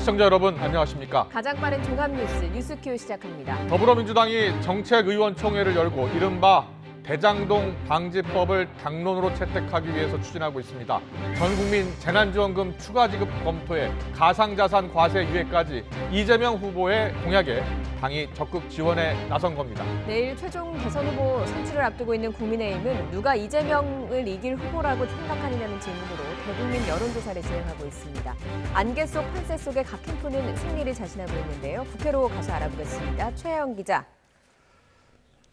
시청자 여러분 안녕하십니까? 가장 빠른 종합 뉴스큐 시작합니다. 더불어민주당이 정책의원총회를 열고 이른바 대장동 방지법을 당론으로 채택하기 위해서 추진하고 있습니다. 전국민 재난지원금 추가 지급 검토에 가상자산 과세 유예까지 이재명 후보의 공약에 당이 적극 지원에 나선 겁니다. 내일 최종 대선 후보 선출을 앞두고 있는 국민의힘은 누가 이재명을 이길 후보라고 생각하느냐는 질문으로 대국민 여론조사를 진행하고 있습니다. 안개 속 판세 속에 각 캠프는 승리를 자신하고 있는데요. 국회로 가서 알아보겠습니다. 최혜영 기자.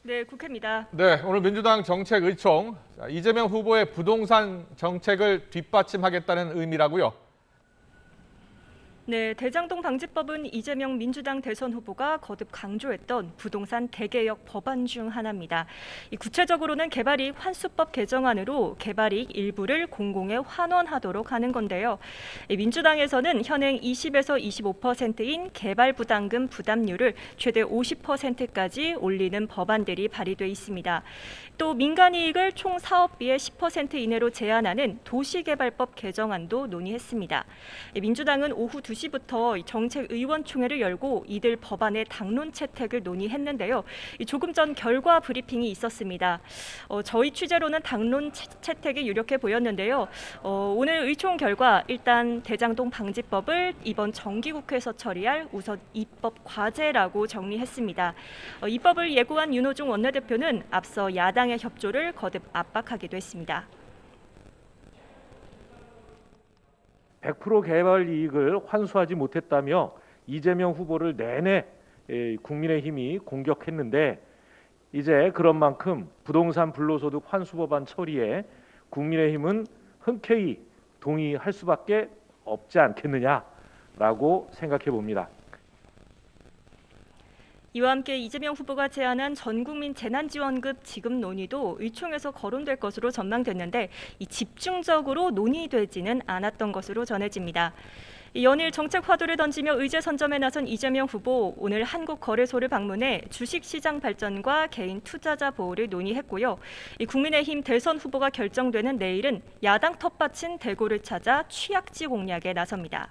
네, 국회입니다. 네, 오늘 민주당 정책의총 이재명 후보의 부동산 정책을 뒷받침하겠다는 의미라고요. 네, 대장동 방지법은 이재명 민주당 대선 후보가 거듭 강조했던 부동산 대개혁 법안 중 하나입니다. 구체적으로는 개발이익 환수법 개정안으로 개발이익 일부를 공공에 환원하도록 하는 건데요. 민주당에서는 현행 20에서 25%인 개발부담금 부담률을 최대 50%까지 올리는 법안들이 발의돼 있습니다. 또 민간이익을 총 사업비의 10% 이내로 제한하는 도시개발법 개정안도 논의했습니다. 민주당은 오후 2시부터 정책의원총회를 열고 이들 법안의 당론 채택을 논의했는데요. 조금 전 결과 브리핑이 있었습니다. 저희 취재로는 당론 채택이 유력해 보였는데요. 오늘 의총 결과 일단 대장동 방지법을 이번 정기국회에서 처리할 우선 입법 과제라고 정리했습니다. 입법을 예고한 윤호중 원내대표는 앞서 야당의 협조를 거듭 압박하기도 했습니다. 100% 개발 이익을 환수하지 못했다며 이재명 후보를 내내 국민의힘이 공격했는데 이제 그런 만큼 부동산 불로소득 환수법안 처리에 국민의힘은 흔쾌히 동의할 수밖에 없지 않겠느냐라고 생각해 봅니다. 이와 함께 이재명 후보가 제안한 전국민 재난지원금 지급 논의도 의총에서 거론될 것으로 전망됐는데 집중적으로 논의되지는 않았던 것으로 전해집니다. 연일 정책 화두를 던지며 의제 선점에 나선 이재명 후보 오늘 한국거래소를 방문해 주식시장 발전과 개인 투자자 보호를 논의했고요. 국민의힘 대선 후보가 결정되는 내일은 야당 텃밭인 대구를 찾아 취약지 공략에 나섭니다.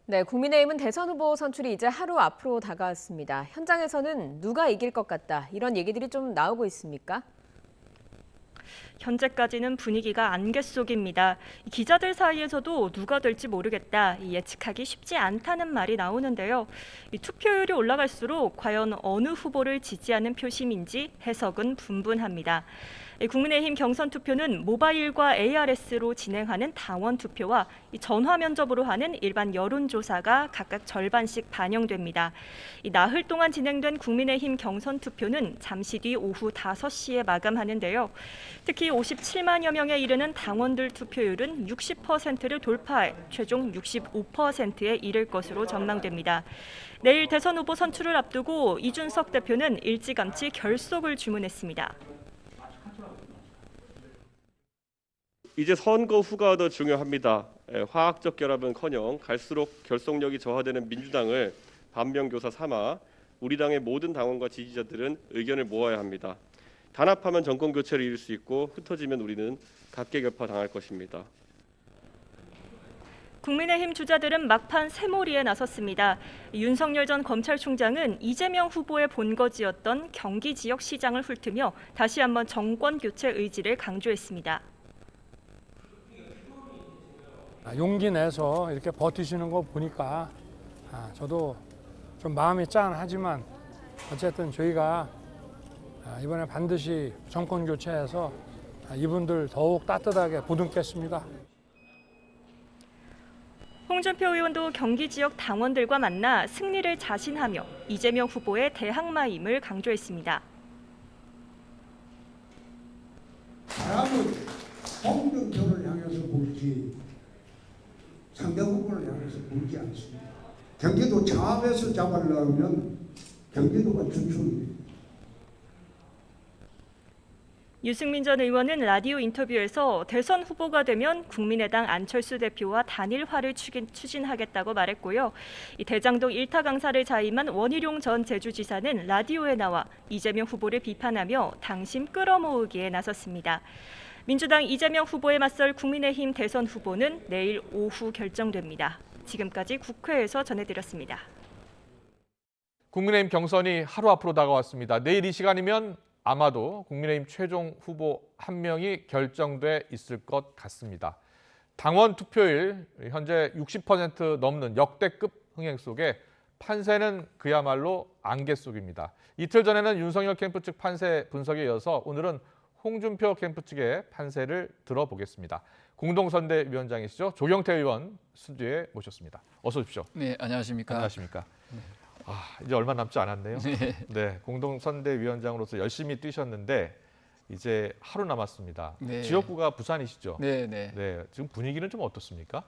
네, 국민의힘은 대선 후보 선출이 이제 하루 앞으로 다가왔습니다. 현장에서는 누가 이길 것 같다 이런 얘기들이 좀 나오고 있습니까? 현재까지는 분위기가 안개 속입니다. 기자들 사이에서도 누가 될지 모르겠다, 예측하기 쉽지 않다는 말이 나오는데요. 투표율이 올라갈수록 과연 어느 후보를 지지하는 표심인지 해석은 분분합니다. 국민의힘 경선 투표는 모바일과 ARS로 진행하는 당원 투표와 전화 면접으로 하는 일반 여론조사가 각각 절반씩 반영됩니다. 나흘 동안 진행된 국민의힘 경선 투표는 잠시 뒤 오후 5시에 마감하는데요. 특히 57만여 명에 이르는 당원들 투표율은 60%를 돌파해 최종 65%에 이를 것으로 전망됩니다. 내일 대선 후보 선출을 앞두고 이준석 대표는 일찌감치 결속을 주문했습니다. 이제 선거 후가 더 중요합니다. 화학적 결합은커녕 갈수록 결속력이 저하되는 민주당을 반면교사 삼아 우리 당의 모든 당원과 지지자들은 의견을 모아야 합니다. 단합하면 정권 교체를 이룰 수 있고 흩어지면 우리는 각계격파 당할 것입니다. 국민의힘 주자들은 막판 새몰이에 나섰습니다. 윤석열 전 검찰총장은 이재명 후보의 본거지였던 경기 지역 시장을 훑으며 다시 한번 정권 교체 의지를 강조했습니다. 용기 내서 이렇게 버티시는 거 보니까 저도 좀 마음이 짠하지만 어쨌든 저희가 이번에 반드시 정권 교체해서 이분들 더욱 따뜻하게 보듬겠습니다. 홍준표 의원도 경기 지역 당원들과 만나 승리를 자신하며 이재명 후보의 대항마임을 강조했습니다. 사람은 홍준표를 향해서 볼지 상대 후보를 향해서 보지 않습니다. 경기도 창업에서 잡으려면 경기도가 주축입니다. 유승민 전 의원은 라디오 인터뷰에서 대선 후보가 되면 국민의당 안철수 대표와 단일화를 추진하겠다고 말했고요. 이 대장동 일타 강사를 자임한 원희룡 전 제주지사는 라디오에 나와 이재명 후보를 비판하며 당심 끌어모으기에 나섰습니다. 민주당 이재명 후보에 맞설 국민의힘 대선 후보는 내일 오후 결정됩니다. 지금까지 국회에서 전해드렸습니다. 국민의힘 경선이 하루 앞으로 다가왔습니다. 내일 이 시간이면 아마도 국민의힘 최종 후보 한 명이 결정돼 있을 것 같습니다. 당원 투표일 현재 60% 넘는 역대급 흥행 속에 판세는 그야말로 안개 속입니다. 이틀 전에는 윤석열 캠프 측 판세 분석에 이어서 오늘은 홍준표 캠프 측의 판세를 들어보겠습니다. 공동선대위원장이시죠. 조경태 의원 스튜디오에 모셨습니다. 어서 오십시오. 네, 안녕하십니까. 안녕하십니까. 이제 얼마 남지 않았네요. 네. 네, 공동선대위원장으로서 열심히 뛰셨는데 이제 하루 남았습니다. 네. 지역구가 부산이시죠? 네, 네. 네, 지금 분위기는 좀 어떻습니까?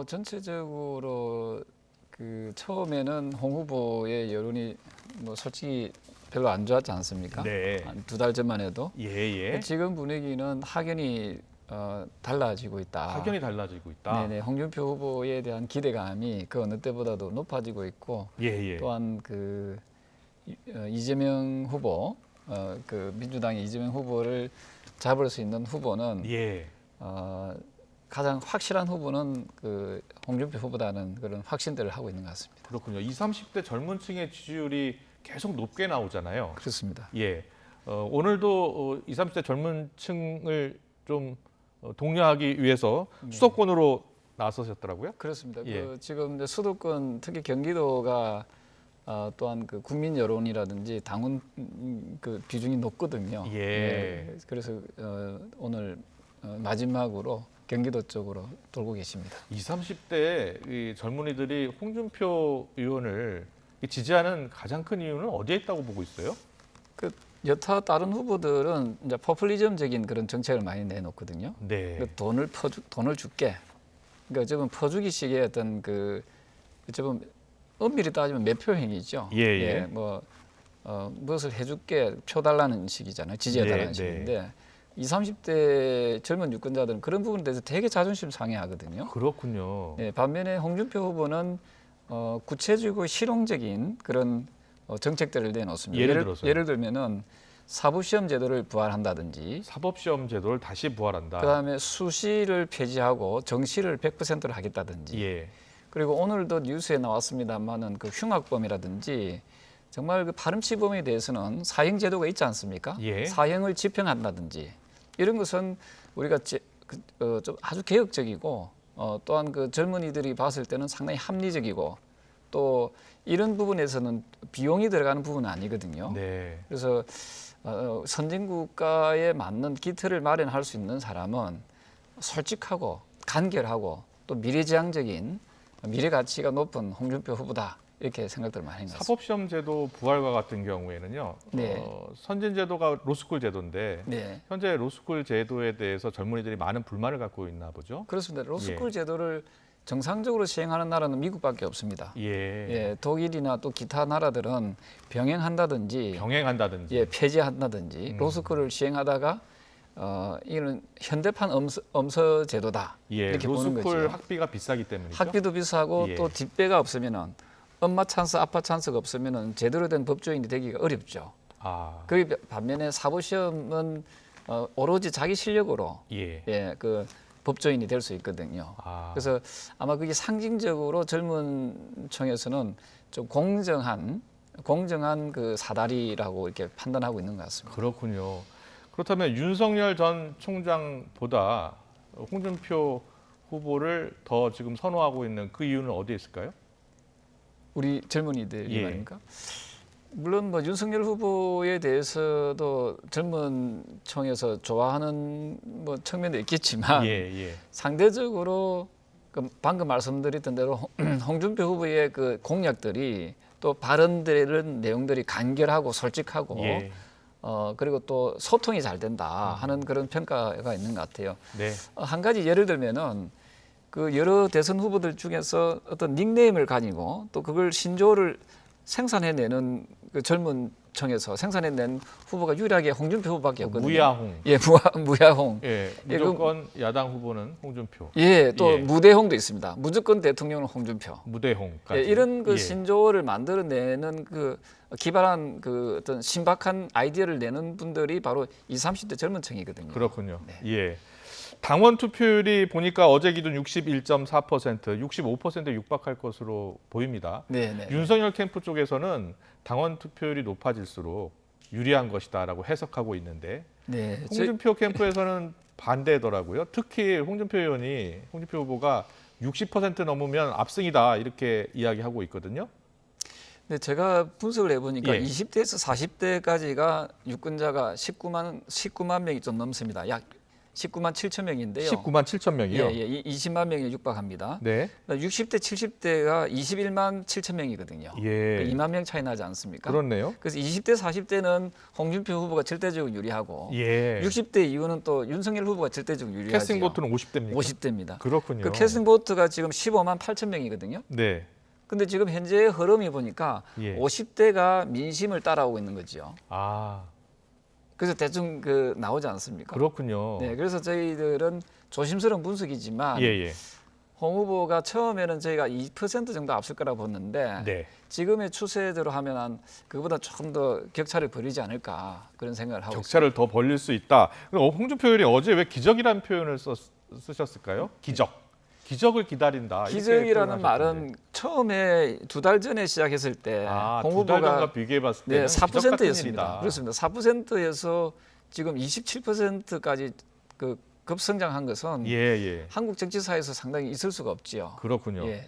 전체적으로 그 처음에는 홍 후보의 여론이 뭐 솔직히 별로 안 좋았지 않습니까? 네. 한 2달 전만 해도. 예. 지금 분위기는 확연히 달라지고 있다. 확연히 달라지고 있다. 네네. 홍준표 후보에 대한 기대감이 그 어느 때보다도 높아지고 있고, 예. 또한 이재명 후보, 그 민주당의 이재명 후보를 잡을 수 있는 후보는 예. 가장 확실한 후보는 그 홍준표 후보다는 그런 확신들을 하고 있는 것 같습니다. 그렇군요. 20, 30대 젊은 층의 지지율이 계속 높게 나오잖아요. 그렇습니다. 예. 오늘도 20, 30대 젊은 층을 좀 독려하기 위해서 수도권으로 나서셨더라고요. 그렇습니다. 예. 지금 이제 수도권 특히 경기도가 또한 그 국민 여론이라든지 당원 그 비중이 높거든요. 예. 그래서 오늘 마지막으로 경기도 쪽으로 돌고 계십니다. 20, 30대 이 젊은이들이 홍준표 의원을 지지하는 가장 큰 이유는 어디에 있다고 보고 있어요? 그 여타 다른 후보들은 이제 포퓰리즘적인 그런 정책을 많이 내놓거든요. 네. 그 돈을 줄게. 그러니까 지금 퍼주기식의 어떤 좀 엄밀히 따지면 매표 행위죠. 예. 무엇을 해줄게 표 달라는 식이잖아요. 지지해달라는 네, 식인데 20, 30대 젊은 유권자들은 그런 부분에 대해서 되게 자존심 상해하거든요. 그렇군요. 네, 반면에 홍준표 후보는 구체적이고 실용적인 그런 정책들을 내놓습니다. 예를 들면은 사법시험 제도를 부활한다든지, 사법시험 제도를 다시 부활한다. 그다음에 수시를 폐지하고 정시를 100%로 하겠다든지, 예. 그리고 오늘도 뉴스에 나왔습니다만은 그 흉악범이라든지 정말 그 파렴치범에 대해서는 사형 제도가 있지 않습니까? 예. 사형을 집행한다든지 이런 것은 우리가 좀 아주 개혁적이고 또한 그 젊은이들이 봤을 때는 상당히 합리적이고 또 이런 부분에서는 비용이 들어가는 부분은 아니거든요. 네. 그래서 선진국가에 맞는 기틀을 마련할 수 있는 사람은 솔직하고 간결하고 또 미래지향적인 미래 가치가 높은 홍준표 후보다 이렇게 생각들 많이 했습니다. 사법시험 제도 부활과 같은 경우에는요. 네. 선진 제도가 로스쿨 제도인데 네. 현재 로스쿨 제도에 대해서 젊은이들이 많은 불만을 갖고 있나 보죠. 그렇습니다. 로스쿨 제도를 정상적으로 시행하는 나라는 미국밖에 없습니다. 예. 독일이나 또 기타 나라들은 병행한다든지, 병행한다든지. 폐지한다든지 로스쿨을 시행하다가 이런 현대판 엄서 제도다 이렇게 보는 거죠. 로스쿨 학비가 비싸기 때문이죠. 학비도 비싸고 또 뒷배가 없으면은 엄마 찬스, 아빠 찬스가 없으면은 제대로 된 법조인이 되기가 어렵죠. 그 반면에 사법시험은 오로지 자기 실력으로 그 법조인이 될 수 있거든요. 그래서 아마 그게 상징적으로 젊은 층에서는 좀 공정한 그 사다리라고 이렇게 판단하고 있는 것 같습니다. 그렇군요. 그렇다면 윤석열 전 총장보다 홍준표 후보를 더 지금 선호하고 있는 그 이유는 어디에 있을까요? 우리 젊은이들이 말입니까? 물론 뭐 윤석열 후보에 대해서도 젊은 층에서 좋아하는 뭐 측면도 있겠지만 상대적으로 그 방금 말씀드렸던 대로 홍준표 후보의 그 공약들이 또 발언되는 내용들이 간결하고 솔직하고 그리고 또 소통이 잘 된다 하는 그런 평가가 있는 것 같아요. 한 가지 예를 들면은 그 여러 대선 후보들 중에서 어떤 닉네임을 가지고 또 그걸 신조어를 생산해내는 그 젊은 청에서 생산해낸 후보가 유일하게 홍준표 후보밖에 없거든요. 무야홍. 예, 무야홍. 예, 예, 무조건 야당 후보는 홍준표. 예, 또 예. 무대홍도 있습니다. 무조건 대통령은 홍준표. 무대홍까지. 예, 이런 그 예. 신조어를 만들어내는 그 기발한 그 어떤 신박한 아이디어를 내는 분들이 바로 20, 30대 젊은 층이거든요. 그렇군요. 네. 예. 당원 투표율이 보니까 어제 기준 61.4%, 65%에 육박할 것으로 보입니다. 네, 네. 윤석열 캠프 쪽에서는 당원 투표율이 높아질수록 유리한 것이다라고 해석하고 있는데 네. 홍준표 캠프에서는 반대더라고요. 특히 홍준표 후보가 60% 넘으면 압승이다 이렇게 이야기하고 있거든요. 네, 제가 분석을 해보니까 예. 20대에서 40대까지가 유권자가 19만 명이 좀 넘습니다. 약 19만 7천 명인데요. 19만 7천 명이요. 예, 예, 20만 명에 육박합니다. 네. 60대, 70대가 21만 7천 명이거든요. 예. 2만 명 차이 나지 않습니까? 그렇네요. 그래서 20대, 40대는 홍준표 후보가 절대적으로 유리하고 예. 60대 이후는 또 윤석열 후보가 절대적으로 유리하죠. 캐스팅 보트는 50대입니까? 50대입니다. 그렇군요. 그 캐스팅 보트가 지금 15만 8천 명이거든요. 네. 근데 지금 현재의 흐름이 보니까 예. 50대가 민심을 따라오고 있는 거죠. 아, 그래서 대충 그 나오지 않습니까? 그렇군요. 네, 그래서 저희들은 조심스러운 분석이지만 예, 예. 홍 후보가 처음에는 저희가 2% 정도 앞설 거라고 봤는데 네. 지금의 추세대로 하면 한 그보다 조금 더 격차를 벌이지 않을까 그런 생각을 하고 격차를 더 벌릴 수 있다. 홍준표 의원이 어제 왜 기적이라는 표현을 쓰셨을까요? 기적을 기다린다. 이렇게 기적이라는 표현하셨던데. 말은 처음에 2달 전에 시작했을 때 아, 홍 두 달 전과 후보가 비교해봤을 네, 때는 기적 같은 4%였습니다. 일이다. 그렇습니다. 4%에서 지금 27%까지 그 급성장한 것은 예, 예. 한국 정치사에서 상당히 있을 수가 없지요. 그렇군요. 예.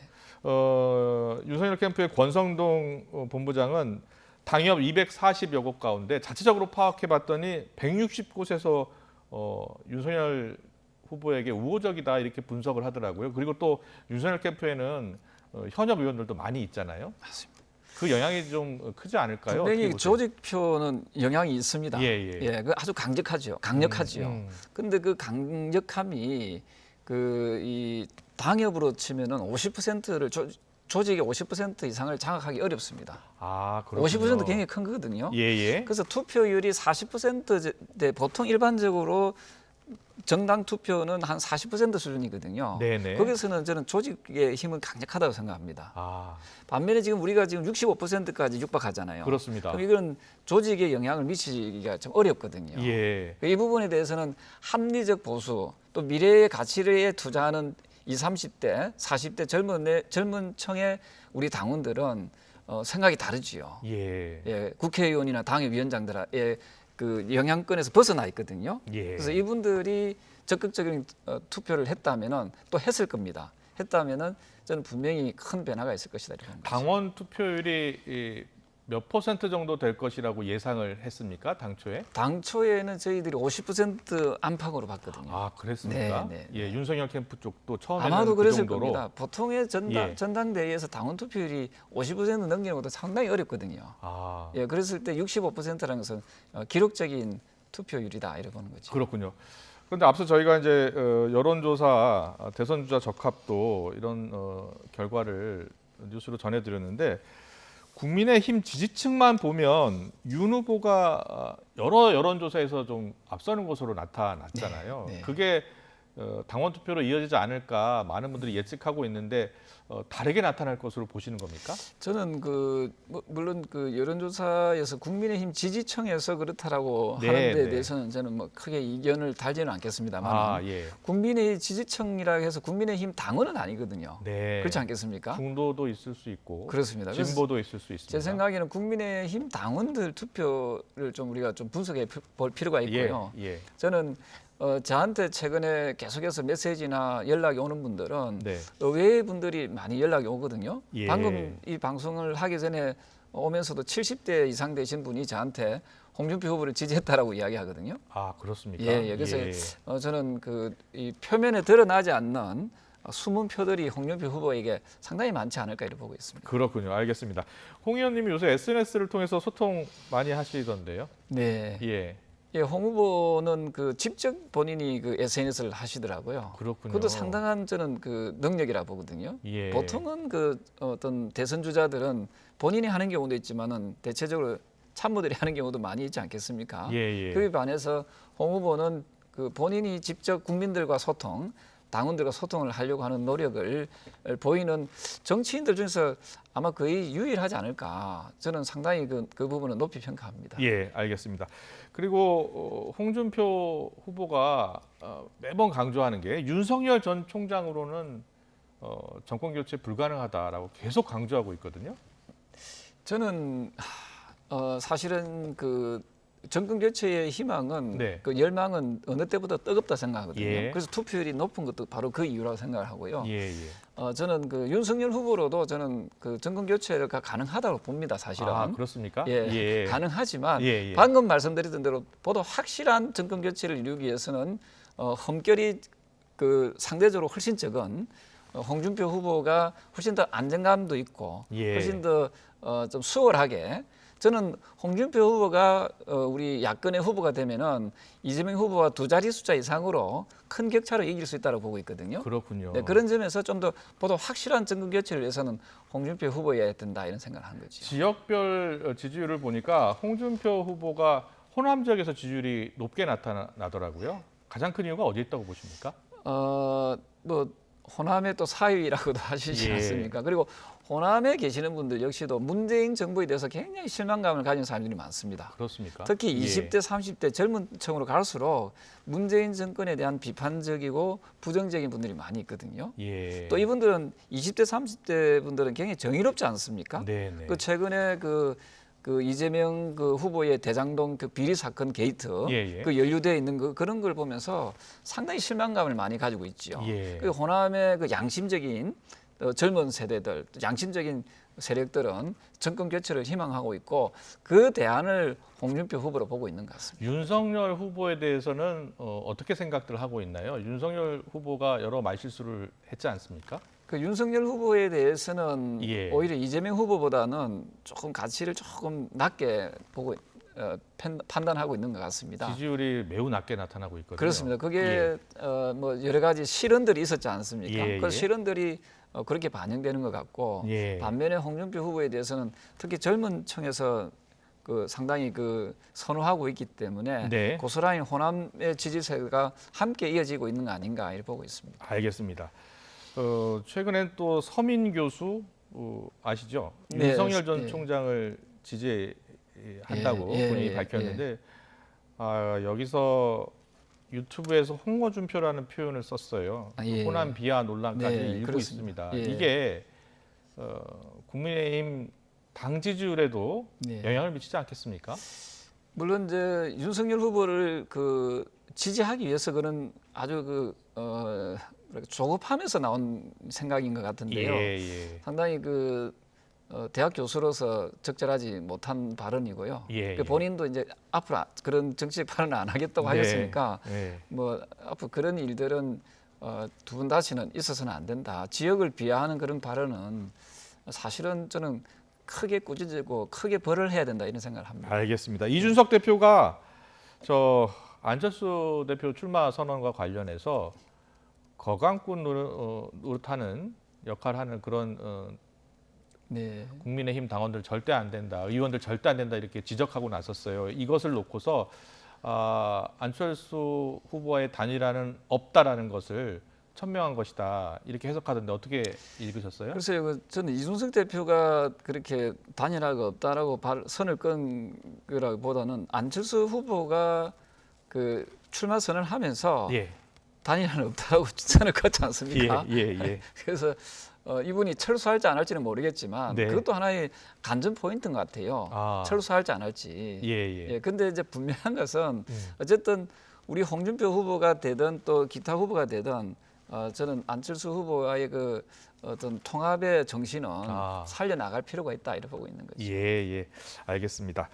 윤석열 캠프의 권성동 본부장은 당협 240여 곳 가운데 자체적으로 파악해봤더니 160곳에서 윤석열 후보에게 우호적이다 이렇게 분석을 하더라고요. 그리고 또 윤석열 캠프에는 현역 의원들도 많이 있잖아요. 맞습니다. 그 영향이 좀 크지 않을까요? 분명히 어떻게 보세요? 조직표는 영향이 있습니다. 예. 그 아주 강력하지요. 음. 근데 그 강력함이 그 이 당협으로 치면은 50%를 조직의 50% 이상을 장악하기 어렵습니다. 아, 그렇군요. 50% 굉장히 큰 거거든요. 예. 그래서 투표율이 40%대 보통 일반적으로 정당 투표는 한 40% 수준이거든요. 네네. 거기서는 저는 조직의 힘은 강력하다고 생각합니다. 아, 반면에 지금 우리가 지금 65%까지 육박하잖아요. 그렇습니다. 그럼 이건 조직에 영향을 미치기가 좀 어렵거든요. 예. 이 부분에 대해서는 합리적 보수 또 미래의 가치에 투자하는 20, 30대, 40대 젊은 층의 우리 당원들은 생각이 다르지요. 예. 국회의원이나 당협위원장들의 그 영향권에서 벗어나 있거든요. 예. 그래서 이분들이 적극적인 투표를 했다면은 또 했을 겁니다. 했다면은 저는 분명히 큰 변화가 있을 것이다 이렇게 봅니다. 당원 투표율이 몇 % 정도 될 것이라고 예상을 했습니까? 당초에? 당초에는 저희들이 50% 안팎으로 봤거든요. 아, 그랬습니까? 네. 예, 윤석열 캠프 쪽도 처음에는 아마도 그 그랬을 정도로. 겁니다. 보통의 예. 전당대회에서 당원 투표율이 50% 넘기는 것도 상당히 어렵거든요. 아, 예, 그랬을 때 65%라는 것은 기록적인 투표율이다 이렇게 보는 거죠. 그렇군요. 그런데 앞서 저희가 이제 여론조사 대선 주자 적합도 이런 결과를 뉴스로 전해드렸는데 국민의힘 지지층만 보면 윤 후보가 여러 여론조사에서 좀 앞서는 것으로 나타났잖아요. 네. 그게 당원 투표로 이어지지 않을까 많은 분들이 예측하고 있는데 다르게 나타날 것으로 보시는 겁니까? 저는 물론 그 여론조사에서 국민의힘 지지층에서 그렇다라고 네, 하는 데 네. 대해서는 저는 뭐 크게 이견을 달지는 않겠습니다만 아, 예. 국민의 지지층이라 해서 국민의힘 당원은 아니거든요. 네. 그렇지 않겠습니까? 중도도 있을 수 있고 그렇습니다. 그래서 진보도 있을 수 있습니다. 제 생각에는 국민의힘 당원들 투표를 좀 우리가 좀 분석해 볼 필요가 있고요. 예. 저는 저한테 최근에 계속해서 메시지나 연락이 오는 분들은 네. 의외의 분들이 많이 연락이 오거든요. 예. 방금 이 방송을 하기 전에 오면서도 70대 이상 되신 분이 저한테 홍준표 후보를 지지했다라고 이야기하거든요. 아, 그렇습니까? 예. 그래서 저는 이 표면에 드러나지 않는 숨은 표들이 홍준표 후보에게 상당히 많지 않을까 이렇게 보고 있습니다. 그렇군요. 알겠습니다. 홍 의원님이 요새 SNS를 통해서 소통 많이 하시던데요. 네. 예. 홍 후보는 직접 본인이 SNS를 하시더라고요. 그렇군요. 그것도 상당한 저는 능력이라 보거든요. 예. 보통은 어떤 대선 주자들은 본인이 하는 경우도 있지만은 대체적으로 참모들이 하는 경우도 많이 있지 않겠습니까? 예, 예. 그에 반해서 홍 후보는 그 본인이 직접 국민들과 소통, 당원들과 소통을 하려고 하는 노력을 보이는 정치인들 중에서 아마 거의 유일하지 않을까. 저는 상당히 그 부분은 높이 평가합니다. 예, 알겠습니다. 그리고 홍준표 후보가 매번 강조하는 게 윤석열 전 총장으로는 정권 교체 불가능하다라고 계속 강조하고 있거든요. 저는 사실은 그 정권 교체의 희망은 네. 그 열망은 어느 때보다 뜨겁다 생각하거든요. 예. 그래서 투표율이 높은 것도 바로 그 이유라고 생각을 하고요. 예, 예. 저는 그 윤석열 후보로도 저는 그 정권 교체가 가능하다고 봅니다. 사실은. 아, 그렇습니까? 예, 가능하지만 예, 예. 방금 말씀드렸던 대로 보다 확실한 정권 교체를 이루기 위해서는 험결이 그 상대적으로 훨씬 적은 홍준표 후보가 훨씬 더 안정감도 있고 예. 훨씬 더 좀 수월하게 저는 홍준표 후보가 우리 야권의 후보가 되면은 이재명 후보와 두 자리 숫자 이상으로 큰 격차로 이길 수 있다고 보고 있거든요. 그렇군요. 네, 그런 점에서 좀 더 보다 확실한 정권 교체를 위해서는 홍준표 후보여야 된다 이런 생각을 한 거죠. 지역별 지지율을 보니까 홍준표 후보가 호남 지역에서 지지율이 높게 나타나더라고요. 가장 큰 이유가 어디에 있다고 보십니까? 뭐 호남의 또 사위라고도 하시지 예. 않습니까? 그리고 호남에 계시는 분들 역시도 문재인 정부에 대해서 굉장히 실망감을 가진 사람들이 많습니다. 그렇습니까? 특히 예. 20대, 30대 젊은 층으로 갈수록 문재인 정권에 대한 비판적이고 부정적인 분들이 많이 있거든요. 예. 또 이분들은 20대, 30대 분들은 굉장히 정의롭지 않습니까? 네, 네. 그 최근에 그 이재명 그 후보의 대장동 그 비리 사건 게이트 예, 예. 그 연루되어 있는 그런 걸 보면서 상당히 실망감을 많이 가지고 있죠. 예. 그 호남의 그 양심적인 젊은 세대들, 양심적인 세력들은 정권 교체를 희망하고 있고 그 대안을 홍준표 후보로 보고 있는 것 같습니다. 윤석열 후보에 대해서는 어떻게 생각들 하고 있나요? 윤석열 후보가 여러 말실수를 했지 않습니까? 그 윤석열 후보에 대해서는 예. 오히려 이재명 후보보다는 조금 가치를 조금 낮게 보고 판단하고 있는 것 같습니다. 지지율이 매우 낮게 나타나고 있거든요. 그렇습니다. 그게 예. 뭐 여러 가지 실언들이 있었지 않습니까? 예, 그 예. 실언들이 그렇게 반영되는 것 같고 예. 반면에 홍준표 후보에 대해서는 특히 젊은 층에서 그 상당히 그 선호하고 있기 때문에 네. 고스란히 호남의 지지세가 함께 이어지고 있는 거 아닌가 이렇게 보고 있습니다. 알겠습니다. 최근엔 또 서민 교수 아시죠? 네, 윤석열 전 예. 총장을 지지한다고 예, 예, 본인이 예, 밝혔는데 여기서 유튜브에서 홍어준표라는 표현을 썼어요. 예. 호남 비하 논란까지 네, 일고 그렇습니다. 있습니다. 예. 이게 국민의힘 당 지지율에도 네. 영향을 미치지 않겠습니까? 물론 이제 윤석열 후보를 그 지지하기 위해서 그런 아주 조급함에서 나온 생각인 것 같은데요. 예. 상당히 대학 교수로서 적절하지 못한 발언이고요. 예, 그 본인도 이제 앞으로 그런 정치적 발언을 안 하겠다고 네. 하셨으니까 예. 뭐 앞으로 그런 일들은 두 번 다시는 있어서는 안 된다. 지역을 비하하는 그런 발언은 사실은 저는 크게 꾸짖고 크게 벌을 해야 된다 이런 생각을 합니다. 알겠습니다. 이준석 대표가 저 안철수 대표 출마 선언과 관련해서 거강꾼 노릇하는 역할을 하는 그런 네. 국민의힘 당원들 절대 안 된다, 의원들 절대 안 된다 이렇게 지적하고 나섰어요. 이것을 놓고서 안철수 후보와의 단일화는 없다라는 것을 천명한 것이다 이렇게 해석하던데 어떻게 읽으셨어요? 글쎄요, 저는 이준석 대표가 그렇게 단일화가 없다라고 선을 끈 거라기보다는 안철수 후보가 그 출마 선언을 하면서 예. 단일화는 없다라고 선을 긋지 않습니까? 예. 그래서 이분이 철수할지 안 할지는 모르겠지만 네. 그것도 하나의 관전 포인트인 것 같아요. 철수할지 안 할지. 예. 근데 이제 분명한 것은 어쨌든 우리 홍준표 후보가 되든 또 기타 후보가 되든 저는 안철수 후보와의 그 어떤 통합의 정신은 살려나갈 필요가 있다 이렇게 보고 있는 거죠. 예. 알겠습니다.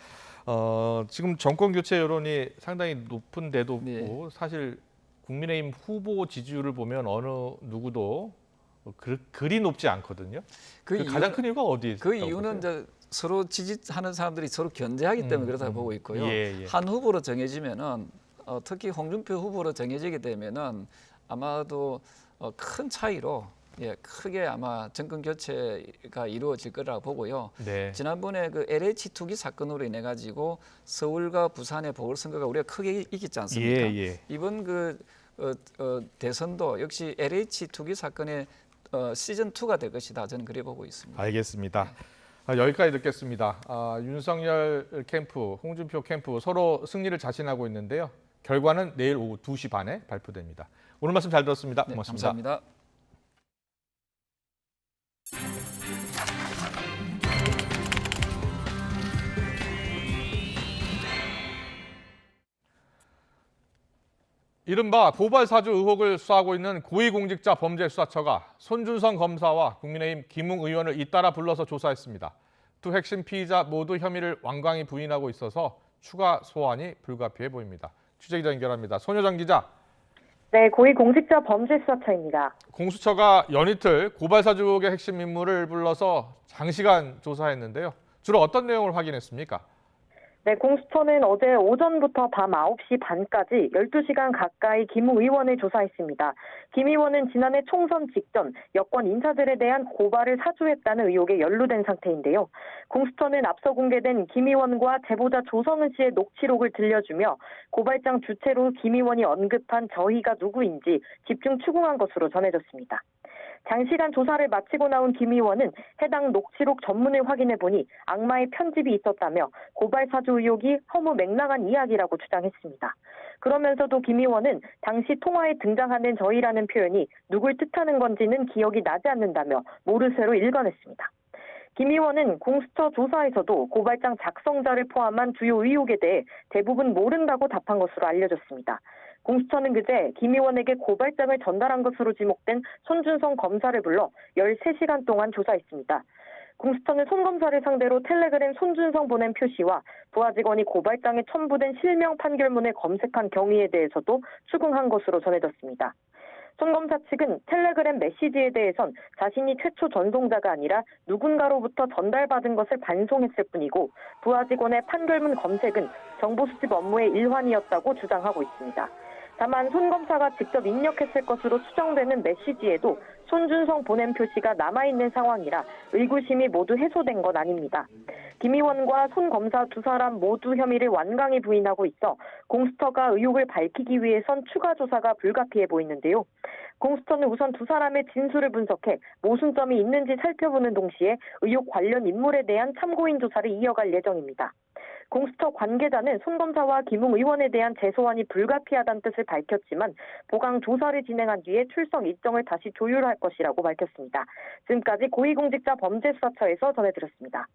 지금 정권 교체 여론이 상당히 높은데도 네. 사실 국민의힘 후보 지지율을 보면 어느 누구도 그리 높지 않거든요. 그 가장 큰 이유가 어디에 있을까요? 그 이유는 이제 서로 지지하는 사람들이 서로 견제하기 때문에 그렇다고 보고 있고요. 예. 한 후보로 정해지면은 특히 홍준표 후보로 정해지게 되면은 아마도 큰 차이로 크게 아마 정권 교체가 이루어질 거라고 보고요. 네. 지난번에 그 LH 투기 사건으로 인해 가지고 서울과 부산의 보궐선거가 우리가 크게 이겼지 않습니까? 이번 그 대선도 역시 LH 투기 사건의 시즌 2가 될 것이다. 저는 그래 보고 있습니다. 알겠습니다. 여기까지 듣겠습니다. 윤석열 캠프, 홍준표 캠프 서로 승리를 자신하고 있는데요. 결과는 내일 오후 2시 반에 발표됩니다. 오늘 말씀 잘 들었습니다. 네, 고맙습니다. 감사합니다. 이른바 고발사주 의혹을 수사하고 있는 고위공직자범죄수사처가 손준성 검사와 국민의힘 김웅 의원을 잇따라 불러서 조사했습니다. 두 핵심 피의자 모두 혐의를 완강히 부인하고 있어서 추가 소환이 불가피해 보입니다. 취재기자 연결합니다. 손효정 기자. 네, 고위공직자범죄수사처입니다. 공수처가 연이틀 고발사주 의혹의 핵심 인물을 불러서 장시간 조사했는데요. 주로 어떤 내용을 확인했습니까? 네, 공수처는 어제 오전부터 밤 9시 반까지 12시간 가까이 김웅 의원을 조사했습니다. 김 의원은 지난해 총선 직전 여권 인사들에 대한 고발을 사주했다는 의혹에 연루된 상태인데요. 공수처는 앞서 공개된 김 의원과 제보자 조성은 씨의 녹취록을 들려주며 고발장 주체로 김 의원이 언급한 저희가 누구인지 집중 추궁한 것으로 전해졌습니다. 장시간 조사를 마치고 나온 김 의원은 해당 녹취록 전문을 확인해 보니 악마의 편집이 있었다며 고발 사주 의혹이 허무맹랑한 이야기라고 주장했습니다. 그러면서도 김 의원은 당시 통화에 등장하는 저희라는 표현이 누굴 뜻하는 건지는 기억이 나지 않는다며 모르쇠로 일관했습니다. 김 의원은 공수처 조사에서도 고발장 작성자를 포함한 주요 의혹에 대해 대부분 모른다고 답한 것으로 알려졌습니다. 공수처는 그제 김 의원에게 고발장을 전달한 것으로 지목된 손준성 검사를 불러 13시간 동안 조사했습니다. 공수처는 손 검사를 상대로 텔레그램 손준성 보낸 표시와 부하 직원이 고발장에 첨부된 실명 판결문을 검색한 경위에 대해서도 추궁한 것으로 전해졌습니다. 손 검사 측은 텔레그램 메시지에 대해선 자신이 최초 전송자가 아니라 누군가로부터 전달받은 것을 반송했을 뿐이고 부하 직원의 판결문 검색은 정보 수집 업무의 일환이었다고 주장하고 있습니다. 다만 손 검사가 직접 입력했을 것으로 추정되는 메시지에도 손준성 보냄 표시가 남아있는 상황이라 의구심이 모두 해소된 건 아닙니다. 김 의원과 손 검사 두 사람 모두 혐의를 완강히 부인하고 있어 공수처가 의혹을 밝히기 위해선 추가 조사가 불가피해 보이는데요. 공수처는 우선 두 사람의 진술을 분석해 모순점이 있는지 살펴보는 동시에 의혹 관련 인물에 대한 참고인 조사를 이어갈 예정입니다. 공수처 관계자는 손 검사와 김웅 의원에 대한 재소환이 불가피하다는 뜻을 밝혔지만 보강 조사를 진행한 뒤에 출석 일정을 다시 조율할 것이라고 밝혔습니다. 지금까지 고위공직자범죄수사처에서 전해드렸습니다.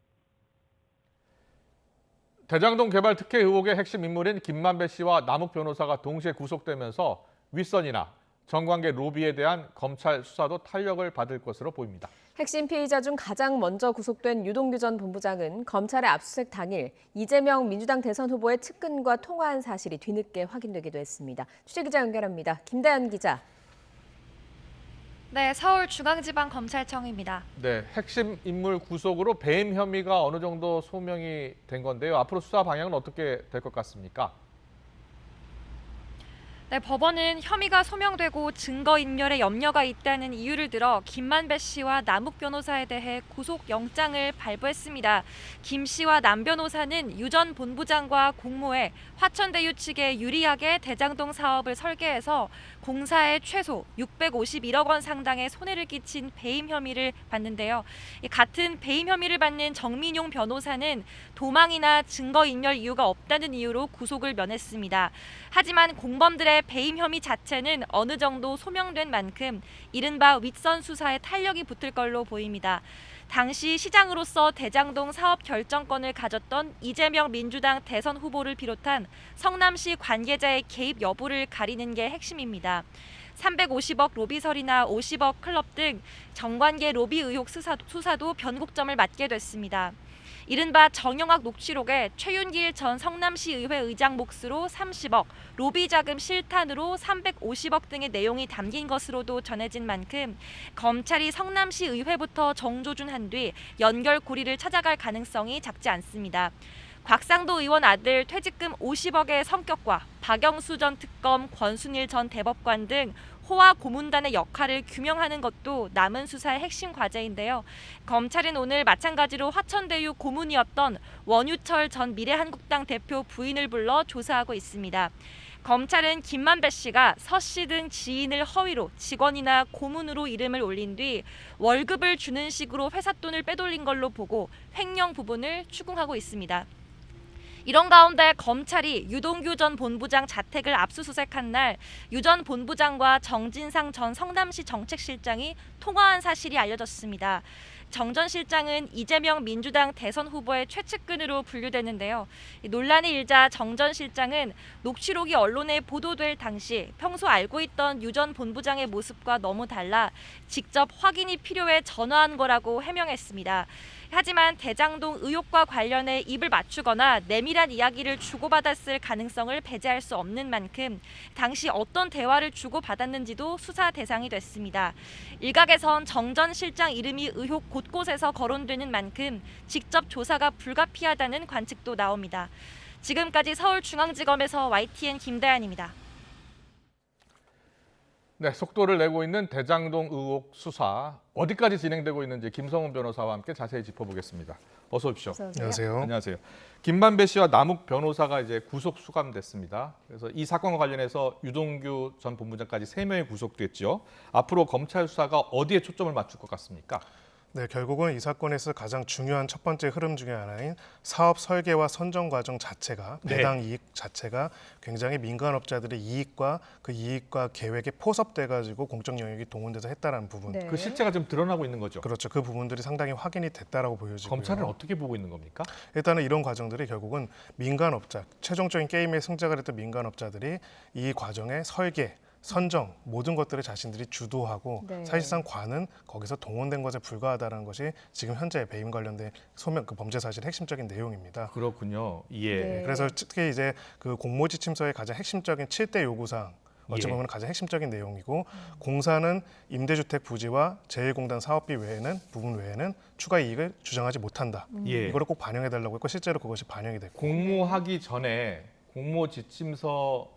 대장동 개발 특혜 의혹의 핵심 인물인 김만배 씨와 남욱 변호사가 동시에 구속되면서 윗선이나 정관계 로비에 대한 검찰 수사도 탄력을 받을 것으로 보입니다. 핵심 피의자 중 가장 먼저 구속된 유동규 전 본부장은 검찰의 압수수색 당일 이재명 민주당 대선 후보의 측근과 통화한 사실이 뒤늦게 확인되기도 했습니다. 취재기자 연결합니다. 김다연 기자. 네, 서울중앙지방검찰청입니다. 네, 핵심 인물 구속으로 배임 혐의가 어느 정도 소명이 된 건데요. 앞으로 수사 방향은 어떻게 될 것 같습니까? 네, 법원은 혐의가 소명되고 증거인멸에 염려가 있다는 이유를 들어 김만배 씨와 남욱 변호사에 대해 구속영장을 발부했습니다. 김 씨와 남 변호사는 유 전 본부장과 공모해 화천대유 측에 유리하게 대장동 사업을 설계해서 공사에 최소 651억 원 상당의 손해를 끼친 배임 혐의를 받는데요. 같은 배임 혐의를 받는 정민용 변호사는 도망이나 증거인멸 이유가 없다는 이유로 구속을 면했습니다. 하지만 공범들의 배임 혐의 자체는 어느 정도 소명된 만큼 이른바 윗선 수사에 탄력이 붙을 걸로 보입니다. 당시 시장으로서 대장동 사업 결정권을 가졌던 이재명 민주당 대선 후보를 비롯한 성남시 관계자의 개입 여부를 가리는 게 핵심입니다. 350억 로비설이나 50억 클럽 등 정관계 로비 의혹 수사도 변곡점을 맞게 됐습니다. 이른바 정영학 녹취록에 최윤길 전 성남시 의회 의장 몫으로 30억, 로비 자금 실탄으로 350억 등의 내용이 담긴 것으로도 전해진 만큼 검찰이 성남시 의회부터 정조준한 뒤 연결고리를 찾아갈 가능성이 작지 않습니다. 곽상도 의원 아들 퇴직금 50억의 성격과 박영수 전 특검, 권순일 전 대법관 등 호화 고문단의 역할을 규명하는 것도 남은 수사의 핵심 과제인데요. 검찰은 오늘 마찬가지로 화천대유 고문이었던 원유철 전 미래한국당 대표 부인을 불러 조사하고 있습니다. 검찰은 김만배 씨가 서 씨 등 지인을 허위로 직원이나 고문으로 이름을 올린 뒤 월급을 주는 식으로 회사 돈을 빼돌린 걸로 보고 횡령 부분을 추궁하고 있습니다. 이런 가운데 검찰이 유동규 전 본부장 자택을 압수수색한 날 유 전 본부장과 정진상 전 성남시 정책실장이 통화한 사실이 알려졌습니다. 정 전 실장은 이재명 민주당 대선 후보의 최측근으로 분류되는데요. 논란이 일자 정 전 실장은 녹취록이 언론에 보도될 당시 평소 알고 있던 유 전 본부장의 모습과 너무 달라 직접 확인이 필요해 전화한 거라고 해명했습니다. 하지만 대장동 의혹과 관련해 입을 맞추거나 내밀한 이야기를 주고받았을 가능성을 배제할 수 없는 만큼 당시 어떤 대화를 주고받았는지도 수사 대상이 됐습니다. 일각에선 정 전 실장 이름이 의혹 곳곳에서 거론되는 만큼 직접 조사가 불가피하다는 관측도 나옵니다. 지금까지 서울중앙지검에서 YTN 김다연입니다. 네, 속도를 내고 있는 대장동 의혹 수사 어디까지 진행되고 있는지 김성훈 변호사와 함께 자세히 짚어보겠습니다. 어서 오십시오. 안녕하세요. 안녕하세요. 김만배 씨와 남욱 변호사가 이제 구속 수감됐습니다. 그래서 이 사건과 관련해서 유동규 전 본부장까지 3명이 구속됐죠. 앞으로 검찰 수사가 어디에 초점을 맞출 것 같습니까? 네, 결국은 이 사건에서 가장 중요한 첫 번째 흐름 중에 하나인 사업 설계와 선정 과정 자체가 배당 이익 자체가 굉장히 민간업자들의 이익과 그 이익과 계획에 포섭돼가지고 공적 영역이 동원돼서 했다라는 부분. 네. 그 실체가 지금 드러나고 있는 거죠. 그렇죠. 그 부분들이 상당히 확인이 됐다라고 보여지고요. 검찰은 어떻게 보고 있는 겁니까? 일단은 이런 과정들이 결국은 민간업자, 최종적인 게임의 승자가 됐던 민간업자들이 이 과정의 설계, 선정 모든 것들을 자신들이 주도하고 네. 사실상 관은 거기서 동원된 것에 불과하다는 것이 지금 현재 배임 관련된 소명 그 범죄 사실의 핵심적인 내용입니다. 그렇군요. 예. 네. 그래서 특히 이제 그 공모지침서의 가장 핵심적인 7대 요구사항 어찌 보면 가장 핵심적인 내용이고 공사는 임대주택 부지와 제1공단 사업비 외에는 부분 외에는 추가 이익을 주장하지 못한다. 예. 이거를 꼭 반영해달라고 했고 실제로 그것이 반영이 됐고 공모하기 전에 공모 지침서를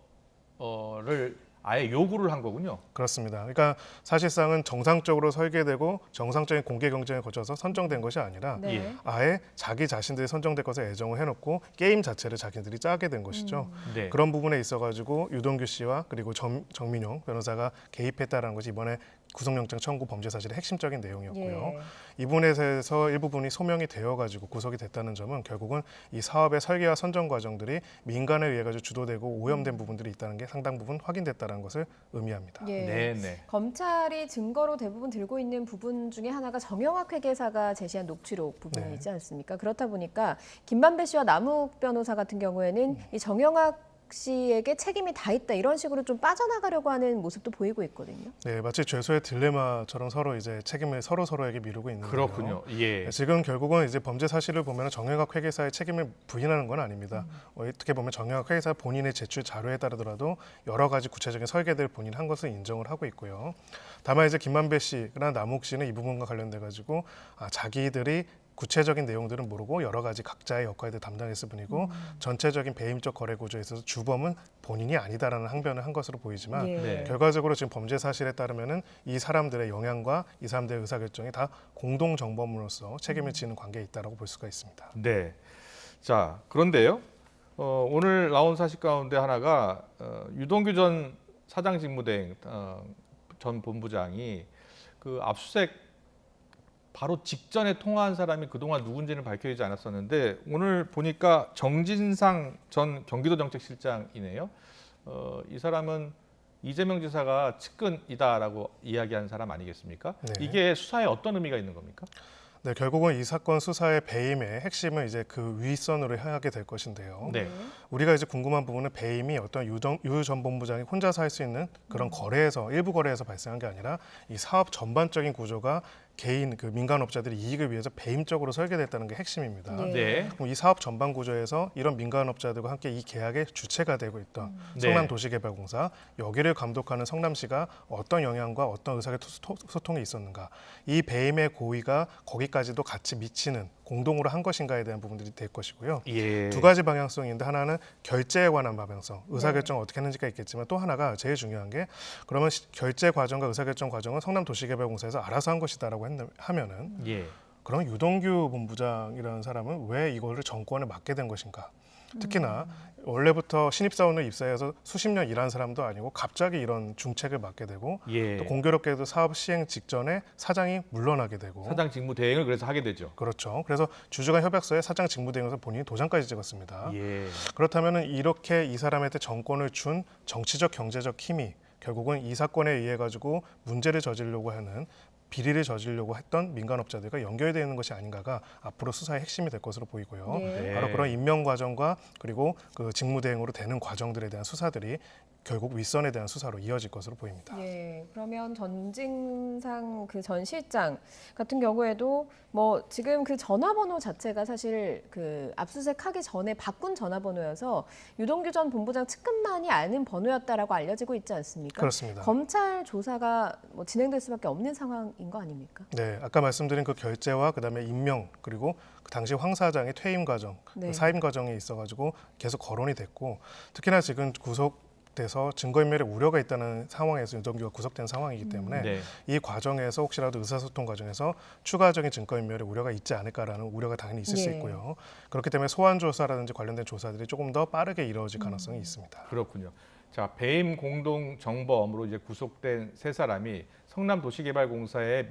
아예 요구를 한 거군요. 그렇습니다. 그러니까 사실상은 정상적으로 설계되고 정상적인 공개 경쟁을 거쳐서 선정된 것이 아니라 네. 아예 자기 자신들이 선정될 것을 애정을 해놓고 게임 자체를 자기들이 짜게 된 것이죠. 네. 그런 부분에 있어가지고 유동규 씨와 그리고 정민용 변호사가 개입했다는 것이 이번에 구속영장 청구 범죄 사실의 핵심적인 내용이었고요. 예. 이 부분에 대해서 일부분이 소명이 되어가지고 구속이 됐다는 점은 결국은 이 사업의 설계와 선정 과정들이 민간에 의해 가지고 주도되고 오염된 부분들이 있다는 게 상당 부분 확인됐다는 것을 의미합니다. 예. 네. 검찰이 증거로 대부분 들고 있는 부분 중에 하나가 정영학 회계사가 제시한 녹취록 부분이 네. 있지 않습니까? 그렇다 보니까 김만배 씨와 남욱 변호사 같은 경우에는 이 정영학 씨에게 책임이 다 있다 이런 식으로 좀 빠져나가려고 하는 모습도 보이고 있거든요. 네, 마치 죄수의 딜레마처럼 서로 이제 책임을 서로에게 미루고 있는 거예요. 그렇군요. 예. 지금 결국은 이제 범죄 사실을 보면 정영학 회계사의 책임을 부인하는 건 아닙니다. 어떻게 보면 정영학 회계사 본인의 제출 자료에 따르더라도 여러 가지 구체적인 설계들을 본인 한 것을 인정을 하고 있고요. 다만 이제 김만배 씨나 남욱 씨는 이 부분과 관련돼 가지고 자기들이 구체적인 내용들은 모르고 여러 가지 각자의 역할을 담당했을 뿐이고 전체적인 배임적 거래 구조에 있어서 주범은 본인이 아니다라는 항변을 한 것으로 보이지만 예. 네. 결과적으로 지금 범죄 사실에 따르면은 이 사람들의 영향과 이 사람들의 의사결정이 다 공동 정범으로서 책임을 지는 관계에 있다라고 볼 수가 있습니다. 네. 자, 그런데요. 오늘 나온 사실 가운데 하나가 유동규 전 사장 직무대행 전 본부장이 그 압수수색 바로 직전에 통화한 사람이 그동안 누군지는 밝혀지지 않았었는데 오늘 보니까 정진상 전 경기도정책실장이네요. 이 사람은 이재명 지사가 측근이다라고 이야기한 사람 아니겠습니까? 네. 이게 수사에 어떤 의미가 있는 겁니까? 네, 결국은 이 사건 수사의 배임의 핵심은 이제 그 윗선으로 향하게 될 것인데요. 네. 우리가 이제 궁금한 부분은 배임이 어떤 유 전 본부장이 혼자서 할 수 있는 그런 거래에서 일부 거래에서 발생한 게 아니라 이 사업 전반적인 구조가 개인 그 민간업자들이 이익을 위해서 배임적으로 설계됐다는 게 핵심입니다. 예. 네. 그럼 이 사업 전반 구조에서 이런 민간업자들과 함께 이 계약의 주체가 되고 있던 네. 성남도시개발공사 여기를 감독하는 성남시가 어떤 영향과 어떤 의사소통이 있었는가 이 배임의 고의가 거기까지도 같이 미치는 공동으로 한 것인가에 대한 부분들이 될 것이고요. 예. 두 가지 방향성인데 하나는 결제에 관한 방향성, 의사결정을 어떻게 했는지가 있겠지만 또 하나가 제일 중요한 게 그러면 결제 과정과 의사결정 과정은 성남도시개발공사에서 알아서 한 것이다라고 하면은 예. 그럼 유동규 본부장이라는 사람은 왜 이거를 정권에 맡게 된 것인가? 특히나 원래부터 신입사원을 입사해서 수십 년 일한 사람도 아니고 갑자기 이런 중책을 맡게 되고 예. 또 공교롭게도 사업 시행 직전에 사장이 물러나게 되고 사장 직무 대행을 그래서 하게 되죠. 그렇죠. 그래서 주주간 협약서에 사장 직무대행에서 본인이 도장까지 찍었습니다. 예. 그렇다면 이렇게 이 사람한테 정권을 준 정치적 경제적 힘이 결국은 이 사건에 의해 가지고 문제를 저지르려고 하는 비리를 저지르려고 했던 민간업자들과 연결되어 있는 것이 아닌가가 앞으로 수사의 핵심이 될 것으로 보이고요. 네. 바로 그런 임명 과정과 그리고 그 직무대행으로 되는 과정들에 대한 수사들이 결국 윗선에 대한 수사로 이어질 것으로 보입니다. 예, 그러면 전징상 그 전 실장 같은 경우에도 뭐 지금 그 전화번호 자체가 사실 그 압수수색하기 전에 바꾼 전화번호여서 유동규 전 본부장 측근만이 아는 번호였다라고 알려지고 있지 않습니까? 그렇습니다. 검찰 조사가 뭐 진행될 수밖에 없는 상황인 거 아닙니까? 네, 아까 말씀드린 그 결제와 그다음에 임명 그리고 그 당시 황 사장의 퇴임 과정, 네. 그 사임 과정에 있어가지고 계속 거론이 됐고 특히나 지금 구속돼서 증거인멸의 우려가 있다는 상황에서 유동규가 구속된 상황이기 때문에 네. 이 과정에서 혹시라도 의사소통 과정에서 추가적인 증거인멸의 우려가 있지 않을까라는 우려가 당연히 있을 수 예. 있고요. 그렇기 때문에 소환 조사라든지 관련된 조사들이 조금 더 빠르게 이루어질 가능성이 있습니다. 그렇군요. 자, 배임 공동 정범으로 이제 구속된 세 사람이 성남도시개발공사에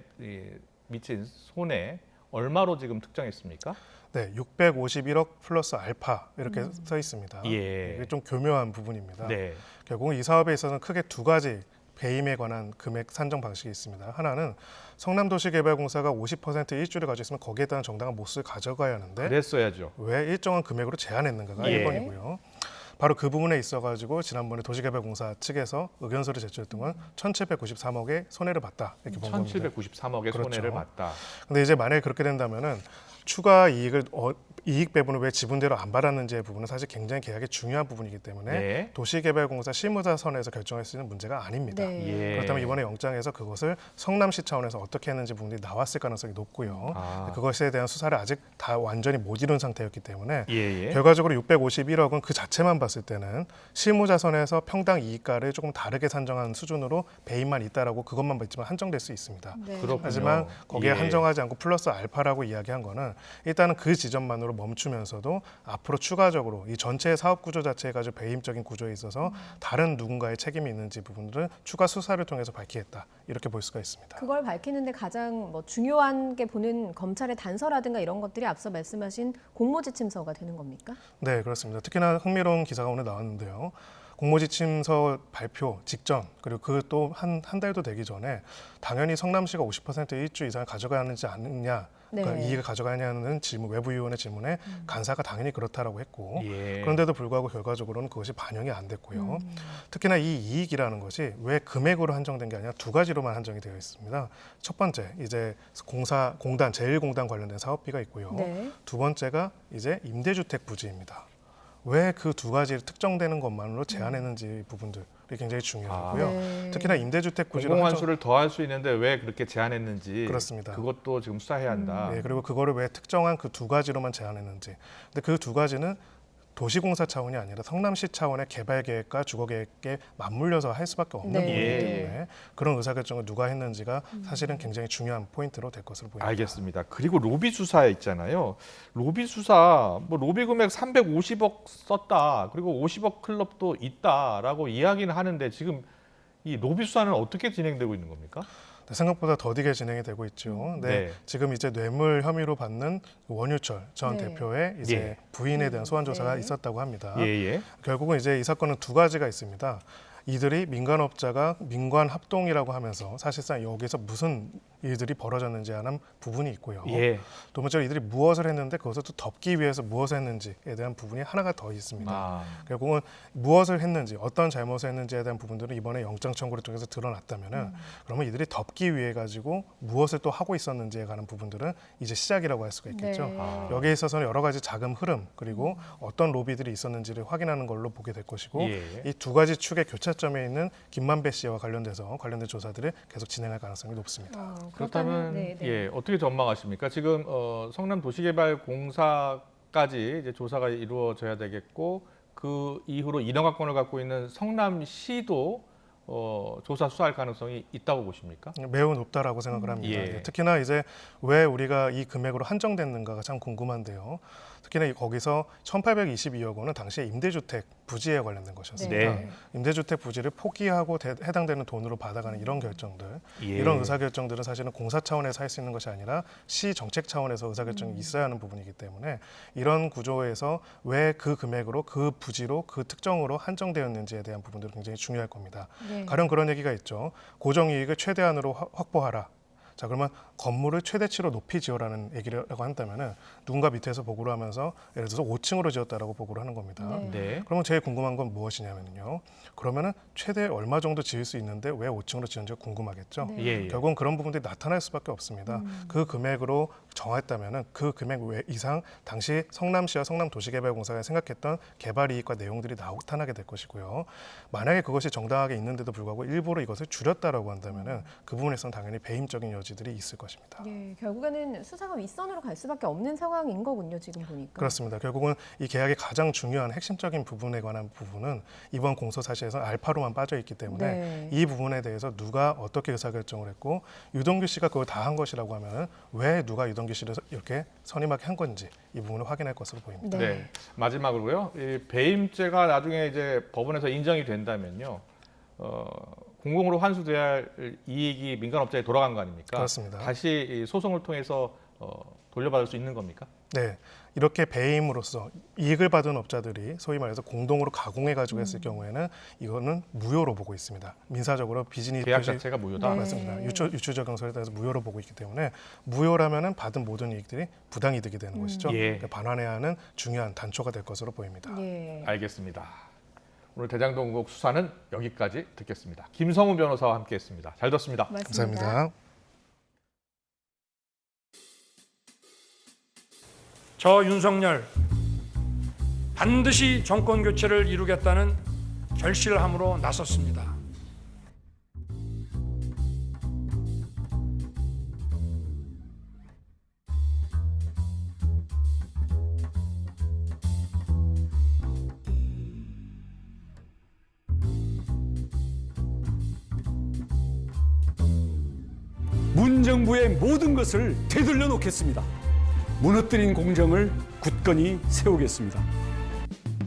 미친 손해 얼마로 지금 특정했습니까? 네, 651억 플러스 알파 이렇게 써 있습니다. 예. 이게 좀 교묘한 부분입니다. 네. 결국은 이 사업에 있어서는 크게 두 가지 배임에 관한 금액 산정 방식이 있습니다. 하나는 성남도시개발공사가 50% 일주를 가지고 있으면 거기에 따른 정당한 몫을 가져가야 하는데 그랬어야죠. 왜 일정한 금액으로 제한했는가가 예. 1번이고요. 바로 그 부분에 있어가지고 지난번에 도시개발공사 측에서 의견서를 제출했던 건 1,793억의 손해를 봤다 이렇게 본 겁니다. 1,793억의 그렇죠. 손해를 봤다. 근데 이제 만약에 그렇게 된다면은 추가 이익을 이익 배분을 왜 지분대로 안 받았는지의 부분은 사실 굉장히 계약의 중요한 부분이기 때문에 네. 도시개발공사 실무자선에서 결정할 수 있는 문제가 아닙니다. 네. 예. 그렇다면 이번에 영장에서 그것을 성남시 차원에서 어떻게 했는지 부분이 나왔을 가능성이 높고요. 아. 그것에 대한 수사를 아직 다 완전히 못 이룬 상태였기 때문에 예. 결과적으로 651억은 그 자체만 봤을 때는 실무자선에서 평당 이익가를 조금 다르게 산정한 수준으로 배임만 있다라고 그것만 봤지만 한정될 수 있습니다. 네. 그렇군요. 하지만 거기에 예. 한정하지 않고 플러스 알파라고 이야기한 거는 일단은 그 지점만으로 멈추면서도 앞으로 추가적으로 이 전체 사업 구조 자체에 가지고 배임적인 구조에 있어서 다른 누군가의 책임이 있는지 부분들은 추가 수사를 통해서 밝히겠다 이렇게 볼 수가 있습니다. 그걸 밝히는데 가장 뭐 중요한 게 보는 검찰의 단서라든가 이런 것들이 앞서 말씀하신 공모지침서가 되는 겁니까? 네, 그렇습니다. 특히나 흥미로운 기사가 오늘 나왔는데요. 공모지침서 발표 직전 그리고 그 또 한 달도 되기 전에 당연히 성남시가 50% 일주 이상을 가져가는지 않느냐 그러니까 네. 이익을 가져가냐는 질문 외부위원의 질문에 간사가 당연히 그렇다라고 했고 예. 그런데도 불구하고 결과적으로는 그것이 반영이 안 됐고요. 특히나 이 이익이라는 것이 왜 금액으로 한정된 게 아니라 두 가지로만 한정이 되어 있습니다. 첫 번째 이제 공단 제1공단 관련된 사업비가 있고요. 네. 두 번째가 이제 임대주택 부지입니다. 왜 그 두 가지를 특정되는 것만으로 제한했는지 부분들이 굉장히 중요하고요. 네. 특히나 임대주택 부지로 공공환수를 더할 수 있는데 왜 그렇게 제한했는지 그렇습니다. 그것도 지금 수사해야 한다. 네, 그리고 그거를 왜 특정한 그 두 가지로만 제한했는지. 근데 그 두 가지는 도시공사 차원이 아니라 성남시 차원의 개발 계획과 주거 계획에 맞물려서 할 수밖에 없는 네. 부분이기 예. 때문에 그런 의사결정을 누가 했는지가 사실은 굉장히 중요한 포인트로 될 것으로 보입니다. 알겠습니다. 그리고 로비 수사 있잖아요. 로비 수사 뭐 로비 금액 350억 썼다. 그리고 50억 클럽도 있다라고 이야기는 하는데 지금 이 로비 수사는 어떻게 진행되고 있는 겁니까? 생각보다 더디게 진행이 되고 있죠. 네, 지금 이제 뇌물 혐의로 받는 원유철 전 네. 대표의 이제 예. 부인에 대한 소환 조사가 네. 있었다고 합니다. 예. 결국은 이제 이 사건은 두 가지가 있습니다. 이들이 민간업자가 민관 합동이라고 하면서 사실상 여기서 무슨 일들이 벌어졌는지 하는 부분이 있고요. 예. 두 번째로 이들이 무엇을 했는데 그것을 또 덮기 위해서 무엇을 했는지에 대한 부분이 하나가 더 있습니다. 아. 결국은 무엇을 했는지 어떤 잘못을 했는지에 대한 부분들은 이번에 영장 청구를 통해서 드러났다면은 그러면 이들이 덮기 위해 가지고 무엇을 또 하고 있었는지에 관한 부분들은 이제 시작이라고 할 수가 있겠죠. 네. 아. 여기에 있어서는 여러 가지 자금 흐름 그리고 어떤 로비들이 있었는지를 확인하는 걸로 보게 될 것이고 예. 이 두 가지 축의 교차점에 있는 김만배 씨와 관련된 조사들을 계속 진행할 가능성이 높습니다. 그렇다면 네, 네. 예, 어떻게 전망하십니까? 지금 성남도시개발공사까지 이제 조사가 이루어져야 되겠고 그 이후로 인허가권을 갖고 있는 성남시도 조사 수사할 가능성이 있다고 보십니까? 매우 높다라고 생각을 합니다. 예. 특히나 이제 왜 우리가 이 금액으로 한정됐는가가 참 궁금한데요. 특히나 거기서 1,822억 원은 당시에 임대주택 부지에 관련된 것이었습니다. 네. 임대주택 부지를 포기하고 해당되는 돈으로 받아가는 이런 결정들, 예. 이런 의사결정들은 사실은 공사 차원에서 할 수 있는 것이 아니라 시 정책 차원에서 의사결정이 있어야 하는 부분이기 때문에 이런 구조에서 왜 그 금액으로 그 부지로 그 특정으로 한정되었는지에 대한 부분들이 굉장히 중요할 겁니다. 네. 가령 그런 얘기가 있죠. 고정이익을 최대한으로 확보하라. 자, 그러면 건물을 최대치로 높이 지어라는 얘기라고 한다면은 누군가 밑에서 보고를 하면서 예를 들어서 5층으로 지었다라고 보고를 하는 겁니다. 네. 네. 그러면 제일 궁금한 건 무엇이냐면요. 그러면은 최대 얼마 정도 지을 수 있는데 왜 5층으로 지었는지가 궁금하겠죠. 네. 예, 예. 결국은 그런 부분들이 나타날 수밖에 없습니다. 그 금액으로 정했다면은 그 금액 외 이상 당시 성남시와 성남도시개발공사가 생각했던 개발 이익과 내용들이 나타나게 될 것이고요. 만약에 그것이 정당하게 있는데도 불구하고 일부러 이것을 줄였다라고 한다면은 그 부분에서는 당연히 배임적인 여지들이 있을 것입니다. 예, 결국에는 수사가 윗선으로 갈 수밖에 없는 상황인 거군요. 지금 보니까. 그렇습니다. 결국은 이 계약의 가장 중요한 핵심적인 부분에 관한 부분은 이번 공소 사실에서 알파로만 빠져 있기 때문에 네. 이 부분에 대해서 누가 어떻게 의사결정을 했고 유동규 씨가 그걸 다 한 것이라고 하면 왜 누가 유동규 씨를 이렇게 선임하게 한 건지 이 부분을 확인할 것으로 보입니다. 네. 네. 마지막으로요. 이 배임죄가 나중에 이제 법원에서 인정이 된다면요. 공공으로 환수돼야 할 이익이 민간업자에 돌아간 거 아닙니까? 그렇습니다. 다시 이 소송을 통해서 돌려받을 수 있는 겁니까? 네, 이렇게 배임으로써 이익을 받은 업자들이 소위 말해서 공동으로 가공해가지고 했을 경우에는 이거는 무효로 보고 있습니다. 민사적으로 비즈니스 계약 표시 자체가 무효다. 네. 맞습니다. 유추적용서에 따라서 무효로 보고 있기 때문에 무효라면은 받은 모든 이익들이 부당이득이 되는 것이죠. 예. 그러니까 반환해야 하는 중요한 단초가 될 것으로 보입니다. 예. 알겠습니다. 오늘 대장동 의혹 수사는 여기까지 듣겠습니다. 김성우 변호사와 함께했습니다. 잘 듣습니다. 맞습니다. 감사합니다. 저 윤석열 반드시 정권 교체를 이루겠다는 결실함으로 나섰습니다. 문정부의 모든 것을 되돌려 놓겠습니다. 무너뜨린 공정을 굳건히 세우겠습니다.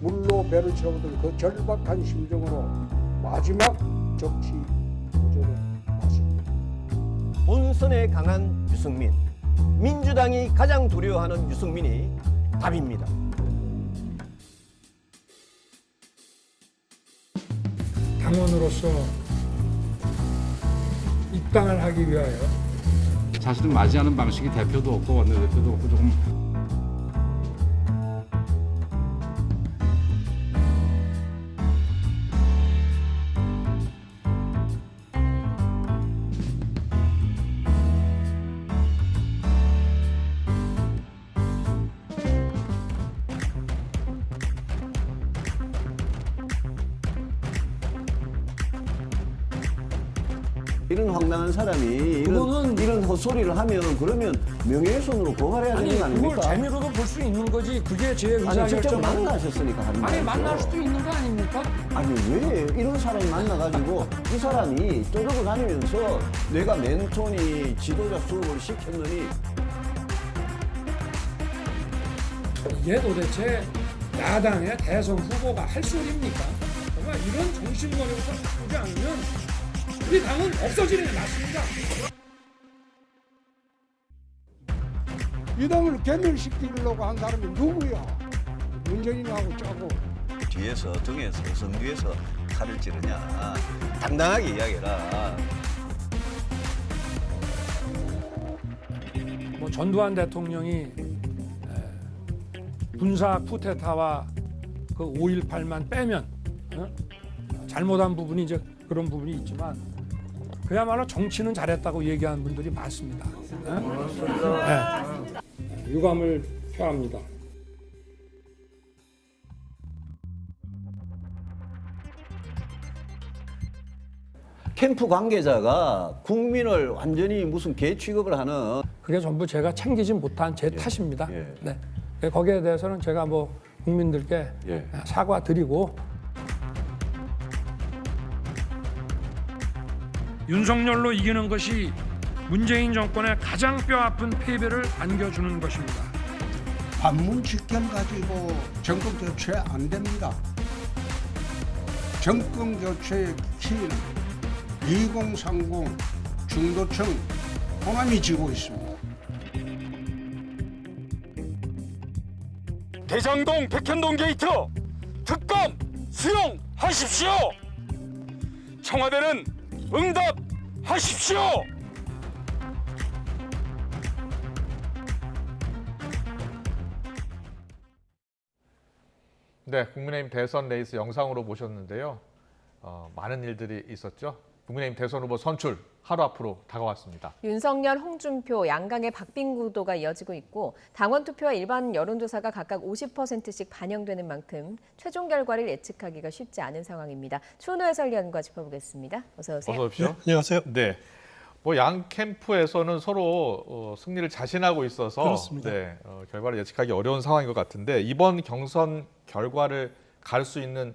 물로 배를 채우던 그 절박한 심정으로 마지막 정치 도전에 나섭니다. 본선에 강한 유승민, 민주당이 가장 두려워하는 유승민이 답입니다. 당원으로서 입당을 하기 위하여 사실은 맞이하는 방식이 대표도 없고 원내대표도 없고 조금 이런 황당한 사람이 이런 헛소리를 하면 그러면 명예훼손으로 고발해야 되는 거 아닙니까? 그걸 재미로도 볼 수 있는 거지. 그게 제 아니 직접 의사결정. 만나셨으니까 하는 아니 말이죠. 만날 수도 있는 거 아닙니까? 아니 왜 이런 사람이 만나가지고 이 사람이 떠들고 다니면서 내가 멘토니 지도자 수업을 시켰느니 이게 도대체 야당의 대선 후보가 할 소리입니까? 정말 이런 정신머리부터 바꾸지 않으면 우리 당은 없어지는 게 맞습니다. 이 당을 괴멸시키려고 한 사람이 누구야? 문재인하고 짜고. 뒤에서 등에서 성 뒤에서 칼을 찌르냐 당당하게 이야기해라. 뭐 전두환 대통령이 군사 쿠데타와 그 5.18만 빼면 잘못한 부분이 이제 그런 부분이 있지만 그야말로 정치는 잘했다고 얘기하는 분들이 많습니다. 네. 유감을 표합니다. 캠프 관계자가 국민을 완전히 무슨 개 취급을 하는 그게 전부 제가 챙기지 못한 제 탓입니다. 네. 거기에 대해서는 제가 뭐 국민들께 사과드리고 윤석열로 이기는 것이 문재인 정권의 가장 뼈아픈 패배를 안겨주는 것입니다. 반문 직견 가지고 정권 교체 안 됩니다. 정권 교체의 키는 2030 중도층 호남이 지고 있습니다. 대장동 백현동 게이트 특검 수용하십시오. 청와대는 응답하십시오. 네, 국민의힘 대선 레이스 영상으로 보셨는데요. 많은 일들이 있었죠. 국민의힘 대선 후보 선출 하루 앞으로 다가왔습니다. 윤석열, 홍준표, 양강의 박빙 구도가 이어지고 있고 당원 투표와 일반 여론조사가 각각 50%씩 반영되는 만큼 최종 결과를 예측하기가 쉽지 않은 상황입니다. 추은호 해설위원과 짚어보겠습니다. 어서 오세요. 어서 오십시오. 네, 안녕하세요. 네. 뭐 양 캠프에서는 서로 승리를 자신하고 있어서 그렇습니다. 네, 결과를 예측하기 어려운 상황인 것 같은데 이번 경선 결과를 갈 수 있는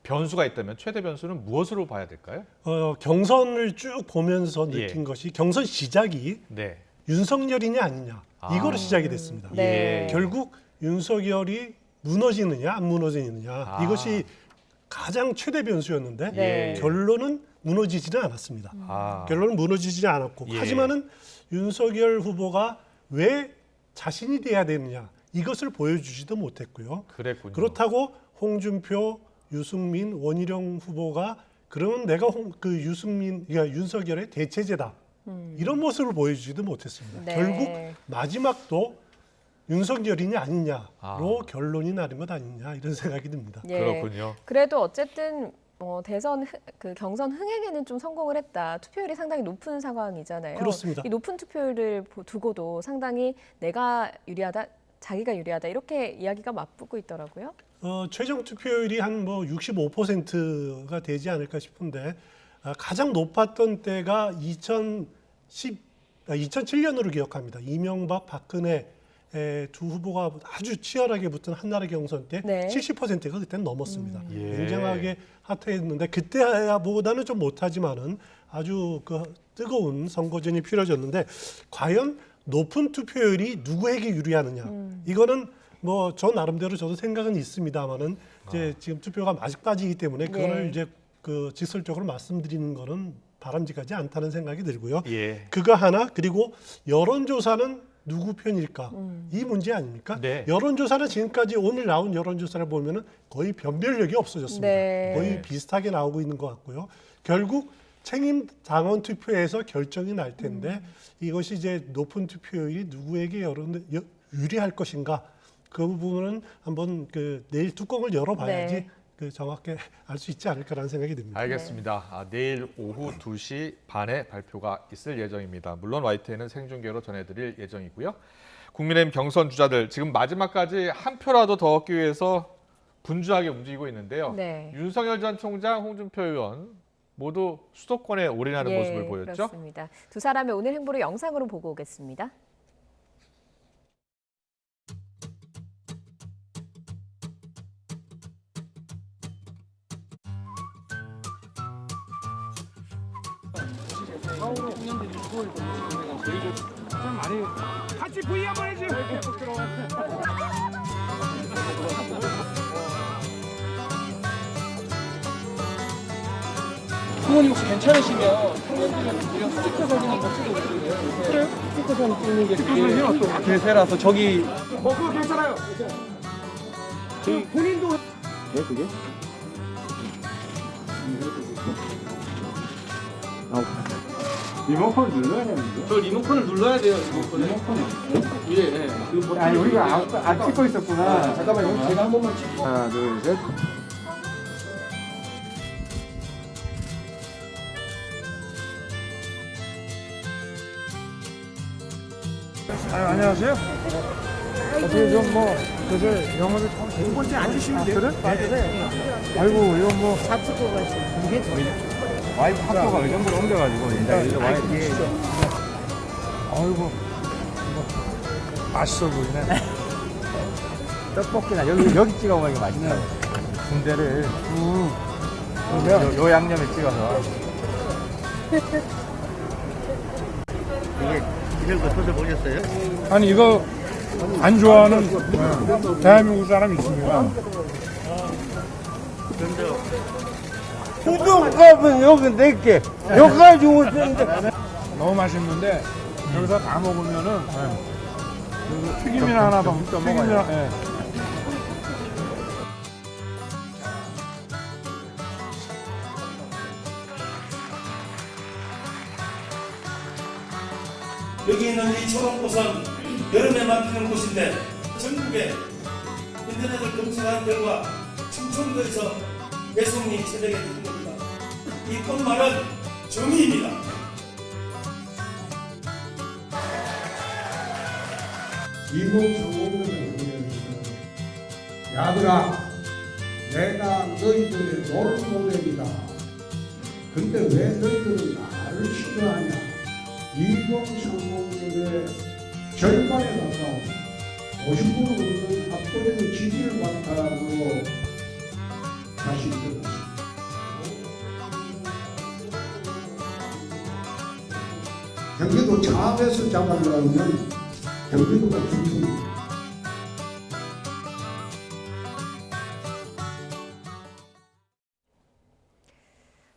변수가 있다면 최대 변수는 무엇으로 봐야 될까요? 경선을 쭉 보면서 느낀 것이 경선 시작이 윤석열이냐 아니냐 이거로 시작이 됐습니다. 결국 윤석열이 무너지느냐 안 무너지느냐 이것이 가장 최대 변수였는데 결론은 무너지지는 않았습니다. 결론은 무너지지 않았고 하지만은 윤석열 후보가 왜 자신이 돼야 되느냐 이것을 보여주지도 못했고요. 그랬군요. 그렇다고 홍준표, 유승민, 원희룡 후보가 그러면 내가 그러니까 윤석열의 대체제다. 이런 모습을 보여주지도 못했습니다. 결국 마지막도 윤석열이냐 아니냐로 결론이 나는 것 아니냐 이런 생각이 듭니다. 그렇군요. 그래도 어쨌든 대선 경선 흥행에는 좀 성공을 했다. 투표율이 상당히 높은 상황이잖아요. 그렇습니다. 이 높은 투표율을 두고도 상당히 내가 유리하다, 자기가 유리하다 이렇게 이야기가 맞붙고 있더라고요. 최종 투표율이 한 65%가 되지 않을까 싶은데 가장 높았던 때가 2007년으로 기억합니다. 이명박, 박근혜 두 후보가 아주 치열하게 붙은 한나라 경선 때 70%가 그때는 넘었습니다. 굉장하게 핫했는데 그때보다는 좀 못하지만은 아주 뜨거운 선거전이 펼쳐졌는데 과연 높은 투표율이 누구에게 유리하느냐 이거는 저 나름대로 저도 생각은 있습니다만은 이제 지금 투표가 아직까지이기 때문에 그거를 이제 직설적으로 말씀드리는 거는 바람직하지 않다는 생각이 들고요. 그거 하나 그리고 여론조사는 누구 편일까 이 문제 아닙니까? 여론조사는 지금까지 오늘 나온 여론조사를 보면은 거의 변별력이 없어졌습니다. 거의 비슷하게 나오고 있는 것 같고요. 결국 책임 당원 투표에서 결정이 날 텐데 이것이 이제 높은 투표율이 누구에게 유리할 것인가? 그 부분은 한번 내일 뚜껑을 열어봐야지 정확하게 알 수 있지 않을까라는 생각이 듭니다. 알겠습니다. 내일 오후 2시 반에 발표가 있을 예정입니다. 물론 YTN은 생중계로 전해드릴 예정이고요. 국민의힘 경선 주자들 지금 마지막까지 한 표라도 더 얻기 위해서 분주하게 움직이고 있는데요. 윤석열 전 총장, 홍준표 의원 모두 수도권에 올인하는 모습을 보였죠. 그렇습니다. 두 사람의 오늘 행보를 영상으로 보고 오겠습니다. 같이 V 한번 해줘. 부모님 혹시 괜찮으시면 청년들이랑 스티커 사진 한번 찍어주세요. 그래요? 스티커 사진 찍는 게 되게 대세라서 저기 그거 괜찮아요. 본인도 그게? 리모컨을 눌러야 되는데. 저 리모컨을 눌러야 돼요. 리모컨을. 예. 아니 우리가 안 찍고 있었구나. 잠깐만요. 제가 한 번만 찍고. 하나, 둘, 셋. 안녕하세요. 어떻게 좀 그래서 영어를 두 번째 앉으시면 돼요. 그래? 아이고 이거 삽스코가 이게 저희 와이프 학교가 의정부로 옮겨가지고 이제 일로 와야지. 아이고, 맛있어 보이네. 떡볶이나 여기 찍어 먹으면 맛있다고. 군대를 요 양념에 찍어서. 이게 이런 거 드셔보셨어요? 아니 이거 안 좋아하는 대한민국 사람이 있습니다. 우동값은 여기 낼게. 여기까지 오는데. 너무 맛있는데 여기서 다 먹으면은 튀김이나 하나 더 튀김이나. 예. 여기 있는 이 초록꽃은 여름에만 피는 꽃인데 전국에 인터넷을 검색한 결과 충청도에서 매송이 최대가 되는 겁니다. 이 꽃말은 정의입니다. 야들아, 내가 너희들의 롤 모델이다. 근데 왜 너희들은 나를 싫어하냐? 2030년의 절반에 가까운 50% 넘는 압도적인 지지를 바탕으로 다시 일어났습니다. 경기도 차압에서 잡아들어가면 경기도가 중심입니다.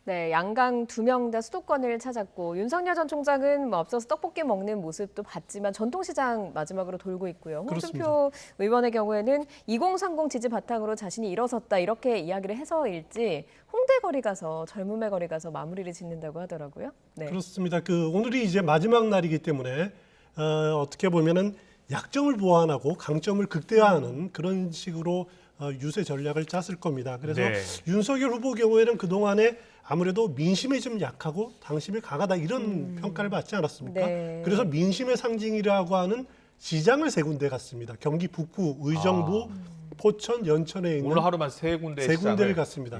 네, 양강 2명 다 수도권을 찾았고 윤석열 전 총장은 앞서서 떡볶이 먹는 모습도 봤지만 전통시장 마지막으로 돌고 있고요. 홍준표 의원의 경우에는 2030 지지 바탕으로 자신이 일어섰다 이렇게 이야기를 해서일지 홍대 거리 가서 젊음의 거리 가서 마무리를 짓는다고 하더라고요. 네. 그렇습니다. 오늘이 이제 마지막 날이기 때문에 어떻게 보면은 약점을 보완하고 강점을 극대화하는 그런 식으로 유세 전략을 짰을 겁니다. 그래서 윤석열 후보 경우에는 그동안에 아무래도 민심에 좀 약하고 당심이 강하다 이런 평가를 받지 않았습니까? 그래서 민심의 상징이라고 하는 시장을 3군데 갔습니다. 경기 북부, 의정부, 포천, 연천에 있는 오늘 하루만 3군데를 갔습니다.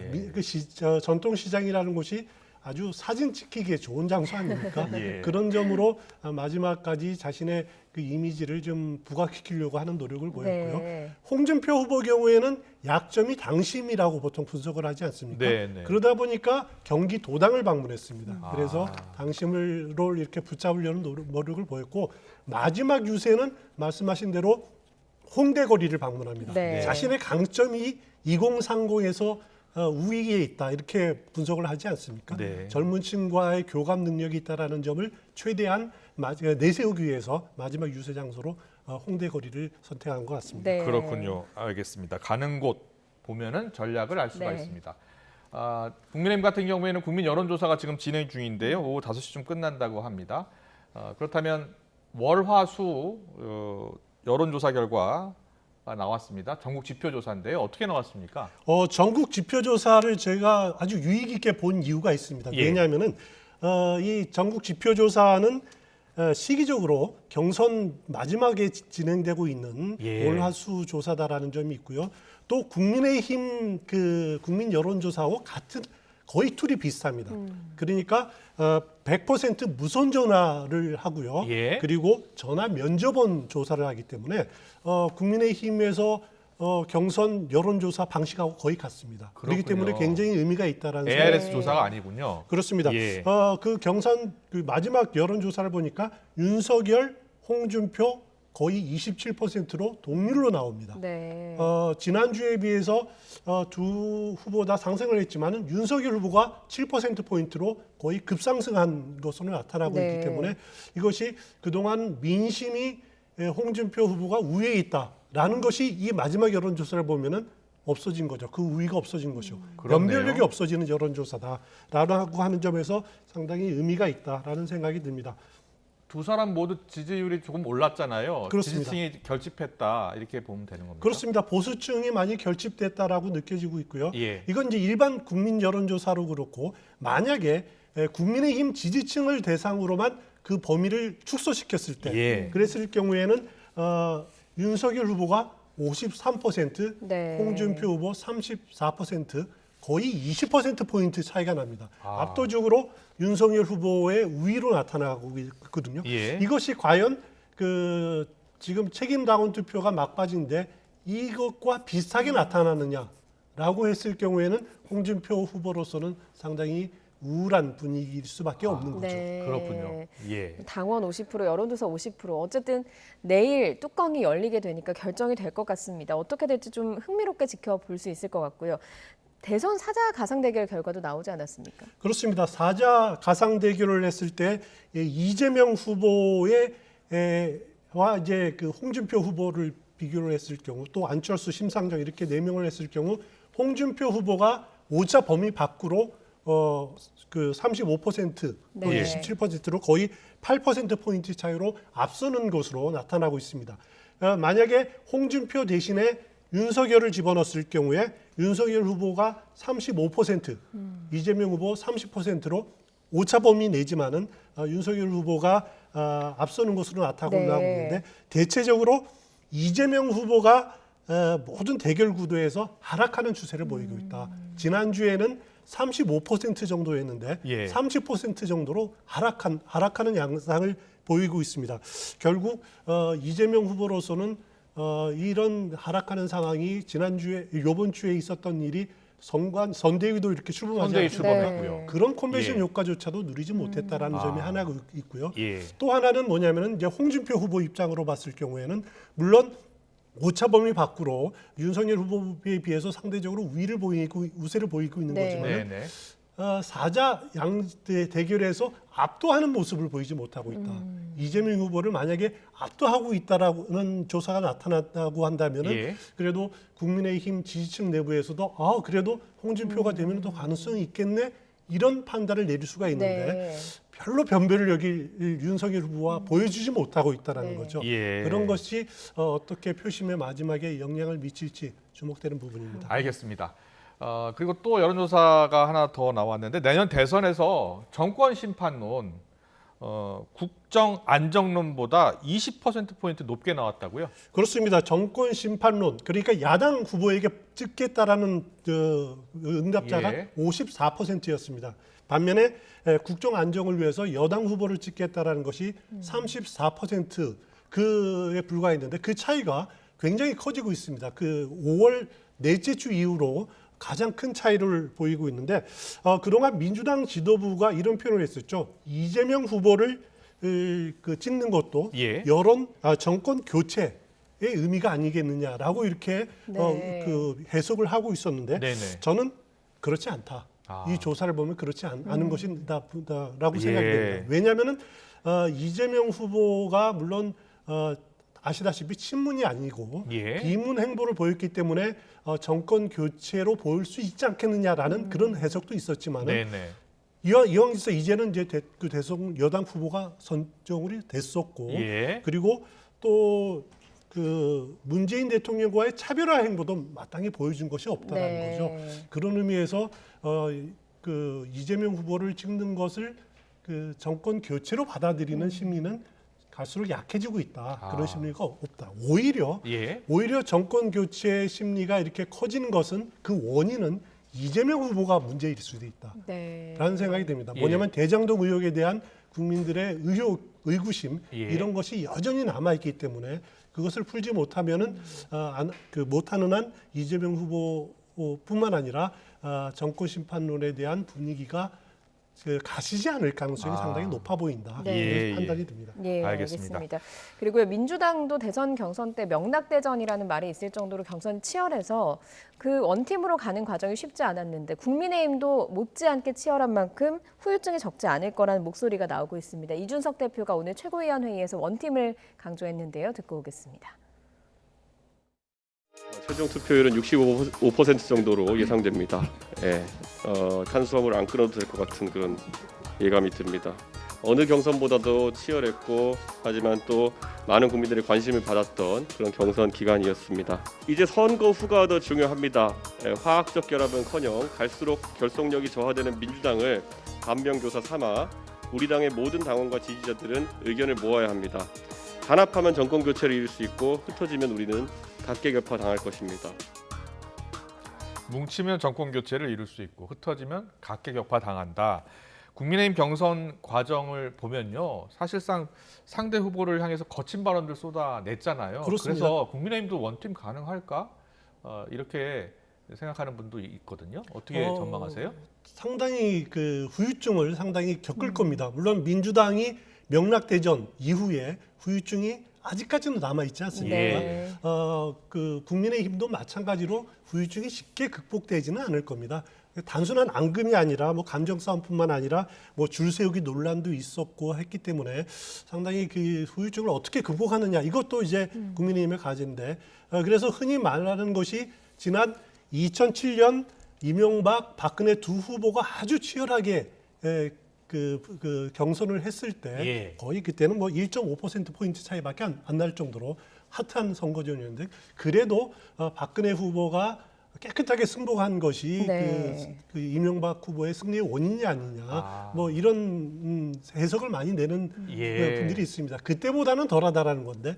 전통시장이라는 곳이 아주 사진 찍히기에 좋은 장소 아닙니까? 그런 점으로 마지막까지 자신의 그 이미지를 좀 부각시키려고 하는 노력을 보였고요. 홍준표 후보 경우에는 약점이 당심이라고 보통 분석을 하지 않습니까? 그러다 보니까 경기 도당을 방문했습니다. 그래서 당심을 이렇게 붙잡으려는 노력을 보였고 마지막 유세는 말씀하신 대로 홍대 거리를 방문합니다. 자신의 강점이 2030에서 우위에 있다 이렇게 분석을 하지 않습니까? 젊은 층과의 교감 능력이 있다라는 점을 최대한 내세우기 위해서 마지막 유세 장소로 홍대 거리를 선택한 것 같습니다. 그렇군요. 알겠습니다. 가는 곳 보면은 전략을 알 수가 있습니다. 국민의힘 같은 경우에는 국민 여론조사가 지금 진행 중인데요. 오후 5시쯤 끝난다고 합니다. 그렇다면 월화수 여론조사 결과 나왔습니다. 전국 지표조사인데요. 어떻게 나왔습니까? 전국 지표조사를 제가 아주 유익 있게 본 이유가 있습니다. 왜냐하면은 이 전국 지표조사는 시기적으로 경선 마지막에 진행되고 있는 월화수 조사다라는 점이 있고요. 또 국민의힘 국민 여론조사와 같은 거의 툴이 비슷합니다. 그러니까 100% 무선 전화를 하고요. 그리고 전화 면접원 조사를 하기 때문에 국민의힘에서 경선 여론조사 방식하고 거의 같습니다. 그렇기 때문에 굉장히 의미가 있다라는 ARS 조사가 아니군요. 그렇습니다. 그 경선 마지막 여론조사를 보니까 윤석열, 홍준표 거의 27%로 동률로 나옵니다. 지난주에 비해서 두 후보 다 상승을 했지만 윤석열 후보가 7%포인트로 거의 급상승한 것으로 나타나고 있기 때문에 이것이 그동안 민심이 홍준표 후보가 우위에 있다라는 것이 이 마지막 여론조사를 보면은 없어진 거죠. 그 우위가 없어진 것이죠. 연별력이 없어지는 여론조사다라고 하는 점에서 상당히 의미가 있다라는 생각이 듭니다. 두 사람 모두 지지율이 조금 올랐잖아요. 그렇습니다. 지지층이 결집했다 이렇게 보면 되는 겁니다. 그렇습니다. 보수층이 많이 결집됐다라고 느껴지고 있고요. 이건 이제 일반 국민 여론조사로 그렇고 만약에 국민의힘 지지층을 대상으로만 그 범위를 축소시켰을 때 그랬을 경우에는 윤석열 후보가 53%, 홍준표 후보 34%, 거의 20%포인트 차이가 납니다. 압도적으로 윤석열 후보의 우위로 나타나고 있거든요. 예. 이것이 과연 그 지금 책임 당원 투표가 막바지인데 이것과 비슷하게 나타나느냐라고 했을 경우에는 홍준표 후보로서는 상당히 우울한 분위기일 수밖에 없는 거죠. 네. 그렇군요. 예. 당원 50%, 여론조사 50%. 어쨌든 내일 뚜껑이 열리게 되니까 결정이 될 것 같습니다. 어떻게 될지 좀 흥미롭게 지켜볼 수 있을 것 같고요. 대선 사자 가상 대결 결과도 나오지 않았습니까? 그렇습니다. 사자 가상 대결을 했을 때 이재명 후보의 와 이제 그 홍준표 후보를 비교를 했을 경우 또 안철수, 심상정 이렇게 4명을 했을 경우 홍준표 후보가 오차 범위 밖으로 그 35% 네. 27%로 거의 8%포인트 차이로 앞서는 것으로 나타나고 있습니다. 만약에 홍준표 대신에 윤석열을 집어넣었을 경우에 윤석열 후보가 35%, 이재명 후보 30%로 오차 범위 내지만은 윤석열 후보가 앞서는 것으로 나타나고 있는데 대체적으로 이재명 후보가 모든 대결 구도에서 하락하는 추세를 보이고 있다. 지난주에는 35% 정도였는데 30% 정도로 하락하는 양상을 보이고 있습니다. 결국 이재명 후보로서는 이런 하락하는 상황이 이번 주에 있었던 일이 선대위도 이렇게 출범하지 않았고요. 그런 컨벤션 효과조차도 누리지 못했다라는 점이 하나 있고요. 또 하나는 뭐냐면은 이제 홍준표 후보 입장으로 봤을 경우에는 물론 오차 범위 밖으로 윤석열 후보에 비해서 상대적으로 우세를 보이고 있는 거지만 사자 대결에서 압도하는 모습을 보이지 못하고 있다. 이재명 후보를 만약에 압도하고 있다라는 조사가 나타났다고 한다면은 그래도 국민의힘 지지층 내부에서도 그래도 홍준표가 되면 더 가능성이 있겠네 이런 판단을 내릴 수가 있는데 별로 변별을 여기 윤석열 후보와 보여주지 못하고 있다는 거죠. 그런 것이 어떻게 표심의 마지막에 영향을 미칠지 주목되는 부분입니다. 알겠습니다. 그리고 또 여론조사가 하나 더 나왔는데 내년 대선에서 정권 심판론, 국정 안정론보다 20%포인트 높게 나왔다고요? 그렇습니다. 정권 심판론, 그러니까 야당 후보에게 찍겠다라는 응답자가 54%였습니다. 반면에 국정 안정을 위해서 여당 후보를 찍겠다라는 것이 34% 그에 불과했는데 그 차이가 굉장히 커지고 있습니다. 그 5월 넷째 주 이후로 가장 큰 차이를 보이고 있는데 그동안 민주당 지도부가 이런 표현을 했었죠. 이재명 후보를 찍는 것도 정권 교체의 의미가 아니겠느냐라고 이렇게 해석을 하고 있었는데 저는 그렇지 않다. 이 조사를 보면 그렇지 않은 것이다라고 생각됩니다. 왜냐하면은 이재명 후보가 물론 아시다시피 친문이 아니고 비문 행보를 보였기 때문에 정권 교체로 보일 수 있지 않겠느냐라는 그런 해석도 있었지만은 이왕에서 이제는 이제 대선 여당 후보가 선정이 됐었고 그리고 또 그 문재인 대통령과의 차별화 행보도 마땅히 보여준 것이 없다라는 거죠. 그런 의미에서 그 이재명 후보를 찍는 것을 그 정권 교체로 받아들이는 심리는 갈수록 약해지고 있다. 그런 심리가 없다. 오히려 정권 교체 심리가 이렇게 커지는 것은 그 원인은 이재명 후보가 문제일 수도 있다라는 생각이 듭니다. 뭐냐면 대장동 의혹에 대한 국민들의 의구심 이런 것이 여전히 남아있기 때문에 그것을 풀지 못하면은 못하는 한 이재명 후보뿐만 아니라 정권 심판론에 대한 분위기가 가시지 않을 가능성이 상당히 높아 보인다. 판단이 듭니다. 알겠습니다. 그리고 민주당도 대선 경선 때 명락대전이라는 말이 있을 정도로 경선 치열해서 그 원팀으로 가는 과정이 쉽지 않았는데 국민의힘도 못지않게 치열한 만큼 후유증이 적지 않을 거라는 목소리가 나오고 있습니다. 이준석 대표가 오늘 최고위원 회의에서 원팀을 강조했는데요. 듣고 오겠습니다. 최종 투표율은 65% 정도로 예상됩니다. 탄수화물 안 끊어도 될 것 같은 그런 예감이 듭니다. 어느 경선보다도 치열했고 하지만 또 많은 국민들의 관심을 받았던 그런 경선 기간이었습니다. 이제 선거 후가 더 중요합니다. 화학적 결합은커녕 갈수록 결속력이 저하되는 민주당을 반면교사 삼아 우리 당의 모든 당원과 지지자들은 의견을 모아야 합니다. 단합하면 정권 교체를 이룰 수 있고 흩어지면 우리는 각계격파 당할 것입니다. 뭉치면 정권 교체를 이룰 수 있고 흩어지면 각계격파 당한다. 국민의힘 경선 과정을 보면요, 사실상 상대 후보를 향해서 거친 발언들 쏟아냈잖아요. 그렇습니다. 그래서 국민의힘도 원팀 가능할까? 이렇게 생각하는 분도 있거든요. 어떻게 전망하세요? 상당히 그 후유증을 상당히 겪을 겁니다. 물론 민주당이 명락대전 이후에 후유증이 아직까지는 남아 있지 않습니까? 네. 그 국민의힘도 마찬가지로 후유증이 쉽게 극복되지는 않을 겁니다. 단순한 앙금이 아니라 뭐 감정 싸움뿐만 아니라 뭐 줄 세우기 논란도 있었고 했기 때문에 상당히 그 후유증을 어떻게 극복하느냐 이것도 이제 국민의힘의 과제인데 그래서 흔히 말하는 것이 지난 2007년 이명박, 박근혜 두 후보가 아주 치열하게 그 경선을 했을 때 거의 그때는 뭐 1.5%포인트 차이밖에 안 날 정도로 핫한 선거전이었는데 그래도 박근혜 후보가 깨끗하게 승복한 것이 그 이명박 후보의 승리의 원인이 아니냐 뭐 이런 해석을 많이 내는 분들이 있습니다. 그때보다는 덜하다라는 건데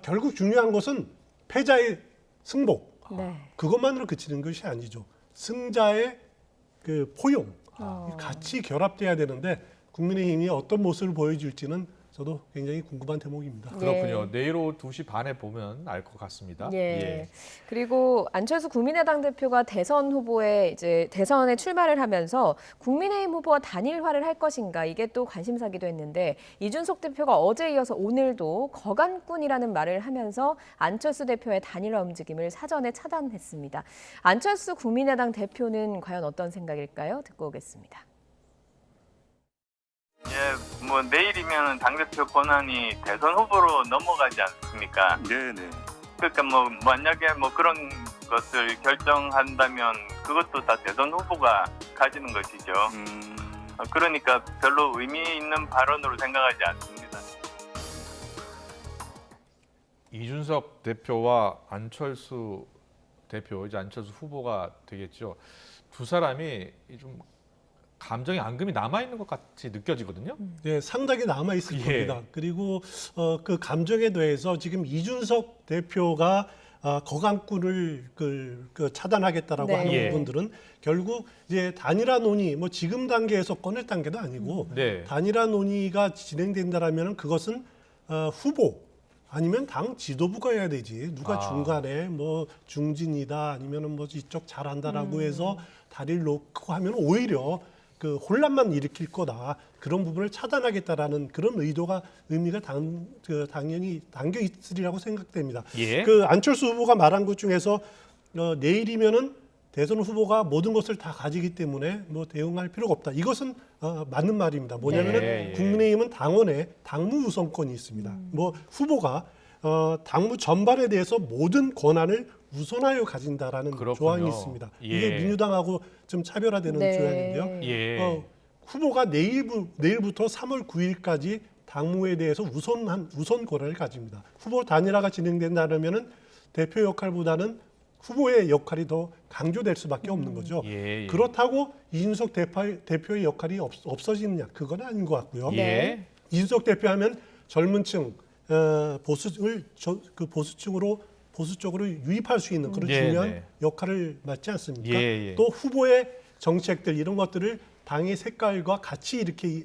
결국 중요한 것은 패자의 승복 그것만으로 그치는 것이 아니죠. 승자의 그 포용 같이 결합돼야 되는데 국민의힘이 어떤 모습을 보여줄지는 저도 굉장히 궁금한 대목입니다. 그렇군요. 내일 오후 2시 반에 보면 알 것 같습니다. 그리고 안철수 국민의당 대표가 대선 후보에 이제 대선에 출마를 하면서 국민의힘 후보와 단일화를 할 것인가 이게 또 관심사기도 했는데 이준석 대표가 어제 이어서 오늘도 거간꾼이라는 말을 하면서 안철수 대표의 단일화 움직임을 사전에 차단했습니다. 안철수 국민의당 대표는 과연 어떤 생각일까요? 듣고 오겠습니다. 뭐 내일이면 당대표 권한이 대선 후보로 넘어가지 않습니까? 네네. 그러니까 뭐 만약에 뭐 그런 것을 결정한다면 그것도 다 대선 후보가 가지는 것이죠. 그러니까 별로 의미 있는 발언으로 생각하지 않습니다. 이준석 대표와 안철수 대표, 이제 안철수 후보가 되겠죠. 두 사람이 좀 감정의 앙금이 남아있는 것 같이 느껴지거든요. 네, 상당히 남아있을 겁니다. 그리고 그 감정에 대해서 지금 이준석 대표가 거간꾼을 차단하겠다라고 하는 부분들은 결국 이제 단일화 논의, 뭐 지금 단계에서 꺼낼 단계도 아니고 단일화 논의가 진행된다라면 그것은 후보 아니면 당 지도부가 해야 되지. 누가 중간에 뭐 중진이다 아니면은 뭐 이쪽 잘한다라고 해서 다리를 놓고 하면 오히려 그 혼란만 일으킬 거다. 그런 부분을 차단하겠다라는 그런 의미가 당연히 담겨 있으리라고 생각됩니다. 그 안철수 후보가 말한 것 중에서 내일이면은 대선 후보가 모든 것을 다 가지기 때문에 뭐 대응할 필요가 없다. 이것은 맞는 말입니다. 뭐냐면은 국민의힘은 당원의 당무 우선권이 있습니다. 뭐 후보가 당무 전반에 대해서 모든 권한을 우선하여 가진다라는 조항이 있습니다. 이게 민주당하고 좀 차별화되는 조항인데요. 후보가 내일부터 3월 9일까지 당무에 대해서 우선 권한을 가집니다. 후보 단일화가 진행된다면은 대표 역할보다는 후보의 역할이 더 강조될 수밖에 없는 거죠. 그렇다고 이준석 대표의 역할이 없어지느냐? 그건 아닌 것 같고요. 이준석 대표하면 젊은층 보수 쪽으로 유입할 수 있는 그런 중요한 역할을 맡지 않습니까? 또 후보의 정책들 이런 것들을 당의 색깔과 같이 이렇게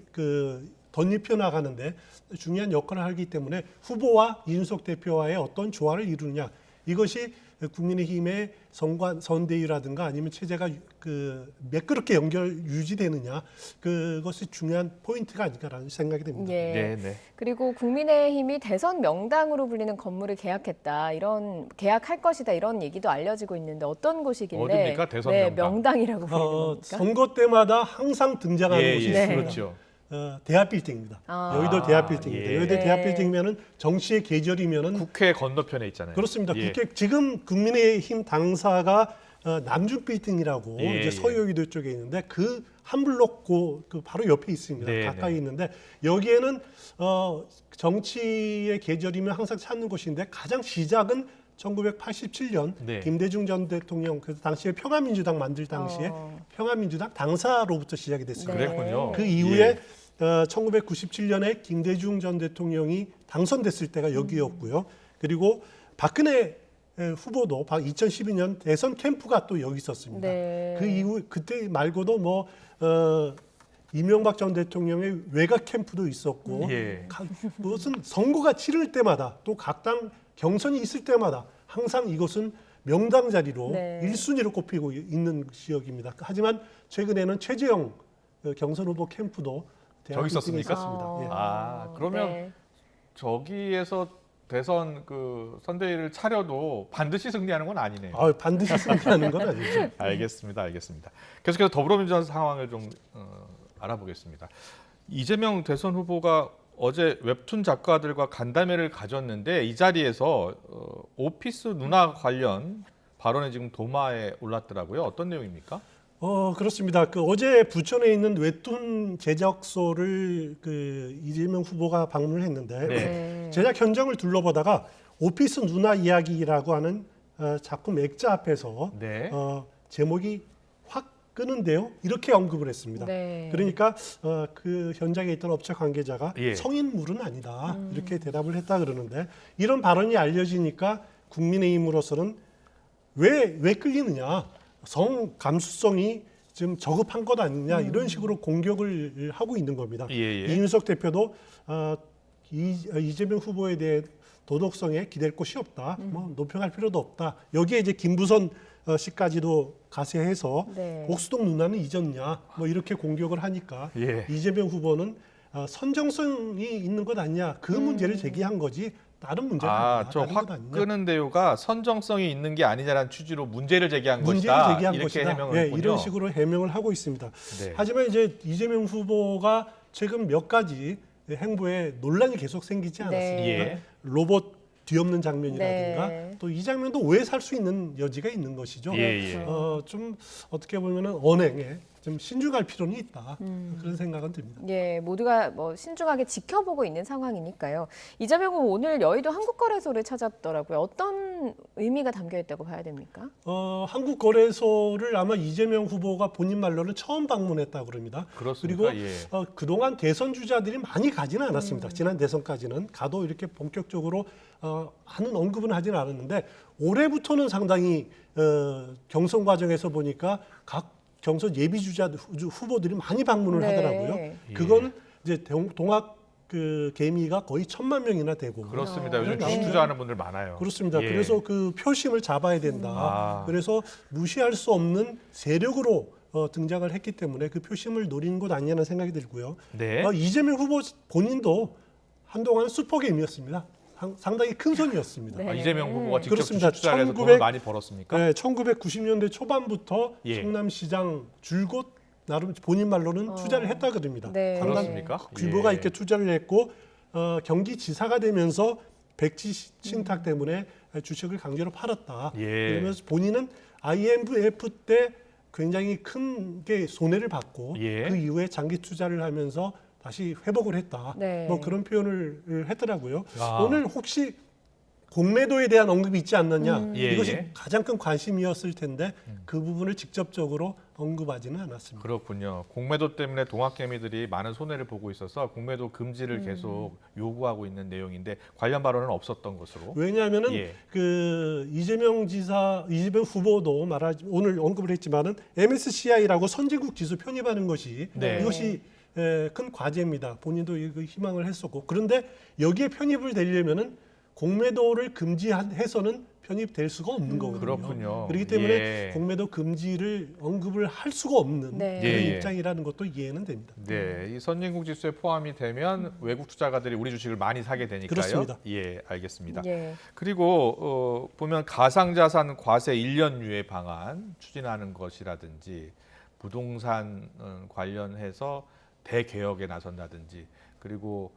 덧입혀 나가는데 중요한 역할을 하기 때문에 후보와 이준석 대표와의 어떤 조화를 이루느냐 이것이 국민의힘의 선대위라든가 아니면 체제가 매끄럽게 유지되느냐 그것이 중요한 포인트가 아닐까라는 생각이 됩니다. 그리고 국민의힘이 대선 명당으로 불리는 건물을 계약할 것이다 이런 얘기도 알려지고 있는데 어떤 곳이길래 어디입니까? 대선 명당. 명당이라고 불리는 겁니까? 선거 때마다 항상 등장하는 곳이 있습니다. 그렇죠. 대합빌딩입니다. 여의도 대합빌딩입니다. 여의도 대합빌딩이면은 정치의 계절이면은 국회 건너편에 있잖아요. 그렇습니다. 국회 지금 국민의힘 당사가 남중빌딩이라고 이제 서여의도 쪽에 있는데 그 한 블록 그 바로 옆에 있습니다. 가까이 있는데 여기에는 정치의 계절이면 항상 찾는 곳인데 가장 시작은 1987년 김대중 전 대통령 그 당시에 평화민주당 만들 당시에 평화민주당 당사로부터 시작이 됐습니다. 그랬군요. 그 이후에 1997년에 김대중 전 대통령이 당선됐을 때가 여기였고요. 그리고 박근혜 후보도 2012년 대선 캠프가 또 여기 있었습니다. 네. 그 이후 그때 말고도 뭐 이명박 전 대통령의 외곽 캠프도 있었고 예. 무슨 선거가 치를 때마다 또 각 당 경선이 있을 때마다 항상 이곳은 명당 자리로 네. 1순위로 꼽히고 있는 지역입니다. 하지만 최근에는 최재형 경선 후보 캠프도 저기 있었습니까? 있었습니다. 예. 아, 그러면 네. 저기에서 대선 그 선대위를 차려도 반드시 승리하는 건 아니네요. 반드시 승리하는 건 아니죠. 알겠습니다. 계속해서 더불어민주당 상황을 좀 알아보겠습니다. 이재명 대선 후보가 어제 웹툰 작가들과 간담회를 가졌는데 이 자리에서 오피스 누나 관련 발언이 지금 도마에 올랐더라고요. 어떤 내용입니까? 그렇습니다. 어제 부천에 있는 웹툰 제작소를 이재명 후보가 방문을 했는데 네. 제작 현장을 둘러보다가 오피스 누나 이야기라고 하는 작품 액자 앞에서 네. 제목이 확 끄는데요. 이렇게 언급을 했습니다. 네. 그러니까 그 현장에 있던 업체 관계자가 예. 성인물은 아니다 이렇게 대답을 했다 그러는데 이런 발언이 알려지니까 국민의힘으로서는 왜 끌리느냐, 성 감수성이 지금 저급한 것 아니냐 이런 식으로 공격을 하고 있는 겁니다. 예. 이준석 대표도 이재명 후보에 대해 도덕성에 기댈 곳이 없다, 뭐 논평할 필요도 없다. 여기에 이제 김부선 씨까지도 가세해서 네. 옥수동 누나는 잊었냐, 뭐 이렇게 공격을 하니까 예. 이재명 후보는 선정성이 있는 것 아니냐 그 문제를 제기한 거지 다른 문제가 아니다. 저 확 끄는 대우가 선정성이 있는 게 아니냐라는 취지로 문제를 제기한 문제를 것이다. 제기한 이렇게 것이다. 해명을 예, 했군요. 이런 식으로 해명을 하고 있습니다. 네. 하지만 이제 이재명 후보가 최근 몇 가지 행보에 논란이 계속 생기지 않았습니까? 예. 로봇 뒤엎는 장면이라든가 네. 또 이 장면도 오해 살 수 있는 여지가 있는 것이죠. 예. 좀 어떻게 보면은 언행에 좀 신중할 필요는 있다 그런 생각은 듭니다. 예, 모두가 뭐 신중하게 지켜보고 있는 상황이니까요. 이재명 후보 오늘 여의도 한국거래소를 찾았더라고요. 어떤 의미가 담겨 있다고 봐야 됩니까? 한국거래소를 아마 이재명 후보가 본인 말로는 처음 방문했다고 그럽니다. 그렇습니까? 그리고 예. 그동안 대선 주자들이 많이 가지는 않았습니다. 지난 대선까지는 가도 이렇게 본격적으로 하는 언급은 하지는 않았는데 올해부터는 상당히 경선 과정에서 보니까 각 경선 예비 주자 후보들이 많이 방문을 네. 하더라고요. 그건 이제 동학 개미가 거의 1,000만 명이나 되고 그렇습니다. 요즘 주식 투자하는 분들 많아요. 그렇습니다. 예. 그래서 그 표심을 잡아야 된다. 그래서 무시할 수 없는 세력으로 등장을 했기 때문에 그 표심을 노리는 것 아니냐는 생각이 들고요. 네. 이재명 후보 본인도 한동안 슈퍼게임이었습니다. 상당히 큰 손이었습니다. 네. 이재명 후보가 직접 그렇습니다. 주식 투자를 해서 돈을 많이 벌었습니까? 네, 1990년대 초반부터 예. 성남시장 줄곧 나름 본인 말로는 투자를 했다 그럽니다. 네. 그렇습니까? 규모가 예. 있게 투자를 했고 경기지사가 되면서 백지 신탁 때문에 주식을 강제로 팔았다. 예. 그러면서 본인은 IMF 때 굉장히 큰 게 손해를 받고 예. 그 이후에 장기 투자를 하면서 다시 회복을 했다. 네. 뭐 그런 표현을 했더라고요. 아. 오늘 혹시 공매도에 대한 언급이 있지 않느냐 예, 이것이 예. 가장 큰 관심이었을 텐데 그 부분을 직접적으로 언급하지는 않았습니다. 그렇군요. 공매도 때문에 동학개미들이 많은 손해를 보고 있어서 공매도 금지를 계속 요구하고 있는 내용인데 관련 발언은 없었던 것으로. 왜냐하면은 예. 이재명 후보도 오늘 언급을 했지만은 MSCI라고 선진국 지수 편입하는 것이 네. 이것이 큰 과제입니다. 본인도 이거 희망을 했었고 그런데 여기에 편입을 되려면은 공매도를 금지해서는 편입될 수가 없는 거거든요. 그렇군요. 그렇기 때문에 예. 공매도 금지를 언급을 할 수가 없는 네. 그런 예, 예. 입장이라는 것도 이해는 됩니다. 네, 이 선진국 지수에 포함이 되면 외국 투자가들이 우리 주식을 많이 사게 되니까요. 그렇습니다. 예, 알겠습니다. 예. 그리고 보면 가상자산 과세 1년 유예 방안 추진하는 것이라든지 부동산 관련해서 대개혁에 나선다든지 그리고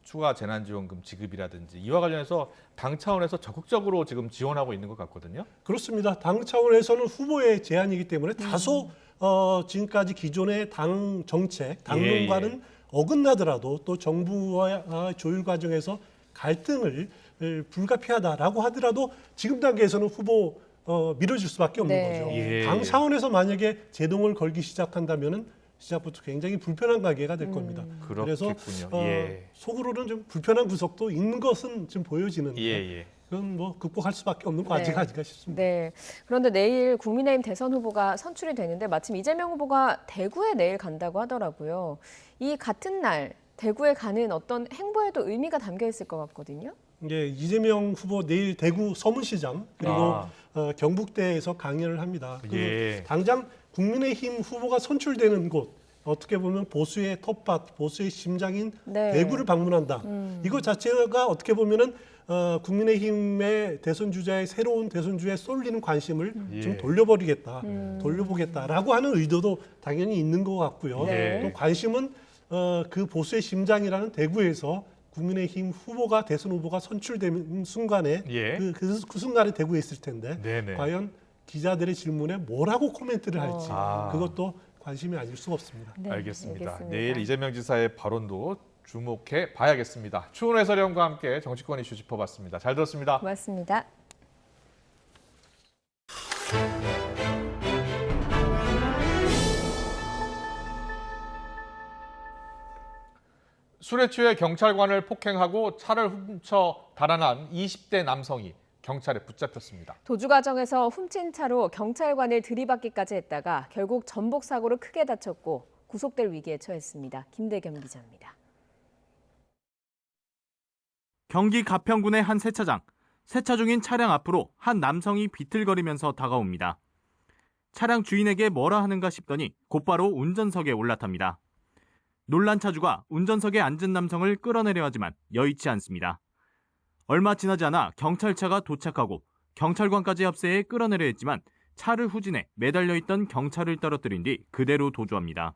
추가 재난지원금 지급이라든지 이와 관련해서 당 차원에서 적극적으로 지금 지원하고 있는 것 같거든요. 그렇습니다. 당 차원에서는 후보의 제안이기 때문에 다소 지금까지 기존의 당 정책, 당론과는 어긋나더라도 또 정부와 조율 과정에서 갈등을 불가피하다라고 하더라도 지금 단계에서는 후보 밀어줄 수밖에 없는 네. 거죠. 예. 당 차원에서 만약에 제동을 걸기 시작한다면은 시작부터 굉장히 불편한 관계가 될 겁니다. 그래서 그렇겠군요. 예. 속으로는 좀 불편한 구석도 있는 것은 좀 보여지는데 예. 그건 뭐 극복할 수밖에 없는 과제가 아닌가 싶습니다. 네. 그런데 내일 국민의힘 대선 후보가 선출이 되는데 마침 이재명 후보가 대구에 내일 간다고 하더라고요. 이 같은 날 대구에 가는 어떤 행보에도 의미가 담겨 있을 것 같거든요. 예, 이재명 후보 내일 대구 서문시장 그리고 경북대에서 강연을 합니다. 당장 국민의힘 후보가 선출되는 곳, 어떻게 보면 보수의 텃밭, 보수의 심장인 대구를 방문한다. 이거 자체가 어떻게 보면은 국민의힘의 대선 주자의 새로운 대선 주자에 쏠리는 관심을 좀 돌려보겠다라고 하는 의도도 당연히 있는 것 같고요. 또 관심은 그 보수의 심장이라는 대구에서 국민의힘 후보가 대선 후보가 선출되는 순간에 그 순간에 대구에 있을 텐데 과연 기자들의 질문에 뭐라고 코멘트를 할지 그것도 관심이 아닐 수 없습니다. 알겠습니다. 내일 이재명 지사의 발언도 주목해 봐야겠습니다. 추은 해설위원과 함께 정치권 이슈 짚어봤습니다. 잘 들었습니다. 고맙습니다. 술에 취해 경찰관을 폭행하고 차를 훔쳐 달아난 20대 남성이 경찰에 붙잡혔습니다. 도주 과정에서 훔친 차로 경찰관을 들이받기까지 했다가 결국 전복 사고로 크게 다쳤고 구속될 위기에 처했습니다. 김대겸 기자입니다. 경기 가평군의 한 세차장. 세차 중인 차량 앞으로 한 남성이 비틀거리면서 다가옵니다. 차량 주인에게 뭐라 하는가 싶더니 곧바로 운전석에 올라탑니다. 놀란 차주가 운전석에 앉은 남성을 끌어내려 하지만 여의치 않습니다. 얼마 지나지 않아 경찰차가 도착하고 경찰관까지 합세해 끌어내려 했지만 차를 후진해 매달려 있던 경찰을 떨어뜨린 뒤 그대로 도주합니다.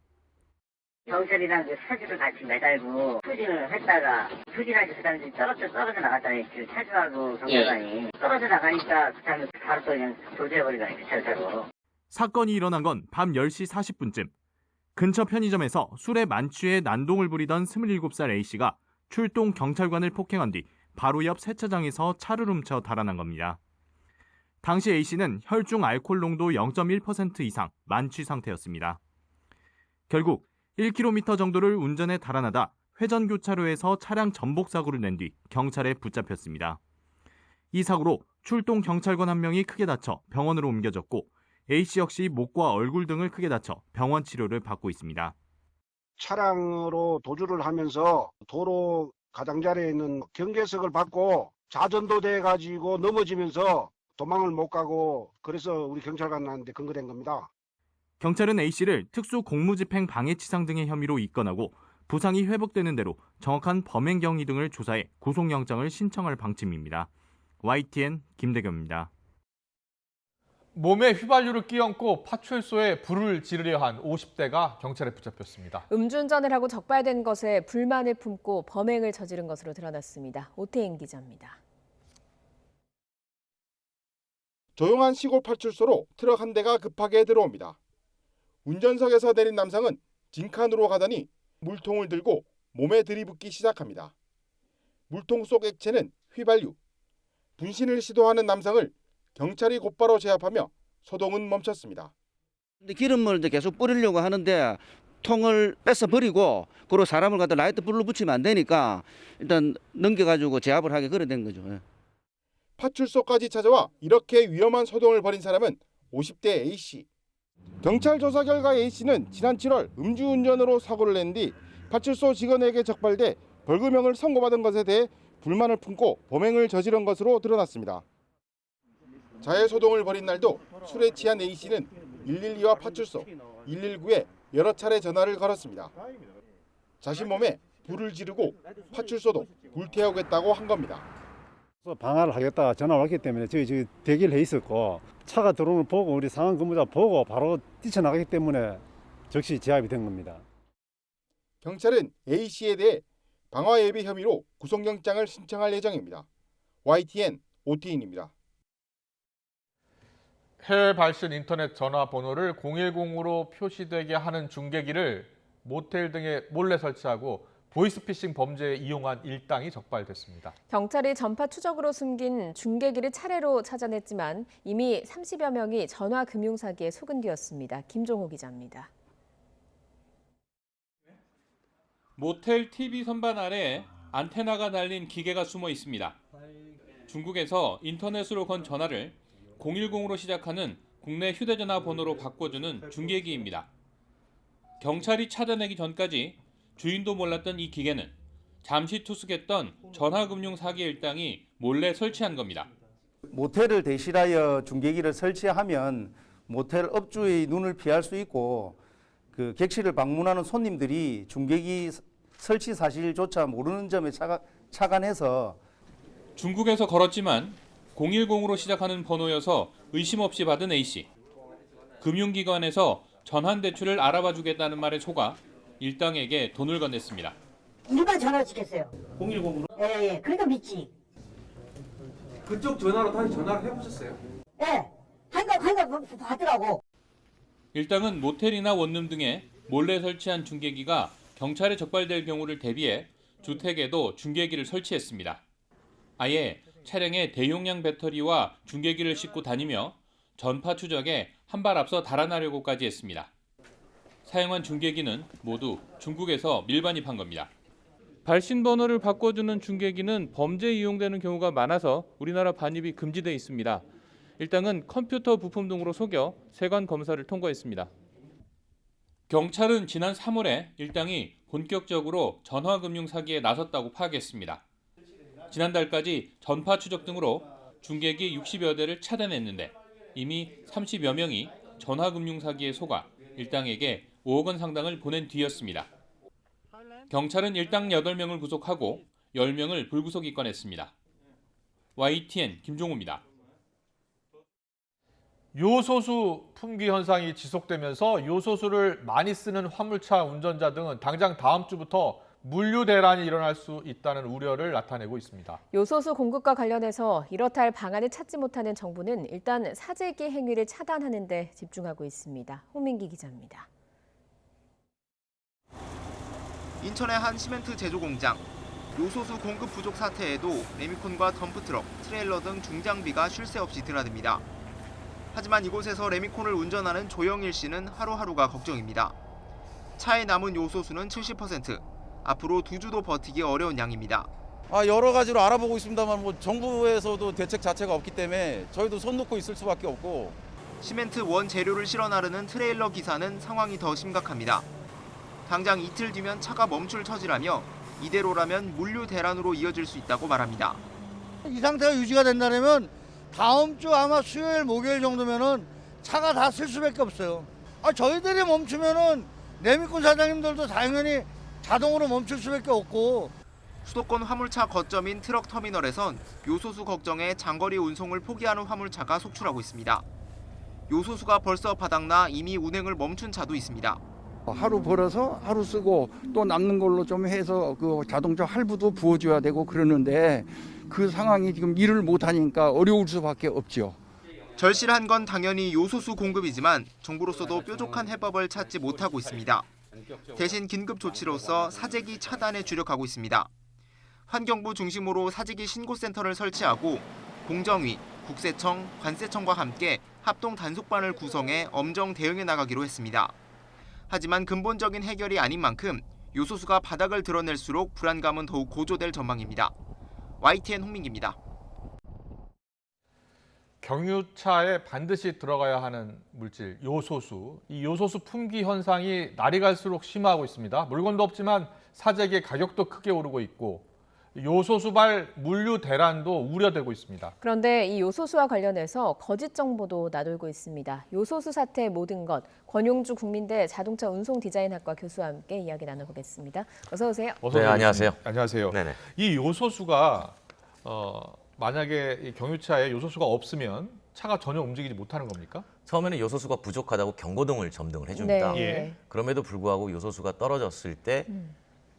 경찰이랑 그 차주를 같이 매달고 후진을 했다가 후진하기 그 당시 떨어져 나갔잖아요. 그 차주하고 경찰관이 떨어져 나가니까 그 사람이 바로 또 그냥 도주해버리더니 그 차를 타고. 사건이 일어난 건 밤 10시 40분쯤. 근처 편의점에서 술에 만취해 난동을 부리던 27살 A씨가 출동 경찰관을 폭행한 뒤 바로 옆 세차장에서 차를 훔쳐 달아난 겁니다. 당시 A씨는 혈중 알코올 농도 0.1% 이상 만취 상태였습니다. 결국 1km 정도를 운전해 달아나다 회전교차로에서 차량 전복 사고를 낸 뒤 경찰에 붙잡혔습니다. 이 사고로 출동 경찰관 한 명이 크게 다쳐 병원으로 옮겨졌고 A씨 역시 목과 얼굴 등을 크게 다쳐 병원 치료를 받고 있습니다. 차량으로 도주를 하면서 도로 가장자리에 있는 경계석을 받고 좌전도 돼가지고 넘어지면서 도망을 못 가고 그래서 우리 경찰관한테 검거된 겁니다. 경찰은 A씨를 특수 공무집행 방해치상 등의 혐의로 입건하고 부상이 회복되는 대로 정확한 범행 경위 등을 조사해 구속영장을 신청할 방침입니다. YTN 김대겸입니다. 몸에 휘발유를 끼얹고 파출소에 불을 지르려 한 50대가 경찰에 붙잡혔습니다. 음주운전을 하고 적발된 것에 불만을 품고 범행을 저지른 것으로 드러났습니다. 오태인 기자입니다. 조용한 시골 파출소로 트럭 한 대가 급하게 들어옵니다. 운전석에서 내린 남성은 진칸으로 가더니 물통을 들고 몸에 들이붓기 시작합니다. 물통 속 액체는 휘발유. 분신을 시도하는 남성을 경찰이 곧바로 제압하며 소동은 멈췄습니다. 근데 기름을 이제 계속 뿌리려고 하는데 통을 뺏어 버리고 그리고 사람을 갖다 라이트 불로 붙이면 안 되니까 일단 넘겨가지고 제압을 하게 그래 된 거죠. 파출소까지 찾아와 이렇게 위험한 소동을 벌인 사람은 50대 A씨. 경찰 조사 결과 A씨는 지난 7월 음주운전으로 사고를 낸 뒤 파출소 직원에게 적발돼 벌금형을 선고받은 것에 대해 불만을 품고 범행을 저지른 것으로 드러났습니다. 자해 소동을 벌인 날도 술에 취한 A씨는 112와 파출소, 119에 여러 차례 전화를 걸었습니다. 자신 몸에 불을 지르고 파출소도 불태우겠다고 한 겁니다. 방화를 하겠다 전화 왔기 때문에 저희 대기를 해 있었고 차가 들어오는 걸 보고 우리 상황 근무자 보고 바로 뛰쳐나가기 때문에 즉시 제압이 된 겁니다. 경찰은 A씨에 대해 방화 예비 혐의로 구속영장을 신청할 예정입니다. YTN 오태인입니다. 해외 발신 인터넷 전화번호를 010으로 표시되게 하는 중계기를 모텔 등에 몰래 설치하고 보이스피싱 범죄에 이용한 일당이 적발됐습니다. 경찰이 전파 추적으로 숨긴 중계기를 차례로 찾아냈지만 이미 30여 명이 전화 금융 사기에 속은 뒤였습니다. 김종호 기자입니다. 모텔 TV 선반 아래 안테나가 달린 기계가 숨어 있습니다. 중국에서 인터넷으로 건 전화를 010으로 시작하는 국내 휴대전화 번호로 바꿔주는 중계기입니다. 경찰이 찾아내기 전까지 주인도 몰랐던 이 기계는 잠시 투숙했던 전화금융 사기 일당이 몰래 설치한 겁니다. 모텔을 대실하여 중계기를 설치하면 모텔 업주의 눈을 피할 수 있고 그 객실을 방문하는 손님들이 중계기 설치 사실조차 모르는 점에 착안해서 중국에서 걸었지만 010으로 시작하는 번호여서 의심 없이 받은 A씨. 금융기관에서 전환대출을 알아봐 주겠다는 말에 속아 일당에게 돈을 건넸습니다. 일반 전화를 찍혔어요. 010으로? 예. 그러니까 믿지. 그쪽 전화로 다시 전화를 해보셨어요? 예. 한가 받더라고. 일당은 모텔이나 원룸 등에 몰래 설치한 중계기가 경찰에 적발될 경우를 대비해 주택에도 중계기를 설치했습니다. 아예 차량에 대용량 배터리와 중계기를 싣고 다니며 전파 추적에 한 발 앞서 달아나려고까지 했습니다. 사용한 중계기는 모두 중국에서 밀반입한 겁니다. 발신 번호를 바꿔주는 중계기는 범죄에 이용되는 경우가 많아서 우리나라 반입이 금지돼 있습니다. 일당은 컴퓨터 부품 등으로 속여 세관 검사를 통과했습니다. 경찰은 지난 3월에 일당이 본격적으로 전화금융 사기에 나섰다고 파악했습니다. 지난달까지 전파 추적 등으로 중계기 60여 대를 차단했는데 이미 30여 명이 전화금융 사기에 속아 일당에게 5억 원 상당을 보낸 뒤였습니다. 경찰은 일당 8명을 구속하고 10명을 불구속 입건했습니다. YTN 김종우입니다. 요소수 품귀 현상이 지속되면서 요소수를 많이 쓰는 화물차 운전자 등은 당장 다음 주부터 물류 대란이 일어날 수 있다는 우려를 나타내고 있습니다. 요소수 공급과 관련해서 이렇다 할 방안을 찾지 못하는 정부는 일단 사재기 행위를 차단하는 데 집중하고 있습니다. 홍민기 기자입니다. 인천의 한 시멘트 제조 공장. 요소수 공급 부족 사태에도 레미콘과 덤프트럭, 트레일러 등 중장비가 쉴 새 없이 드나듭니다. 하지만 이곳에서 레미콘을 운전하는 조영일 씨는 하루하루가 걱정입니다. 차에 남은 요소수는 70%. 앞으로 2주도 버티기 어려운 양입니다. 여러 가지로 알아보고 있습니다만 정부에서도 대책 자체가 없기 때문에 저희도 손 놓고 있을 수밖에 없고. 시멘트 원재료를 실어 나르는 트레일러 기사는 상황이 더 심각합니다. 당장 이틀 뒤면 차가 멈출 처지라며 이대로라면 물류 대란으로 이어질 수 있다고 말합니다. 이 상태가 유지가 된다면 다음 주 아마 수요일 목요일 정도면은 차가 다 쓸 수밖에 없어요. 저희들이 멈추면은 레미콘 사장님들도 당연히 자동으로 멈출 수밖에 없고. 수도권 화물차 거점인 트럭 터미널에선 요소수 걱정에 장거리 운송을 포기하는 화물차가 속출하고 있습니다. 요소수가 벌써 바닥나 이미 운행을 멈춘 차도 있습니다. 하루 벌어서 하루 쓰고 또 남는 걸로 좀 해서 그 자동차 할부도 부어줘야 되고 그러는데 그 상황이 지금 일을 못하니까 어려울 수밖에 없죠. 절실한 건 당연히 요소수 공급이지만 정부로서도 뾰족한 해법을 찾지 못하고 있습니다. 대신 긴급 조치로서 사재기 차단에 주력하고 있습니다. 환경부 중심으로 사재기 신고센터를 설치하고 공정위, 국세청, 관세청과 함께 합동 단속반을 구성해 엄정 대응해 나가기로 했습니다. 하지만 근본적인 해결이 아닌 만큼 요소수가 바닥을 드러낼수록 불안감은 더욱 고조될 전망입니다. YTN 홍민기입니다. 경유차에 반드시 들어가야 하는 물질, 요소수. 이 요소수 품귀 현상이 날이 갈수록 심화하고 있습니다. 물건도 없지만 사재기의 가격도 크게 오르고 있고 요소수발 물류 대란도 우려되고 있습니다. 그런데 이 요소수와 관련해서 거짓 정보도 나돌고 있습니다. 요소수 사태의 모든 것, 권용주 국민대 자동차 운송 디자인학과 교수와 함께 이야기 나눠보겠습니다. 어서 오세요. 네, 안녕하세요. 안녕하세요. 네네. 이 요소수가 만약에 이 경유차에 요소수가 없으면 차가 전혀 움직이지 못하는 겁니까? 처음에는 요소수가 부족하다고 경고등을 점등을 해줍니다. 네. 예. 그럼에도 불구하고 요소수가 떨어졌을 때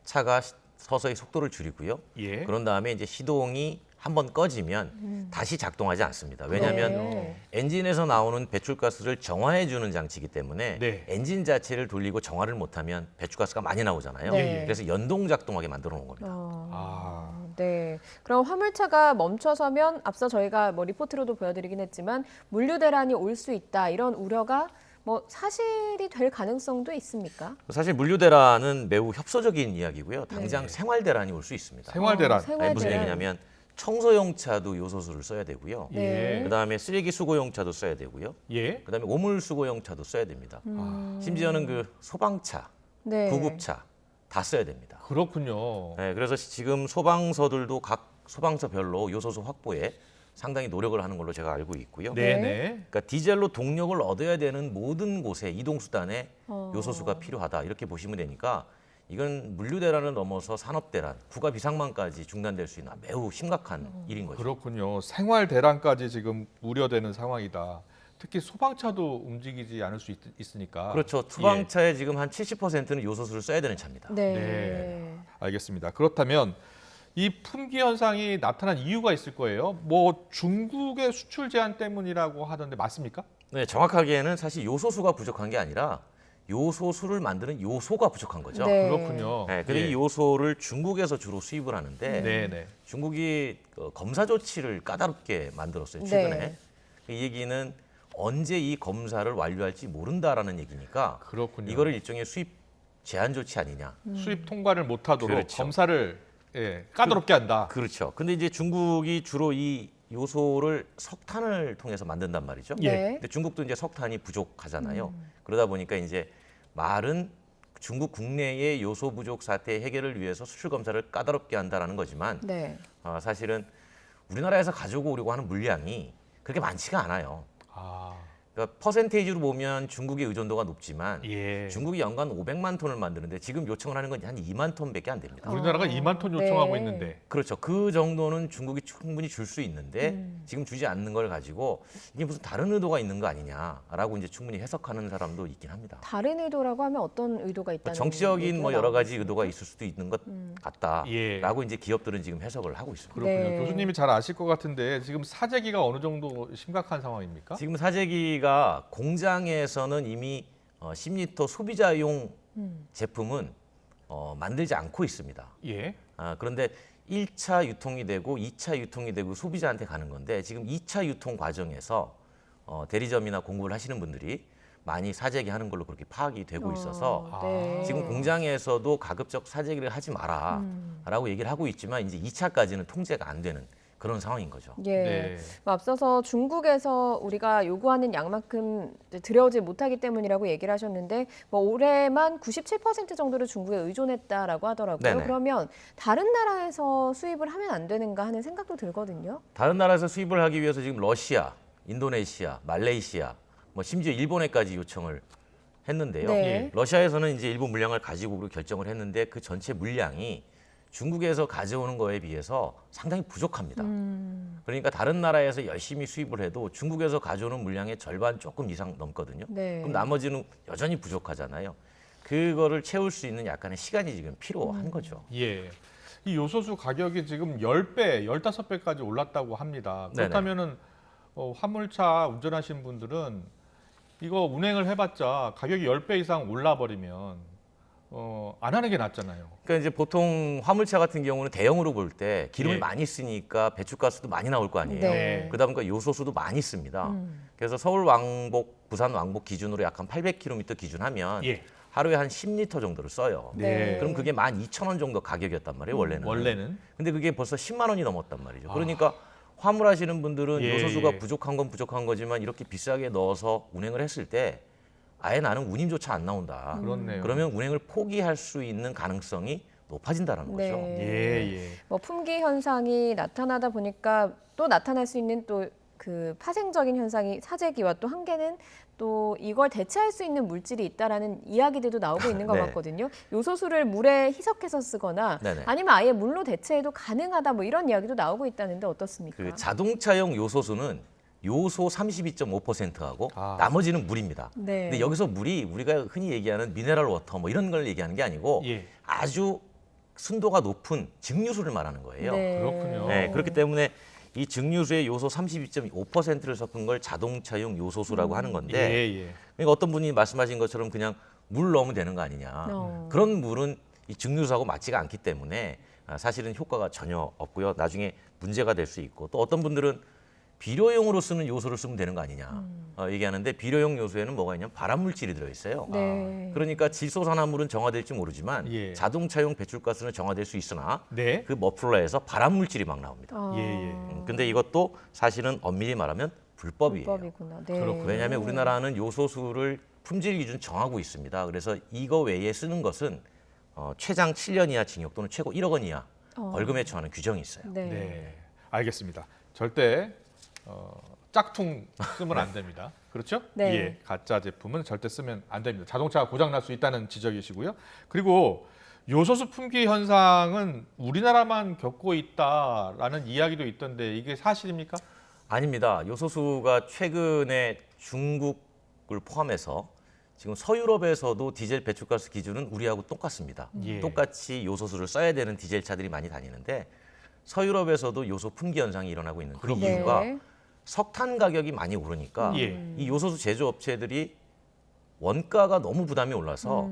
차가 서서히 속도를 줄이고요. 예. 그런 다음에 이제 시동이 한번 꺼지면 다시 작동하지 않습니다. 왜냐하면 엔진에서 나오는 배출가스를 정화해주는 장치이기 때문에 엔진 자체를 돌리고 정화를 못하면 배출가스가 많이 나오잖아요. 그래서 연동 작동하게 만들어 놓은 겁니다. 네. 그럼 화물차가 멈춰서면 앞서 저희가 리포트로도 보여드리긴 했지만 물류 대란이 올 수 있다 이런 우려가 사실이 될 가능성도 있습니까? 사실 물류 대란은 매우 협소적인 이야기고요. 당장 생활 대란이 올 수 있습니다. 생활 대란. 무슨 얘기냐면 청소용 차도 요소수를 써야 되고요. 예. 그다음에 쓰레기 수거용 차도 써야 되고요. 예. 그다음에 오물 수거용 차도 써야 됩니다. 심지어는 그 소방차, 네. 구급차 다 써야 됩니다. 그렇군요. 네, 그래서 지금 소방서들도 각 소방서별로 요소수 확보에 상당히 노력을 하는 걸로 제가 알고 있고요. 네네. 그러니까 디젤로 동력을 얻어야 되는 모든 곳에 이동수단에 요소수가 필요하다 이렇게 보시면 되니까 이건 물류대란을 넘어서 산업대란, 국가 비상망까지 중단될 수 있는 매우 심각한 일인 거죠. 그렇군요. 생활 대란까지 지금 우려되는 상황이다. 특히 소방차도 움직이지 않을 수 있으니까. 그렇죠. 소방차의 지금 한 70%는 요소수를 써야 되는 차입니다. 네. 알겠습니다. 그렇다면 이 품귀 현상이 나타난 이유가 있을 거예요. 뭐 중국의 수출 제한 때문이라고 하던데 맞습니까? 네, 정확하게는 사실 요소수가 부족한 게 아니라 요소수를 만드는 요소가 부족한 거죠. 네. 그렇군요. 네, 근데 이 요소를 중국에서 주로 수입을 하는데 네네. 중국이 검사 조치를 까다롭게 만들었어요. 최근에. 이 얘기는 언제 이 검사를 완료할지 모른다라는 얘기니까 그렇군요. 이거를 일종의 수입 제한 조치 아니냐. 수입 통과를 못하도록 그렇죠. 검사를 까다롭게 한다. 그렇죠. 근데 이제 중국이 주로 이 요소를 석탄을 통해서 만든단 말이죠. 예. 근데 중국도 이제 석탄이 부족하잖아요. 그러다 보니까 이제 말은 중국 국내의 요소 부족 사태 해결을 위해서 수출 검사를 까다롭게 한다라는 거지만 사실은 우리나라에서 가지고 오려고 하는 물량이 그렇게 많지가 않아요. 그러니까 퍼센테이지로 보면 중국의 의존도가 높지만 중국이 연간 500만 톤을 만드는데 지금 요청을 하는 건 한 2만 톤밖에 안 됩니다. 우리나라가 2만 톤 요청하고 있는데. 그렇죠. 그 정도는 중국이 충분히 줄 수 있는데 지금 주지 않는 걸 가지고 이게 무슨 다른 의도가 있는 거 아니냐라고 이제 충분히 해석하는 사람도 있긴 합니다. 다른 의도라고 하면 어떤 의도가 있다는 정치적인 뭐 여러 가지 의도가 있 있을 수도 있는 것 같다라고 이제 기업들은 지금 해석을 하고 있습니다. 그렇군요. 교수님이 잘 아실 것 같은데 지금 사재기가 어느 정도 심각한 상황입니까? 지금 사재기가 공장에서는 이미 10리터 소비자용 제품은 만들지 않고 있습니다. 그런데 1차 유통이 되고 2차 유통이 되고 소비자한테 가는 건데 지금 2차 유통 과정에서 대리점이나 공급을 하시는 분들이 많이 사재기 하는 걸로 그렇게 파악이 되고 있어서 지금 공장에서도 가급적 사재기를 하지 마라 라고 얘기를 하고 있지만 이제 2차까지는 통제가 안 되는 그런 상황인 거죠. 앞서서 중국에서 우리가 요구하는 양만큼 들여오지 못하기 때문이라고 얘기를 하셨는데 뭐 올해만 97% 정도를 중국에 의존했다라고 하더라고요. 네네. 그러면 다른 나라에서 수입을 하면 안 되는가 하는 생각도 들거든요. 다른 나라에서 수입을 하기 위해서 지금 러시아, 인도네시아, 말레이시아, 뭐 심지어 일본에까지 요청을 했는데요. 러시아에서는 이제 일부 물량을 가지고 오기로 결정을 했는데 그 전체 물량이 중국에서 가져오는 거에 비해서 상당히 부족합니다. 그러니까 다른 나라에서 열심히 수입을 해도 중국에서 가져오는 물량의 절반 조금 이상 넘거든요. 그럼 나머지는 여전히 부족하잖아요. 그거를 채울 수 있는 약간의 시간이 지금 필요한 거죠. 이 요소수 가격이 지금 10배, 15배까지 올랐다고 합니다. 그렇다면은 화물차 운전하시는 분들은 이거 운행을 해봤자 가격이 10배 이상 올라버리면 안 하는 게 낫잖아요. 그러니까 이제 보통 화물차 같은 경우는 대형으로 볼 때 기름을 많이 쓰니까 배출가스도 많이 나올 거 아니에요. 그러다 보니까 요소수도 많이 씁니다. 그래서 서울 왕복, 부산 왕복 기준으로 약 한 800km 기준하면 하루에 한 10리터 정도를 써요. 그럼 그게 12,000원 정도 가격이었단 말이에요, 원래는. 근데 그게 벌써 10만 원이 넘었단 말이죠. 그러니까 화물하시는 분들은 요소수가 부족한 건 부족한 거지만 이렇게 비싸게 넣어서 운행을 했을 때 아예 나는 운임조차 안 나온다. 그러면 운행을 포기할 수 있는 가능성이 높아진다는 거죠. 뭐 품귀 현상이 나타나다 보니까 또 나타날 수 있는 또 그 파생적인 현상이 사재기와 또 한계는 또 이걸 대체할 수 있는 물질이 있다라는 이야기들도 나오고 있는 것 같거든요. 요소수를 물에 희석해서 쓰거나 아니면 아예 물로 대체해도 가능하다 뭐 이런 이야기도 나오고 있다는데 어떻습니까? 그 자동차용 요소수는 요소 32.5%하고 나머지는 물입니다. 근데 여기서 물이 우리가 흔히 얘기하는 미네랄 워터 뭐 이런 걸 얘기하는 게 아니고 아주 순도가 높은 증류수를 말하는 거예요. 그렇군요. 그렇기 때문에 이 증류수의 요소 32.5%를 섞은 걸 자동차용 요소수라고 하는 건데 그러니까 어떤 분이 말씀하신 것처럼 그냥 물 넣으면 되는 거 아니냐. 그런 물은 이 증류수하고 맞지가 않기 때문에 사실은 효과가 전혀 없고요. 나중에 문제가 될 수 있고 또 어떤 분들은 비료용으로 쓰는 요소를 쓰면 되는 거 아니냐 얘기하는데 비료용 요소에는 뭐가 있냐면 발암물질이 들어있어요. 네. 그러니까 질소산화물은 정화될지 모르지만 예. 자동차용 배출가스는 정화될 수 있으나 네. 그 머플러에서 발암물질이 막 나옵니다. 근데 이것도 사실은 엄밀히 말하면 불법이에요. 불법이구나. 네. 왜냐하면 우리나라는 요소수를 품질 기준 정하고 있습니다. 그래서 이거 외에 쓰는 것은 최장 7년 이하 징역 또는 최고 1억 원 이하 벌금에 처하는 규정이 있어요. 네. 알겠습니다. 절대 짝퉁 쓰면 안 됩니다. 그렇죠? 네. 예, 가짜 제품은 절대 쓰면 안 됩니다. 자동차가 고장 날 수 있다는 지적이시고요. 그리고 요소수 품귀 현상은 우리나라만 겪고 있다라는 이야기도 있던데 이게 사실입니까? 아닙니다. 요소수가 최근에 중국을 포함해서 지금 서유럽에서도 디젤 배출가스 기준은 우리하고 똑같습니다. 예. 똑같이 요소수를 써야 되는 디젤 차들이 많이 다니는데 서유럽에서도 요소 품귀 현상이 일어나고 있는 그 이유가 석탄 가격이 많이 오르니까 이 요소수 제조업체들이 원가가 너무 부담이 올라서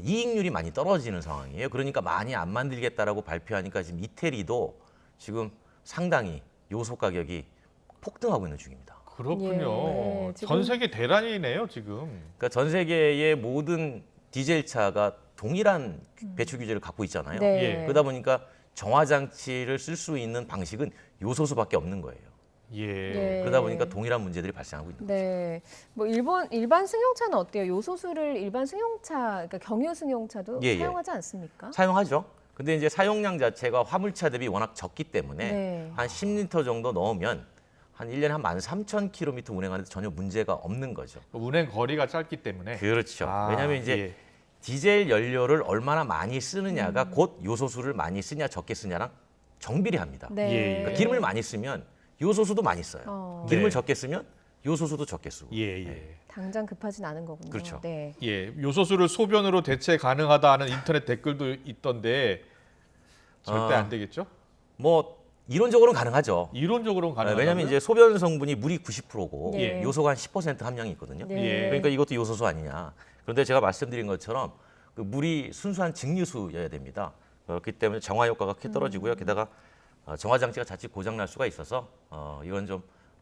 이익률이 많이 떨어지는 상황이에요. 그러니까 많이 안 만들겠다라고 발표하니까 지금 이태리도 지금 상당히 요소 가격이 폭등하고 있는 중입니다. 그렇군요. 전 세계 대란이네요, 지금. 그러니까 전 세계의 모든 디젤차가 동일한 배출 규제를 갖고 있잖아요. 네. 그러다 보니까 정화 장치를 쓸 수 있는 방식은 요소수밖에 없는 거예요. 예. 그러다 보니까 동일한 문제들이 발생하고 있는 거죠. 네. 뭐 일반 승용차는 어때요? 요소수를 일반 승용차, 그러니까 경유 승용차도 사용하지 않습니까? 사용하죠. 근데 이제 사용량 자체가 화물차 대비 워낙 적기 때문에 한 10리터 정도 넣으면 한 1년에 한 13,000km 운행하는데 전혀 문제가 없는 거죠. 운행 거리가 짧기 때문에. 그렇죠. 왜냐하면 이제 디젤 연료를 얼마나 많이 쓰느냐가 곧 요소수를 많이 쓰냐 적게 쓰냐랑 정비례합니다. 그러니까 기름을 많이 쓰면 요소수도 많이 써요. 기름을 적게 쓰면 요소수도 적게 쓰고. 당장 급하진 않은 거군요. 그렇죠. 네. 예, 요소수를 소변으로 대체 가능하다는 인터넷 댓글도 있던데 절대 안 되겠죠? 뭐 이론적으로는 가능하죠. 이론적으로는 가능하죠. 왜냐하면 이제 소변 성분이 물이 90%고 네. 요소가 한 10% 함량이 있거든요. 네. 그러니까 이것도 요소수 아니냐. 그런데 제가 말씀드린 것처럼 그 물이 순수한 증류수여야 됩니다. 그렇기 때문에 정화 효과가 크게 떨어지고요. 게다가 정화 장치가 자칫 고장 날 수가 있어서 이건 좀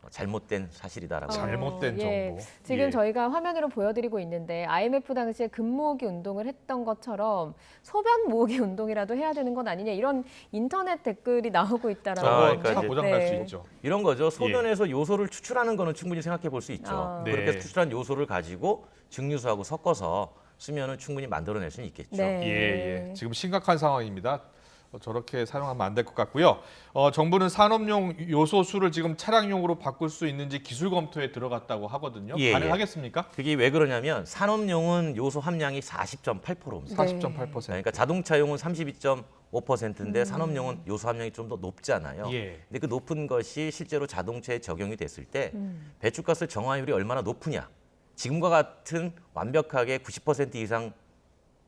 잘못된 사실이다라고. 잘못된 정보. 지금 저희가 화면으로 보여드리고 있는데 IMF 당시에 금모으기 운동을 했던 것처럼 소변 모으기 운동이라도 해야 되는 건 아니냐 이런 인터넷 댓글이 나오고 있다라고. 그러니까 고장 날 수 있죠. 이런 거죠. 소변에서 요소를 추출하는 거는 충분히 생각해 볼 수 있죠. 그렇게 추출한 요소를 가지고 증류수하고 섞어서 쓰면은 충분히 만들어낼 수는 있겠죠. 예. 지금 심각한 상황입니다. 저렇게 사용하면 안 될 것 같고요. 정부는 산업용 요소수를 지금 차량용으로 바꿀 수 있는지 기술 검토에 들어갔다고 하거든요. 가능하겠습니까? 그게 왜 그러냐면 산업용은 요소 함량이 40.8%입니다. 40.8%. 그러니까 자동차용은 32.5%인데 산업용은 요소 함량이 좀 더 높잖아요. 근데 그 높은 것이 실제로 자동차에 적용이 됐을 때 배출가스 정화율이 얼마나 높으냐. 지금과 같은 완벽하게 90% 이상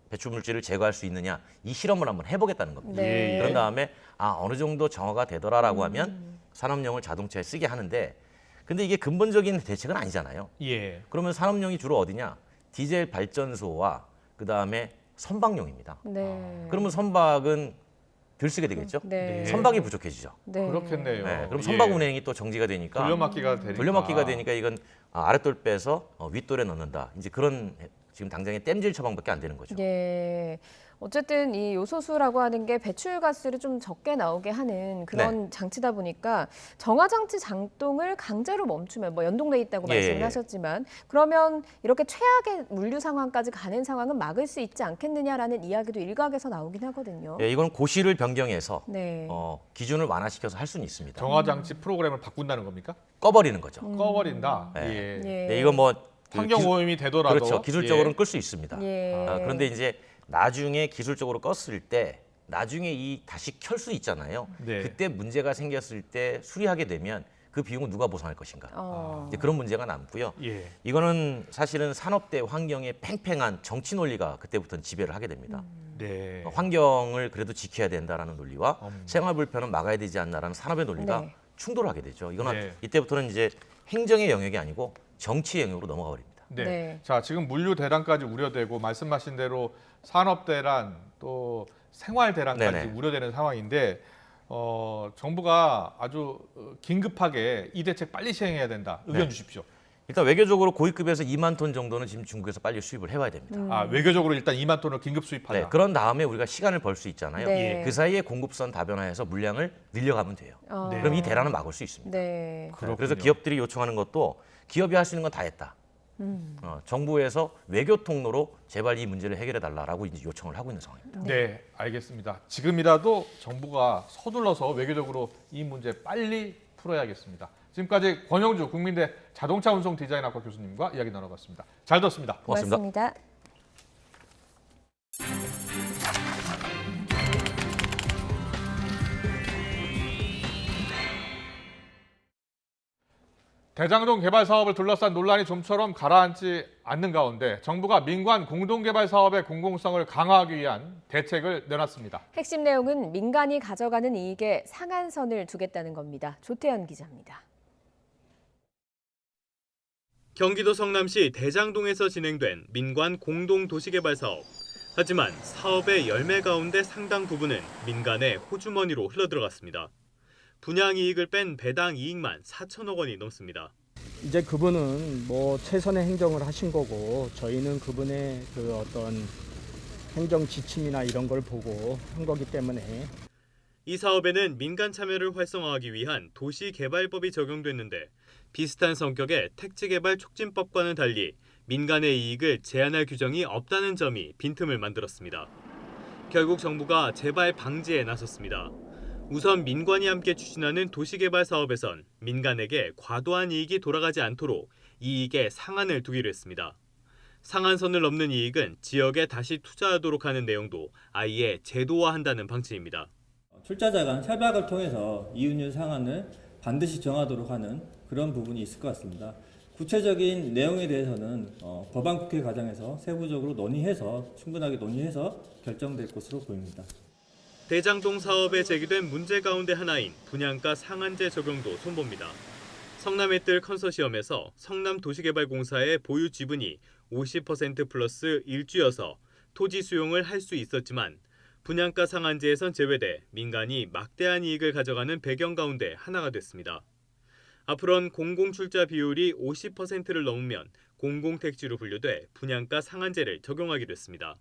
배출물질을 제거할 수 있느냐 이 실험을 한번 해보겠다는 겁니다. 그런 다음에 어느 정도 정화가 되더라라고 하면 산업용을 자동차에 쓰게 하는데 근데 이게 근본적인 대책은 아니잖아요. 그러면 산업용이 주로 어디냐? 디젤 발전소와 그다음에 선박용입니다. 그러면 선박은 덜 쓰게 되겠죠? 선박이 부족해지죠. 그렇겠네요. 그럼 선박 운행이 또 정지가 되니까 돌려막기가 되니까 이건 아랫돌 빼서 윗돌에 넣는다. 이제 그런 지금 당장의 땜질 처방밖에 안 되는 거죠. 어쨌든 이 요소수라고 하는 게 배출가스를 좀 적게 나오게 하는 그런 장치다 보니까 정화 장치 작동을 강제로 멈추면 뭐 연동돼 있다고 말씀을 하셨지만 그러면 이렇게 최악의 물류 상황까지 가는 상황은 막을 수 있지 않겠느냐라는 이야기도 일각에서 나오긴 하거든요. 이건 고시를 변경해서 기준을 완화시켜서 할 수는 있습니다. 정화 장치 프로그램을 바꾼다는 겁니까? 꺼버리는 거죠. 꺼버린다. 이건 뭐 환경 오염이 되더라도 그렇죠. 기술적으로는 끌 수 있습니다. 그런데 이제 나중에 기술적으로 껐을 때 나중에 다시 켤 수 있잖아요. 그때 문제가 생겼을 때 수리하게 되면 그 비용은 누가 보상할 것인가. 이제 그런 문제가 남고요. 이거는 사실은 산업대 환경의 팽팽한 정치 논리가 그때부터는 지배를 하게 됩니다. 환경을 그래도 지켜야 된다라는 논리와 생활 불편은 막아야 되지 않나라는 산업의 논리가 충돌하게 되죠. 이거는 이때부터는 이제 행정의 영역이 아니고 정치 영역으로 넘어가 버립니다. 자, 지금 물류 대란까지 우려되고 말씀하신 대로 산업 대란 또 생활 대란까지 우려되는 상황인데 정부가 아주 긴급하게 이 대책 빨리 시행해야 된다. 의견 네. 주십시오. 일단 외교적으로 고위급에서 2만 톤 정도는 지금 중국에서 빨리 수입을 해와야 됩니다. 외교적으로 일단 2만 톤을 긴급 수입하자. 네, 그런 다음에 우리가 시간을 벌 수 있잖아요. 네. 그 사이에 공급선 다변화해서 물량을 늘려가면 돼요. 네. 그럼 이 대란은 막을 수 있습니다. 네. 그래서 기업들이 요청하는 것도 기업이 할 수 있는 건 다 했다. 정부에서 외교 통로로 제발 이 문제를 해결해 달라라고 이제 요청을 하고 있는 상황입니다. 네, 알겠습니다. 지금이라도 정부가 서둘러서 외교적으로 이 문제 빨리 풀어야겠습니다. 지금까지 권영주 국민대 자동차 운송 디자인학과 교수님과 이야기 나눠봤습니다. 잘 들었습니다. 고맙습니다. 대장동 개발 사업을 둘러싼 논란이 좀처럼 가라앉지 않는 가운데 정부가 민관 공동개발 사업의 공공성을 강화하기 위한 대책을 내놨습니다. 핵심 내용은 민간이 가져가는 이익에 상한선을 두겠다는 겁니다. 조태현 기자입니다. 경기도 성남시 대장동에서 진행된 민관 공동도시개발 사업. 하지만 사업의 열매 가운데 상당 부분은 민간의 호주머니로 흘러들어갔습니다. 분양이익을 뺀 배당 이익만 4천억 원이 넘습니다. 이제 그분은 뭐 최선의 행정을 하신 거고 저희는 그분의 그 어떤 행정 지침이나 이런 걸 보고 한 거기 때문에 이 사업에는 민간 참여를 활성화하기 위한 도시개발법이 적용됐는데 비슷한 성격의 택지개발 촉진법과는 달리 민간의 이익을 제한할 규정이 없다는 점이 빈틈을 만들었습니다. 결국 정부가 재발 방지에 나섰습니다. 우선 민관이 함께 추진하는 도시개발 사업에선 민간에게 과도한 이익이 돌아가지 않도록 이익에 상한을 두기로 했습니다. 상한선을 넘는 이익은 지역에 다시 투자하도록 하는 내용도 아예 제도화한다는 방침입니다. 출자자 간 협약을 통해서 이윤율 상한을 반드시 정하도록 하는 그런 부분이 있을 것 같습니다. 구체적인 내용에 대해서는 법안 국회 과정에서 세부적으로 충분하게 논의해서 결정될 것으로 보입니다. 대장동 사업에 제기된 문제 가운데 하나인 분양가 상한제 적용도 손봅니다. 성남의뜰 컨소시엄에서 성남도시개발공사의 보유 지분이 50% 플러스 1주여서 토지 수용을 할 수 있었지만 분양가 상한제에선 제외돼 민간이 막대한 이익을 가져가는 배경 가운데 하나가 됐습니다. 앞으로는 공공출자 비율이 50%를 넘으면 공공택지로 분류돼 분양가 상한제를 적용하기로 했습니다.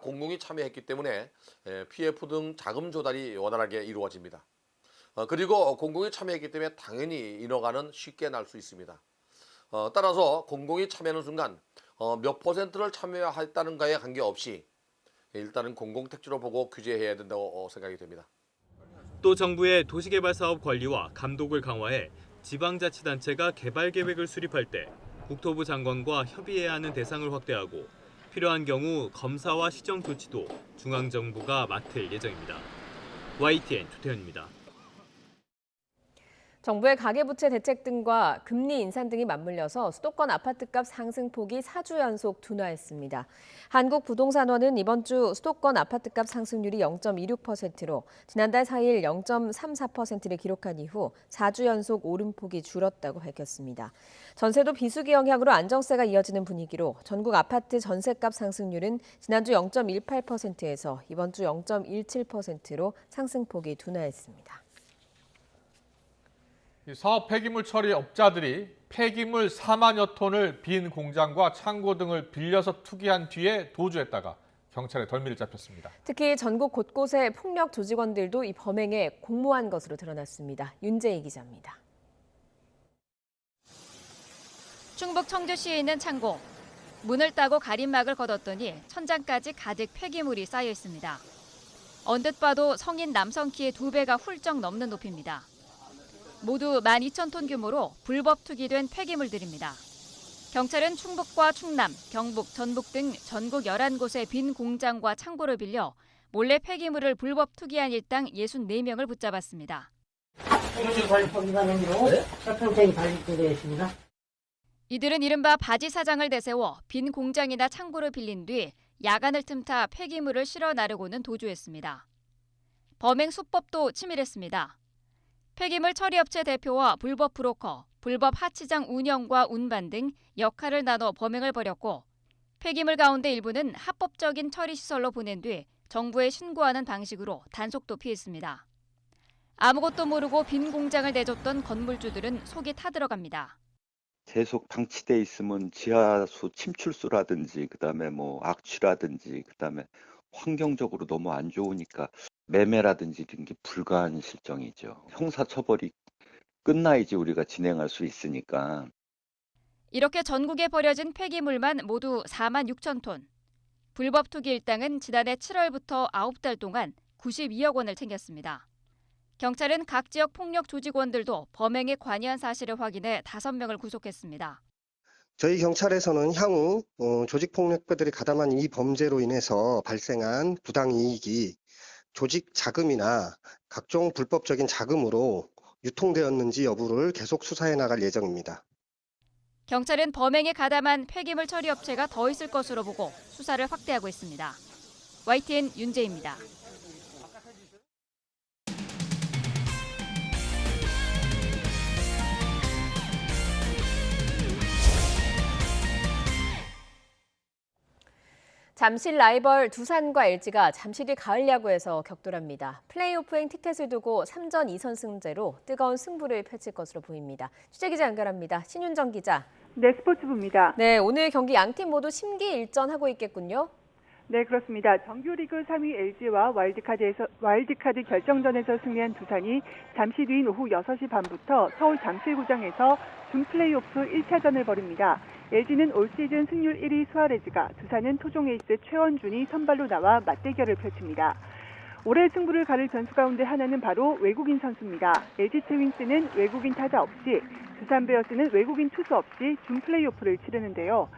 공공이 참여했기 때문에 PF 등 자금 조달이 원활하게 이루어집니다. 그리고 공공이 참여했기 때문에 당연히 인허가는 쉽게 날 수 있습니다. 따라서 공공이 참여하는 순간 몇 퍼센트를 참여했다는가에 관계없이 일단은 공공택지로 보고 규제해야 된다고 생각이 됩니다. 또 정부의 도시개발 사업 관리와 감독을 강화해 지방자치단체가 개발 계획을 수립할 때 국토부 장관과 협의해야 하는 대상을 확대하고 필요한 경우 검사와 시정 조치도 중앙정부가 맡을 예정입니다. YTN 조태현입니다. 정부의 가계부채 대책 등과 금리 인상 등이 맞물려서 수도권 아파트값 상승폭이 4주 연속 둔화했습니다. 한국부동산원은 이번 주 수도권 아파트값 상승률이 0.26%로 지난달 4일 0.34%를 기록한 이후 4주 연속 오름폭이 줄었다고 밝혔습니다. 전세도 비수기 영향으로 안정세가 이어지는 분위기로 전국 아파트 전세값 상승률은 지난주 0.18%에서 이번 주 0.17%로 상승폭이 둔화했습니다. 사업 폐기물 처리 업자들이 폐기물 4만여 톤을 빈 공장과 창고 등을 빌려서 투기한 뒤에 도주했다가 경찰에 덜미를 잡혔습니다. 특히 전국 곳곳의 폭력 조직원들도 이 범행에 공모한 것으로 드러났습니다. 윤재희 기자입니다. 충북 청주시에 있는 창고. 문을 따고 가림막을 걷었더니 천장까지 가득 폐기물이 쌓여 있습니다. 언뜻 봐도 성인 남성 키의 2배가 훌쩍 넘는 높이입니다. 모두 12,000톤 규모로 불법 투기된 폐기물들입니다. 경찰은 충북과 충남, 경북, 전북 등 전국 11곳의 빈 공장과 창고를 빌려 몰래 폐기물을 불법 투기한 일당 64명을 붙잡았습니다. 이들은 이른바 바지 사장을 내세워 빈 공장이나 창고를 빌린 뒤 야간을 틈타 폐기물을 실어 나르고는 도주했습니다. 범행 수법도 치밀했습니다. 폐기물 처리업체 대표와 불법 브로커, 불법 하치장 운영과 운반 등 역할을 나눠 범행을 벌였고 폐기물 가운데 일부는 합법적인 처리시설로 보낸 뒤 정부에 신고하는 방식으로 단속도 피했습니다. 아무것도 모르고 빈 공장을 내줬던 건물주들은 속이 타들어갑니다. 계속 방치돼 있으면 지하수 침출수라든지 그다음에 뭐 악취라든지 그다음에 환경적으로 너무 안 좋으니까 매매라든지 이런 게 불가한 실정이죠. 형사처벌이 끝나야지 우리가 진행할 수 있으니까. 이렇게 전국에 버려진 폐기물만 모두 4만 6천 톤. 불법 투기 일당은 지난해 7월부터 9달 동안 92억 원을 챙겼습니다. 경찰은 각 지역 폭력 조직원들도 범행에 관여한 사실을 확인해 5명을 구속했습니다. 저희 경찰에서는 향후 조직폭력배들이 가담한 이 범죄로 인해서 발생한 부당이익이 조직 자금이나 각종 불법적인 자금으로 유통되었는지 여부를 계속 수사해 나갈 예정입니다. 경찰은 범행에 가담한 폐기물 처리 업체가 더 있을 것으로 보고 수사를 확대하고 있습니다. YTN 윤재입니다. 잠실 라이벌 두산과 LG가 잠실 뒤 가을 야구에서 격돌합니다. 플레이오프행 티켓을 두고 3전 2선승제로 뜨거운 승부를 펼칠 것으로 보입니다. 취재기자 연결합니다. 신윤정 기자. 네, 스포츠부입니다. 네, 오늘 경기 양팀 모두 심기일전하고 있겠군요. 네, 그렇습니다. 정규리그 3위 LG와 와일드카드 결정전에서 승리한 두산이 잠시 뒤인 오후 6시 반부터 서울 잠실구장에서 준 플레이오프 1차전을 벌입니다. LG는 올 시즌 승률 1위 수아레즈가, 두산은 토종 에이스 최원준이 선발로 나와 맞대결을 펼칩니다. 올해 승부를 가를 변수 가운데 하나는 바로 외국인 선수입니다. LG 트윈스는 외국인 타자 없이, 두산 베어스는 외국인 투수 없이 준 플레이오프를 치르는데요.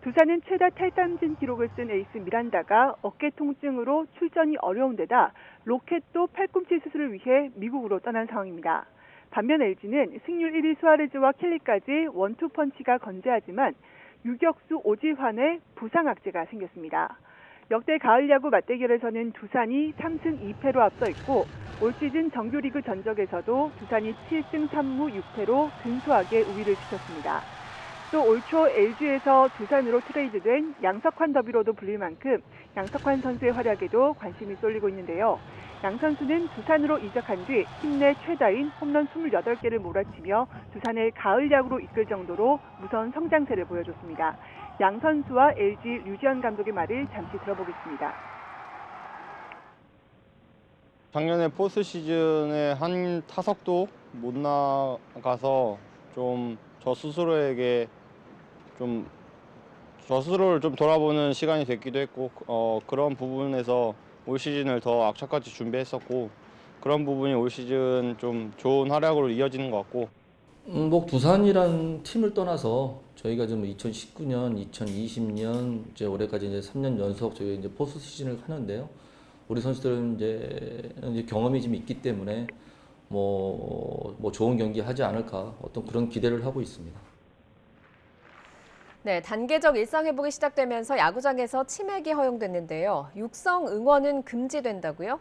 두산은 최다 탈삼진 기록을 쓴 에이스 미란다가 어깨 통증으로 출전이 어려운 데다 로켓도 팔꿈치 수술을 위해 미국으로 떠난 상황입니다. 반면 LG는 승률 1위 수아레즈와 켈리까지 원투펀치가 건재하지만 유격수 오지환의 부상 악재가 생겼습니다. 역대 가을 야구 맞대결에서는 두산이 3승 2패로 앞서 있고 올 시즌 정규리그 전적에서도 두산이 7승 3무 6패로 근소하게 우위를 지켰습니다. 또 올 초 LG에서 두산으로 트레이드된 양석환 더비로도 불릴 만큼 양석환 선수의 활약에도 관심이 쏠리고 있는데요. 양 선수는 두산으로 이적한 뒤 팀 내 최다인 홈런 28개를 몰아치며 두산을 가을 야구로 이끌 정도로 무서운 성장세를 보여줬습니다. 양 선수와 LG 류지현 감독의 말을 잠시 들어보겠습니다. 작년에 포스트 시즌에 한 타석도 못 나가서 좀 저 스스로에게 저 스스로를 좀 돌아보는 시간이 됐기도 했고 그런 부분에서 올 시즌을 더 악착같이 준비했었고 그런 부분이 올 시즌 좀 좋은 활약으로 이어지는 것 같고 뭐 두산이란 팀을 떠나서 저희가 지금 2019년, 2020년 이제 올해까지 이제 3년 연속 저희 이제 포스트 시즌을 하는데요. 우리 선수들은 이제 경험이 좀 있기 때문에 뭐 좋은 경기 하지 않을까 어떤 그런 기대를 하고 있습니다. 네, 단계적 일상 회복이 시작되면서 야구장에서 치맥이 허용됐는데요. 육성 응원은 금지된다고요?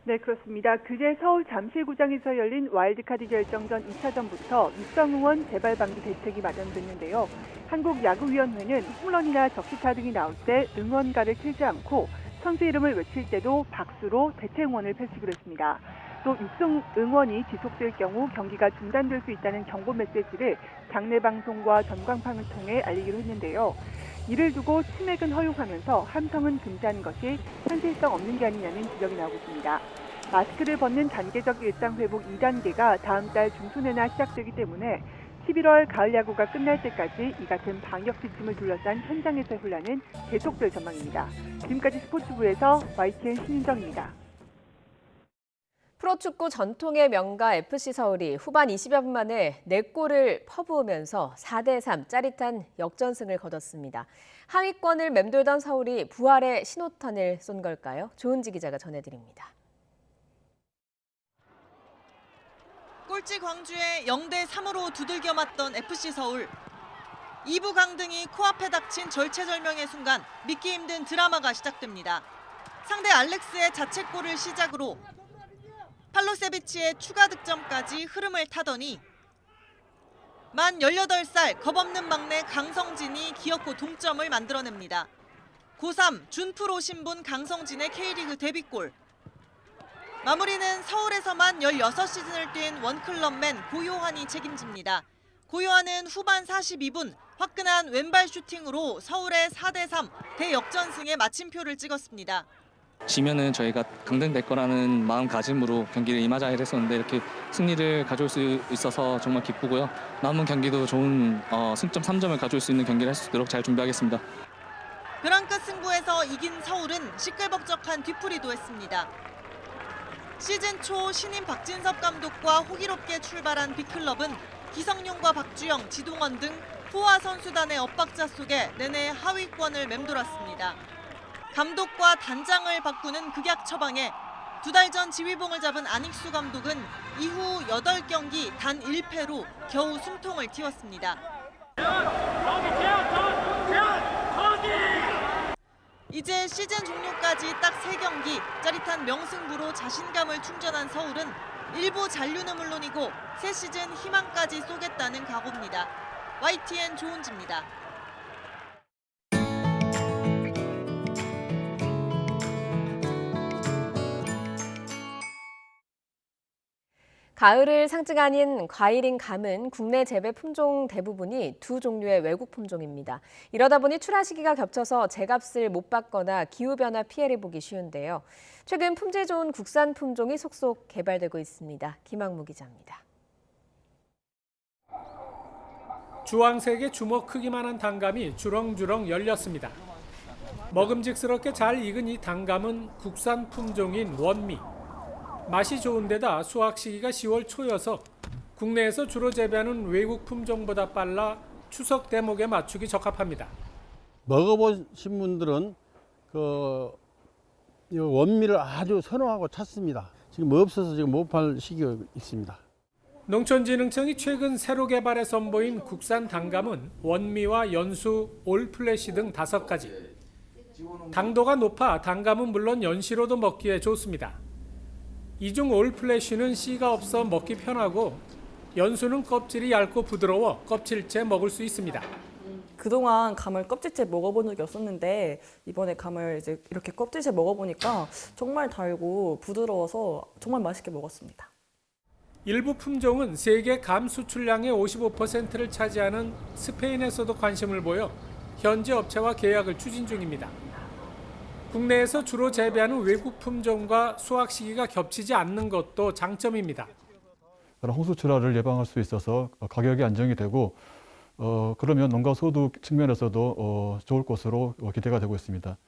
네, 그렇습니다. 그제 서울 잠실구장에서 열린 와일드카드 결정전 2차전부터 육성 응원 재발 방지 대책이 마련됐는데요. 한국야구위원회는 홈런이나 적시타 등이 나올 때 응원가를 틀지 않고 선수 이름을 외칠 때도 박수로 대체 응원을 펼치기로 했습니다. 또 육성 응원이 지속될 경우 경기가 중단될 수 있다는 경고 메시지를 장내 방송과 전광판을 통해 알리기로 했는데요. 이를 두고 치맥은 허용하면서 함성은 금지하는 것이 현실성 없는 게 아니냐는 지적이 나오고 있습니다. 마스크를 벗는 단계적 일상 회복 2단계가 다음 달 중순에나 시작되기 때문에 11월 가을 야구가 끝날 때까지 이 같은 방역 지침을 둘러싼 현장에서의 혼란은 계속될 전망입니다. 지금까지 스포츠부에서 YTN 신윤정입니다. 프로축구 전통의 명가 FC 서울이 후반 20여 분 만에 4골을 퍼부으면서 4대3 짜릿한 역전승을 거뒀습니다. 하위권을 맴돌던 서울이 부활의 신호탄을 쏜 걸까요? 조은지 기자가 전해드립니다. 꼴찌 광주에 0대3으로 두들겨 맞던 FC 서울. 2부 강등이 코앞에 닥친 절체절명의 순간 믿기 힘든 드라마가 시작됩니다. 상대 알렉스의 자책골을 시작으로 팔로세비치의 추가 득점까지 흐름을 타더니 만 18살 겁없는 막내 강성진이 기어코 동점을 만들어냅니다. 고3 준프로 신분 강성진의 K리그 데뷔골. 마무리는 서울에서만 16시즌을 뛴 원클럽맨 고요한이 책임집니다. 고요한은 후반 42분 화끈한 왼발 슈팅으로 서울의 4대3 대역전승에 마침표를 찍었습니다. 지면은 저희가 강등될 거라는 마음가짐으로 경기를 임하자 했었는데 이렇게 승리를 가져올 수 있어서 정말 기쁘고요. 남은 경기도 좋은 승점 3점을 가져올 수 있는 경기를 할 수 있도록 잘 준비하겠습니다. 벼랑 끝 승부에서 이긴 서울은 시끌벅적한 뒤풀이도 했습니다. 시즌 초 신인 박진섭 감독과 호기롭게 출발한 B클럽은 기성용과 박주영, 지동원 등 포화 선수단의 엇박자 속에 내내 하위권을 맴돌았습니다. 감독과 단장을 바꾸는 극약 처방에 두 달 전 지휘봉을 잡은 안익수 감독은 이후 8경기 단 1패로 겨우 숨통을 틔웠습니다. 이제 시즌 종료까지 딱 3경기, 짜릿한 명승부로 자신감을 충전한 서울은 일부 잔류는 물론이고 새 시즌 희망까지 쏘겠다는 각오입니다. YTN 조은지입니다. 가을을 상징하는 과일인 감은 국내 재배 품종 대부분이 두 종류의 외국 품종입니다. 이러다 보니 출하 시기가 겹쳐서 제값을 못 받거나 기후변화 피해를 보기 쉬운데요. 최근 품질 좋은 국산 품종이 속속 개발되고 있습니다. 김학무 기자입니다. 주황색의 주먹 크기만한 단감이 주렁주렁 열렸습니다. 먹음직스럽게 잘 익은 이 단감은 국산 품종인 원미. 맛이 좋은 데다 수확 시기가 10월 초여서 국내에서 주로 재배하는 외국 품종보다 빨라 추석 대목에 맞추기 적합합니다. 먹어보신 분들은 이 원미를 아주 선호하고 찾습니다. 지금 없어서 지금 못 팔 시기가 있습니다. 농촌진흥청이 최근 새로 개발해 선보인 국산 단감은 원미와 연수, 올플래시 등 5가지. 당도가 높아 단감은 물론 연시로도 먹기에 좋습니다. 이 중 올플래시는 씨가 없어 먹기 편하고 연수는 껍질이 얇고 부드러워 껍질째 먹을 수 있습니다. 그동안 감을 껍질째 먹어본 적이 없었는데 이번에 감을 이제 이렇게 껍질째 먹어보니까 정말 달고 부드러워서 정말 맛있게 먹었습니다. 일부 품종은 세계 감 수출량의 55%를 차지하는 스페인에서도 관심을 보여 현지 업체와 계약을 추진 중입니다. 국내에서 주로 재배하는 외국 품종과 수확 시기가 겹치지 않는 것도 장점입니다. 홍수출하를 예방할 수 있어서 가격이 안정이 되고 그러면 농가 소득 측면에서도 좋을 것으로 기대가 되고 있습니다.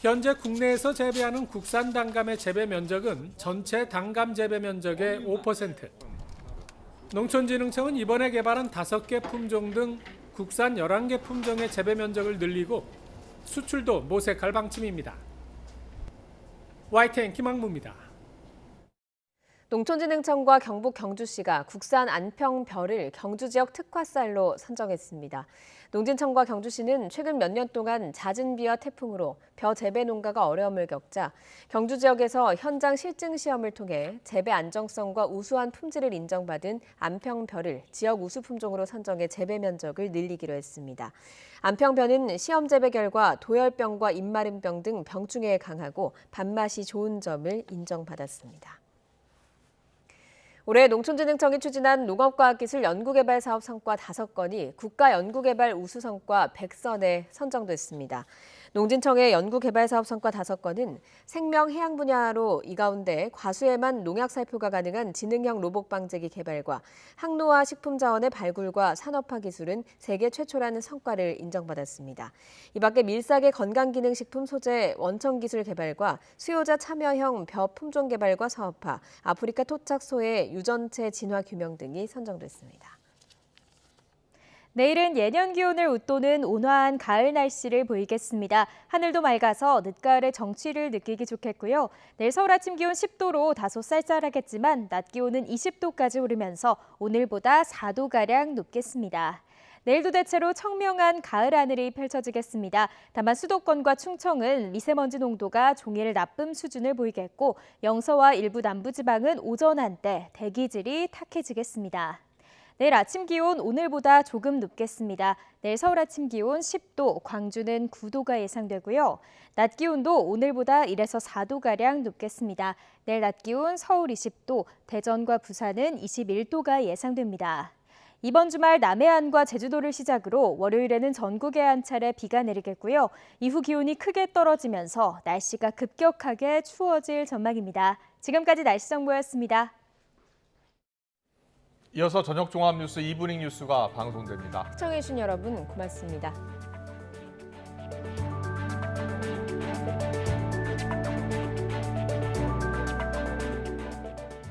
현재 국내에서 재배하는 국산 단감의 재배 면적은 전체 단감 재배 면적의 5%. 농촌진흥청은 이번에 개발한 5개 품종 등 국산 11개 품종의 재배 면적을 늘리고 수출도 모색할 방침입니다. YTN 김학무입니다. 농촌진흥청과 경북 경주시가 국산 안평별을 경주 지역 특화쌀로 선정했습니다. 농진청과 경주시는 최근 몇 년 동안 잦은 비와 태풍으로 벼 재배 농가가 어려움을 겪자 경주 지역에서 현장 실증 시험을 통해 재배 안정성과 우수한 품질을 인정받은 안평별을 지역 우수 품종으로 선정해 재배 면적을 늘리기로 했습니다. 안평별은 시험 재배 결과 도열병과 입마름병 등 병충해에 강하고 밥맛이 좋은 점을 인정받았습니다. 올해 농촌진흥청이 추진한 농업과학기술 연구개발 사업 성과 5건이 국가연구개발 우수성과 100선에 선정됐습니다. 농진청의 연구개발 사업 성과 5건은 생명 해양 분야로 이 가운데 과수에만 농약 살포가 가능한 지능형 로봇 방제기 개발과 항노화 식품자원의 발굴과 산업화 기술은 세계 최초라는 성과를 인정받았습니다. 이 밖에 밀사계 건강기능식품 소재 원천 기술 개발과 수요자 참여형 벼 품종 개발과 사업화, 아프리카 토착 소의 유전체 진화 규명 등이 선정됐습니다. 내일은 예년 기온을 웃도는 온화한 가을 날씨를 보이겠습니다. 하늘도 맑아서 늦가을의 정취를 느끼기 좋겠고요. 내일 서울 아침 기온 10도로 다소 쌀쌀하겠지만 낮 기온은 20도까지 오르면서 오늘보다 4도가량 높겠습니다. 내일도 대체로 청명한 가을 하늘이 펼쳐지겠습니다. 다만 수도권과 충청은 미세먼지 농도가 종일 나쁨 수준을 보이겠고 영서와 일부 남부지방은 오전 한때 대기질이 탁해지겠습니다. 내일 아침 기온 오늘보다 조금 높겠습니다. 내일 서울 아침 기온 10도, 광주는 9도가 예상되고요. 낮 기온도 오늘보다 1에서 4도가량 높겠습니다. 내일 낮 기온 서울 20도, 대전과 부산은 21도가 예상됩니다. 이번 주말 남해안과 제주도를 시작으로 월요일에는 전국에 한 차례 비가 내리겠고요. 이후 기온이 크게 떨어지면서 날씨가 급격하게 추워질 전망입니다. 지금까지 날씨 정보였습니다. 이어서 저녁 종합 뉴스 이브닝 뉴스가 방송됩니다. 시청해주신 여러분 고맙습니다.